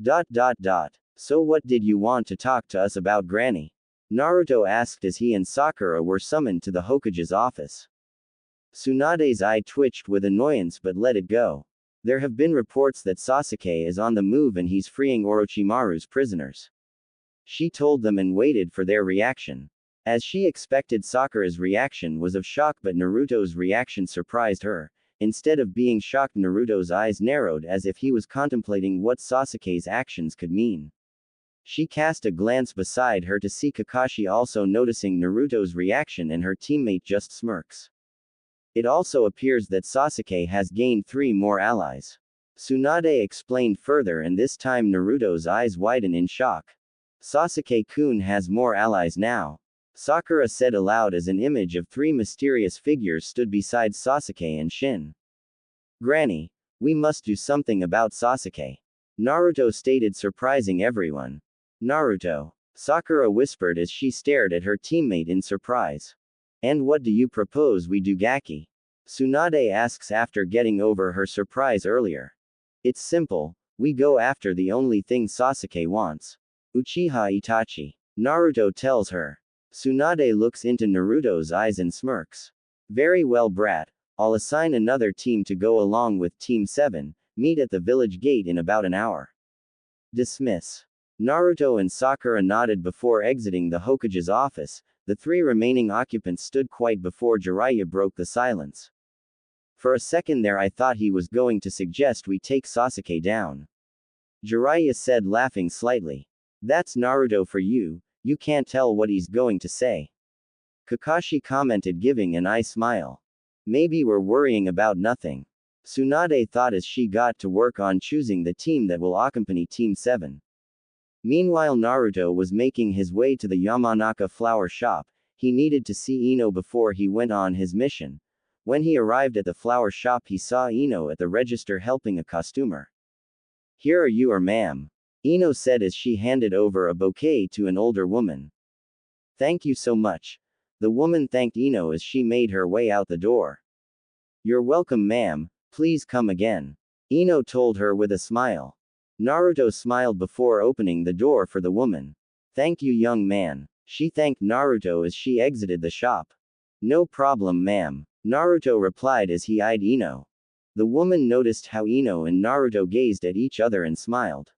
So what did you want to talk to us about, Granny? Naruto asked as he and Sakura were summoned to the Hokage's office. Tsunade's eye twitched with annoyance but let it go. There have been reports that Sasuke is on the move and he's freeing Orochimaru's prisoners. She told them and waited for their reaction. As she expected, Sakura's reaction was of shock, but Naruto's reaction surprised her. Instead of being shocked, Naruto's eyes narrowed as if he was contemplating what Sasuke's actions could mean. She cast a glance beside her to see Kakashi also noticing Naruto's reaction, and her teammate just smirks. It also appears that Sasuke has gained 3 more allies. Tsunade explained further, and this time Naruto's eyes widen in shock. Sasuke-kun has more allies now. Sakura said aloud as an image of 3 mysterious figures stood beside Sasuke and Shin. Granny, we must do something about Sasuke. Naruto stated, surprising everyone. Naruto, Sakura whispered as she stared at her teammate in surprise. And what do you propose we do, Gaki? Tsunade asks after getting over her surprise earlier. It's simple, we go after the only thing Sasuke wants. Uchiha Itachi. Naruto tells her. Tsunade looks into Naruto's eyes and smirks. Very well, brat. I'll assign another team to go along with Team 7, meet at the village gate in about an hour. Dismiss. Naruto and Sakura nodded before exiting the Hokage's office. The 3 remaining occupants stood quiet before Jiraiya broke the silence. For a second there I thought he was going to suggest we take Sasuke down. Jiraiya said, laughing slightly. That's Naruto for you, you can't tell what he's going to say. Kakashi commented, giving an eye smile. Maybe we're worrying about nothing. Tsunade thought as she got to work on choosing the team that will accompany Team 7. Meanwhile, Naruto was making his way to the Yamanaka flower shop. He needed to see Ino before he went on his mission. When he arrived at the flower shop, he saw Ino at the register helping a costumer. Here are you, ma'am. Ino said as she handed over a bouquet to an older woman. Thank you so much. The woman thanked Ino as she made her way out the door. You're welcome, ma'am, please come again. Ino told her with a smile. Naruto smiled before opening the door for the woman. Thank you, young man. She thanked Naruto as she exited the shop. No problem, ma'am. Naruto replied as he eyed Ino. The woman noticed how Ino and Naruto gazed at each other and smiled.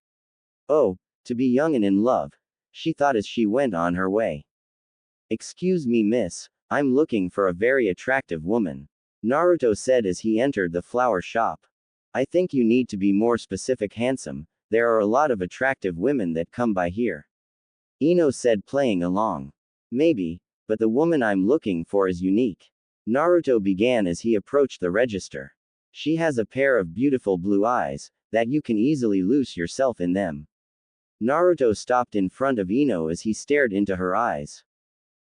Oh, to be young and in love, she thought as she went on her way. Excuse me, miss, I'm looking for a very attractive woman. Naruto said as he entered the flower shop. I think you need to be more specific, handsome. There are a lot of attractive women that come by here. Ino said, playing along. Maybe, but the woman I'm looking for is unique. Naruto began as he approached the register. She has a pair of beautiful blue eyes, that you can easily lose yourself in them. Naruto stopped in front of Ino as he stared into her eyes.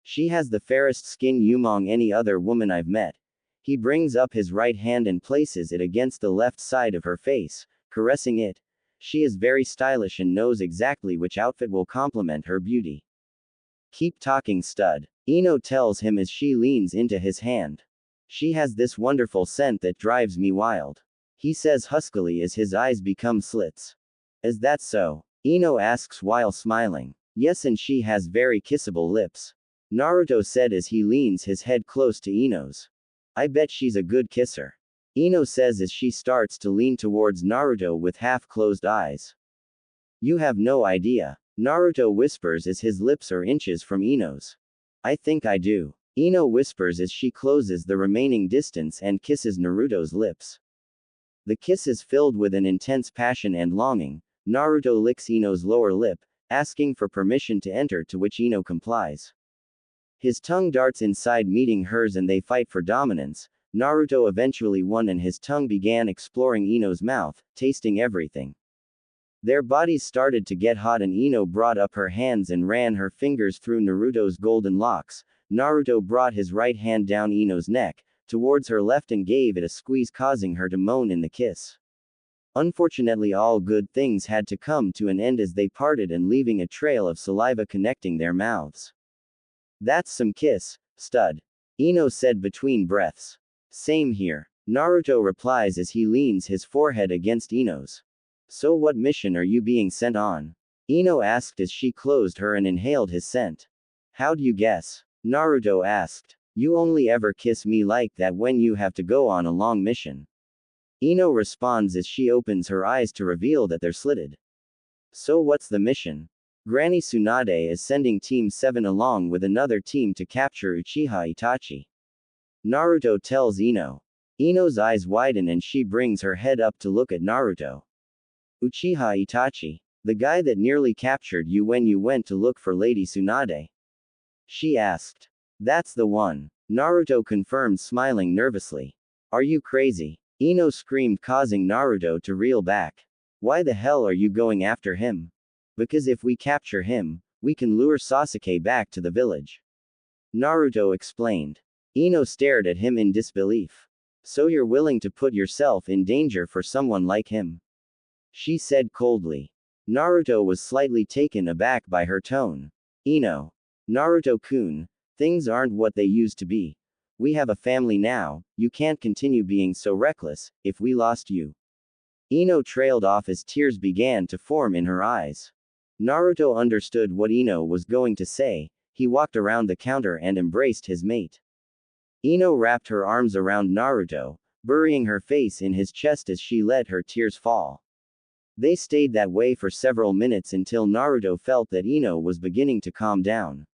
She has the fairest skin among any other woman I've met. He brings up his right hand and places it against the left side of her face, caressing it. She is very stylish and knows exactly which outfit will complement her beauty. Keep talking, stud. Ino tells him as she leans into his hand. She has this wonderful scent that drives me wild. He says huskily as his eyes become slits. Is that so? Ino asks while smiling. Yes, and she has very kissable lips. Naruto said as he leans his head close to Ino's. I bet she's a good kisser. Ino says as she starts to lean towards Naruto with half-closed eyes. You have no idea. Naruto whispers as his lips are inches from Ino's. I think I do. Ino whispers as she closes the remaining distance and kisses Naruto's lips. The kiss is filled with an intense passion and longing. Naruto licks Ino's lower lip, asking for permission to enter, to which Ino complies. His tongue darts inside, meeting hers, and they fight for dominance. Naruto eventually won and his tongue began exploring Ino's mouth, tasting everything. Their bodies started to get hot and Ino brought up her hands and ran her fingers through Naruto's golden locks. Naruto brought his right hand down Ino's neck, towards her left, and gave it a squeeze, causing her to moan in the kiss. Unfortunately, all good things had to come to an end as they parted, and leaving a trail of saliva connecting their mouths. "That's some kiss, stud," Ino said between breaths. "Same here," Naruto replies as he leans his forehead against Ino's. "So what mission are you being sent on?" Ino asked as she closed her and inhaled his scent. "How'd you guess?" Naruto asked. "You only ever kiss me like that when you have to go on a long mission." Ino responds as she opens her eyes to reveal that they're slitted. "So what's the mission?" Granny Tsunade is sending Team 7 along with another team to capture Uchiha Itachi. Naruto tells Ino. Ino's eyes widen and she brings her head up to look at Naruto. "Uchiha Itachi? The guy that nearly captured you when you went to look for Lady Tsunade?" she asked. "That's the one," Naruto confirmed, smiling nervously. "Are you crazy?" Ino screamed, causing Naruto to reel back. "Why the hell are you going after him?" "Because if we capture him, we can lure Sasuke back to the village," Naruto explained. Ino stared at him in disbelief. "So you're willing to put yourself in danger for someone like him?" she said coldly. Naruto was slightly taken aback by her tone. "Ino. Naruto-kun, things aren't what they used to be. We have a family now, you can't continue being so reckless. If we lost you." Ino trailed off as tears began to form in her eyes. Naruto understood what Ino was going to say. He walked around the counter and embraced his mate. Ino wrapped her arms around Naruto, burying her face in his chest as she let her tears fall. They stayed that way for several minutes until Naruto felt that Ino was beginning to calm down.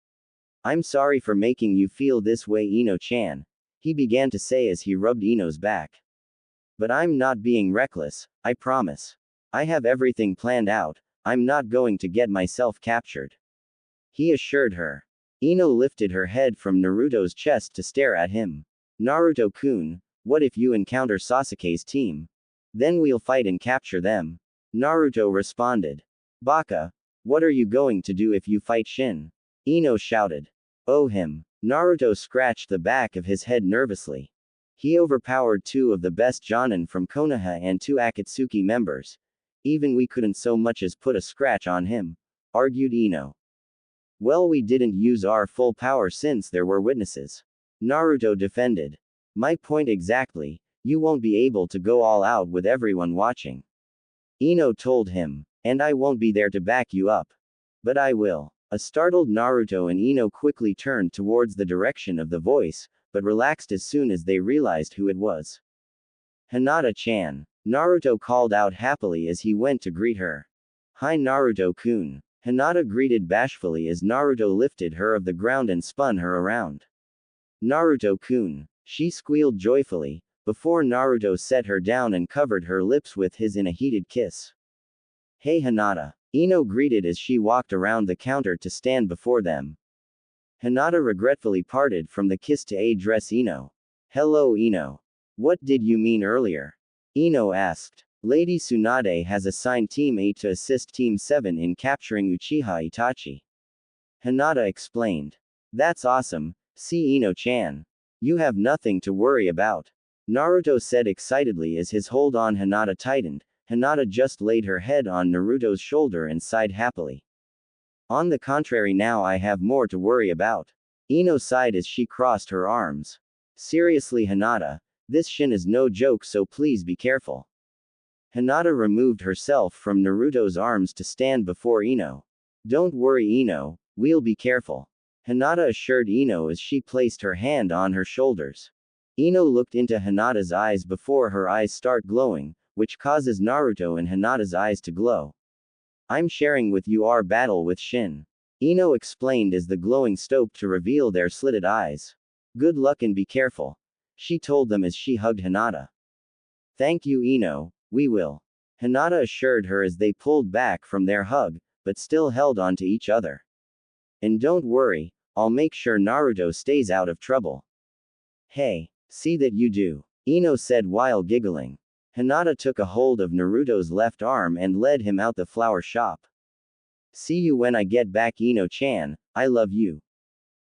"I'm sorry for making you feel this way, Ino-chan," he began to say as he rubbed Ino's back. "But I'm not being reckless, I promise. I have everything planned out. I'm not going to get myself captured," he assured her. Ino lifted her head from Naruto's chest to stare at him. "Naruto-kun, what if you encounter Sasuke's team? Then we'll fight and capture them," Naruto responded. "Baka, what are you going to do if you fight Shin?" Ino shouted. "Oh him." Naruto scratched the back of his head nervously. "He overpowered 2 of the best Jonin from Konoha and 2 Akatsuki members. Even we couldn't so much as put a scratch on him," argued Ino. "Well, we didn't use our full power since there were witnesses," Naruto defended. "My point exactly, you won't be able to go all out with everyone watching," Ino told him. "And I won't be there to back you up." "But I will." A startled Naruto and Ino quickly turned towards the direction of the voice, but relaxed as soon as they realized who it was. "Hinata-chan," Naruto called out happily as he went to greet her. "Hi Naruto-kun." Hinata greeted bashfully as Naruto lifted her off the ground and spun her around. "Naruto-kun," she squealed joyfully, before Naruto set her down and covered her lips with his in a heated kiss. "Hey Hinata," Ino greeted as she walked around the counter to stand before them. Hinata regretfully parted from the kiss to address Ino. "Hello Ino. What did you mean earlier?" Ino asked. "Lady Tsunade has assigned Team 8 to assist Team 7 in capturing Uchiha Itachi," Hinata explained. "That's awesome, see Ino-chan. You have nothing to worry about," Naruto said excitedly as his hold on Hinata tightened. Hinata just laid her head on Naruto's shoulder and sighed happily. "On the contrary, now I have more to worry about," Ino sighed as she crossed her arms. "Seriously Hinata, this Shin is no joke, so please be careful." Hinata removed herself from Naruto's arms to stand before Ino. "Don't worry Ino, we'll be careful," Hinata assured Ino as she placed her hand on her shoulders. Ino looked into Hinata's eyes before her eyes start glowing, which causes Naruto and Hinata's eyes to glow. "I'm sharing with you our battle with Shin," Ino explained as the glowing stopped to reveal their slitted eyes. Good luck and be careful, she told them as she hugged Hinata. Thank you, Ino, we will. Hinata assured her as they pulled back from their hug, but still held on to each other. And don't worry, I'll make sure Naruto stays out of trouble. Hey, see that you do, Ino said while giggling. Hinata took a hold of Naruto's left arm and led him out the flower shop. See you when I get back, Ino-chan, I love you,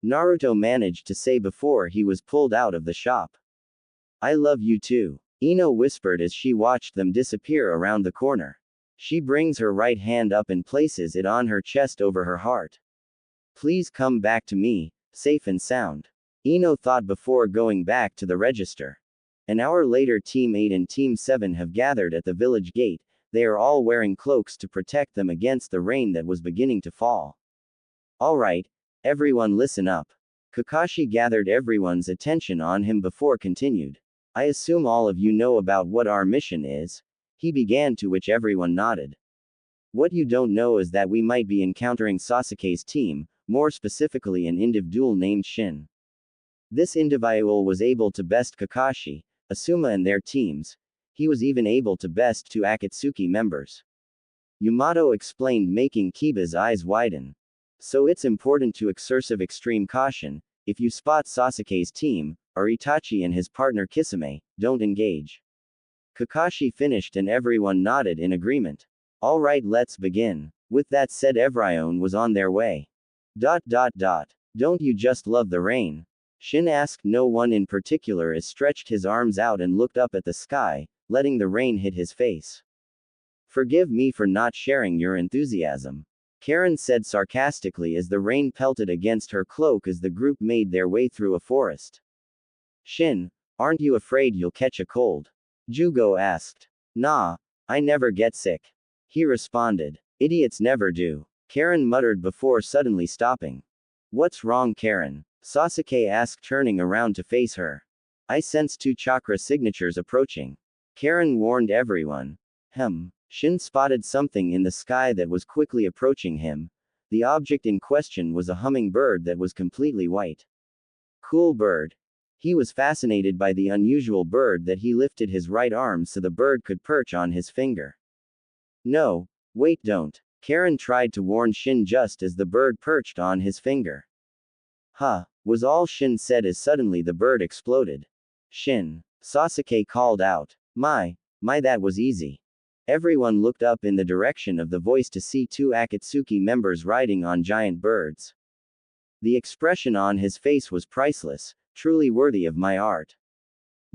Naruto managed to say before he was pulled out of the shop. I love you too, Ino whispered as she watched them disappear around the corner. She brings her right hand up and places it on her chest over her heart. Please come back to me, safe and sound, Ino thought before going back to the register. An hour later, Team 8 and Team 7 have gathered at the village gate. They are all wearing cloaks to protect them against the rain that was beginning to fall. Alright, everyone listen up. Kakashi gathered everyone's attention on him before continued. I assume all of you know about what our mission is, he began, to which everyone nodded. What you don't know is that we might be encountering Sasuke's team, more specifically an individual named Shin. This individual was able to best Kakashi, Asuma and their teams. He was even able to best two Akatsuki members. Yamato explained, making Kiba's eyes widen. So it's important to exercise extreme caution. If you spot Sasuke's team, or Itachi and his partner Kisame, don't engage. Kakashi finished and everyone nodded in agreement. Alright, let's begin. With that said, everyone was on their way. Don't you just love the rain? Shin asked. No one in particular as stretched his arms out and looked up at the sky, letting the rain hit his face. Forgive me for not sharing your enthusiasm, Karen said sarcastically as the rain pelted against her cloak as the group made their way through a forest. Shin, aren't you afraid you'll catch a cold? Jugo asked. Nah, I never get sick, he responded. Idiots never do, Karen muttered before suddenly stopping. What's wrong, Karen? Sasuke asked, turning around to face her. I sense two chakra signatures approaching, Karen warned everyone. Shin spotted something in the sky that was quickly approaching him. The object in question was a hummingbird that was completely white. Cool bird. He was fascinated by the unusual bird that he lifted his right arm so the bird could perch on his finger. No, wait, don't. Karen tried to warn Shin just as the bird perched on his finger. Huh, was all Shin said as suddenly the bird exploded. Shin, Sasuke called out. My, that was easy. Everyone looked up in the direction of the voice to see two Akatsuki members riding on giant birds. The expression on his face was priceless, truly worthy of my art.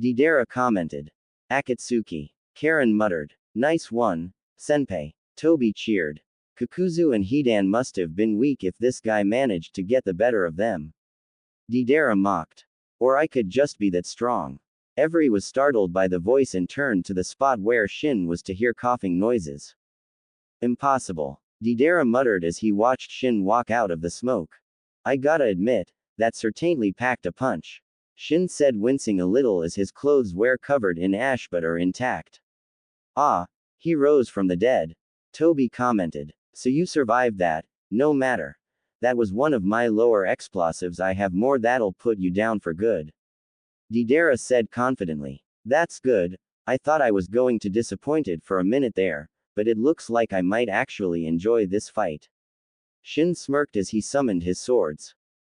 Deidara commented. Akatsuki. Karen muttered. Nice one, senpai. Toby cheered. Kakuzu and Hidan must have been weak if this guy managed to get the better of them. Deidara mocked. Or I could just be that strong. Every was startled by the voice and turned to the spot where Shin was to hear coughing noises. Impossible, Deidara muttered as he watched Shin walk out of the smoke. I gotta admit, that certainly packed a punch, Shin said, wincing a little as his clothes were covered in ash but are intact. Ah, he rose from the dead, Toby commented. So you survived that, no matter. That was one of my lower explosives. I have more that'll put you down for good, Deidara said confidently. That's good, I thought I was going to disappointed for a minute there, but it looks like I might actually enjoy this fight. Shin smirked as he summoned his swords.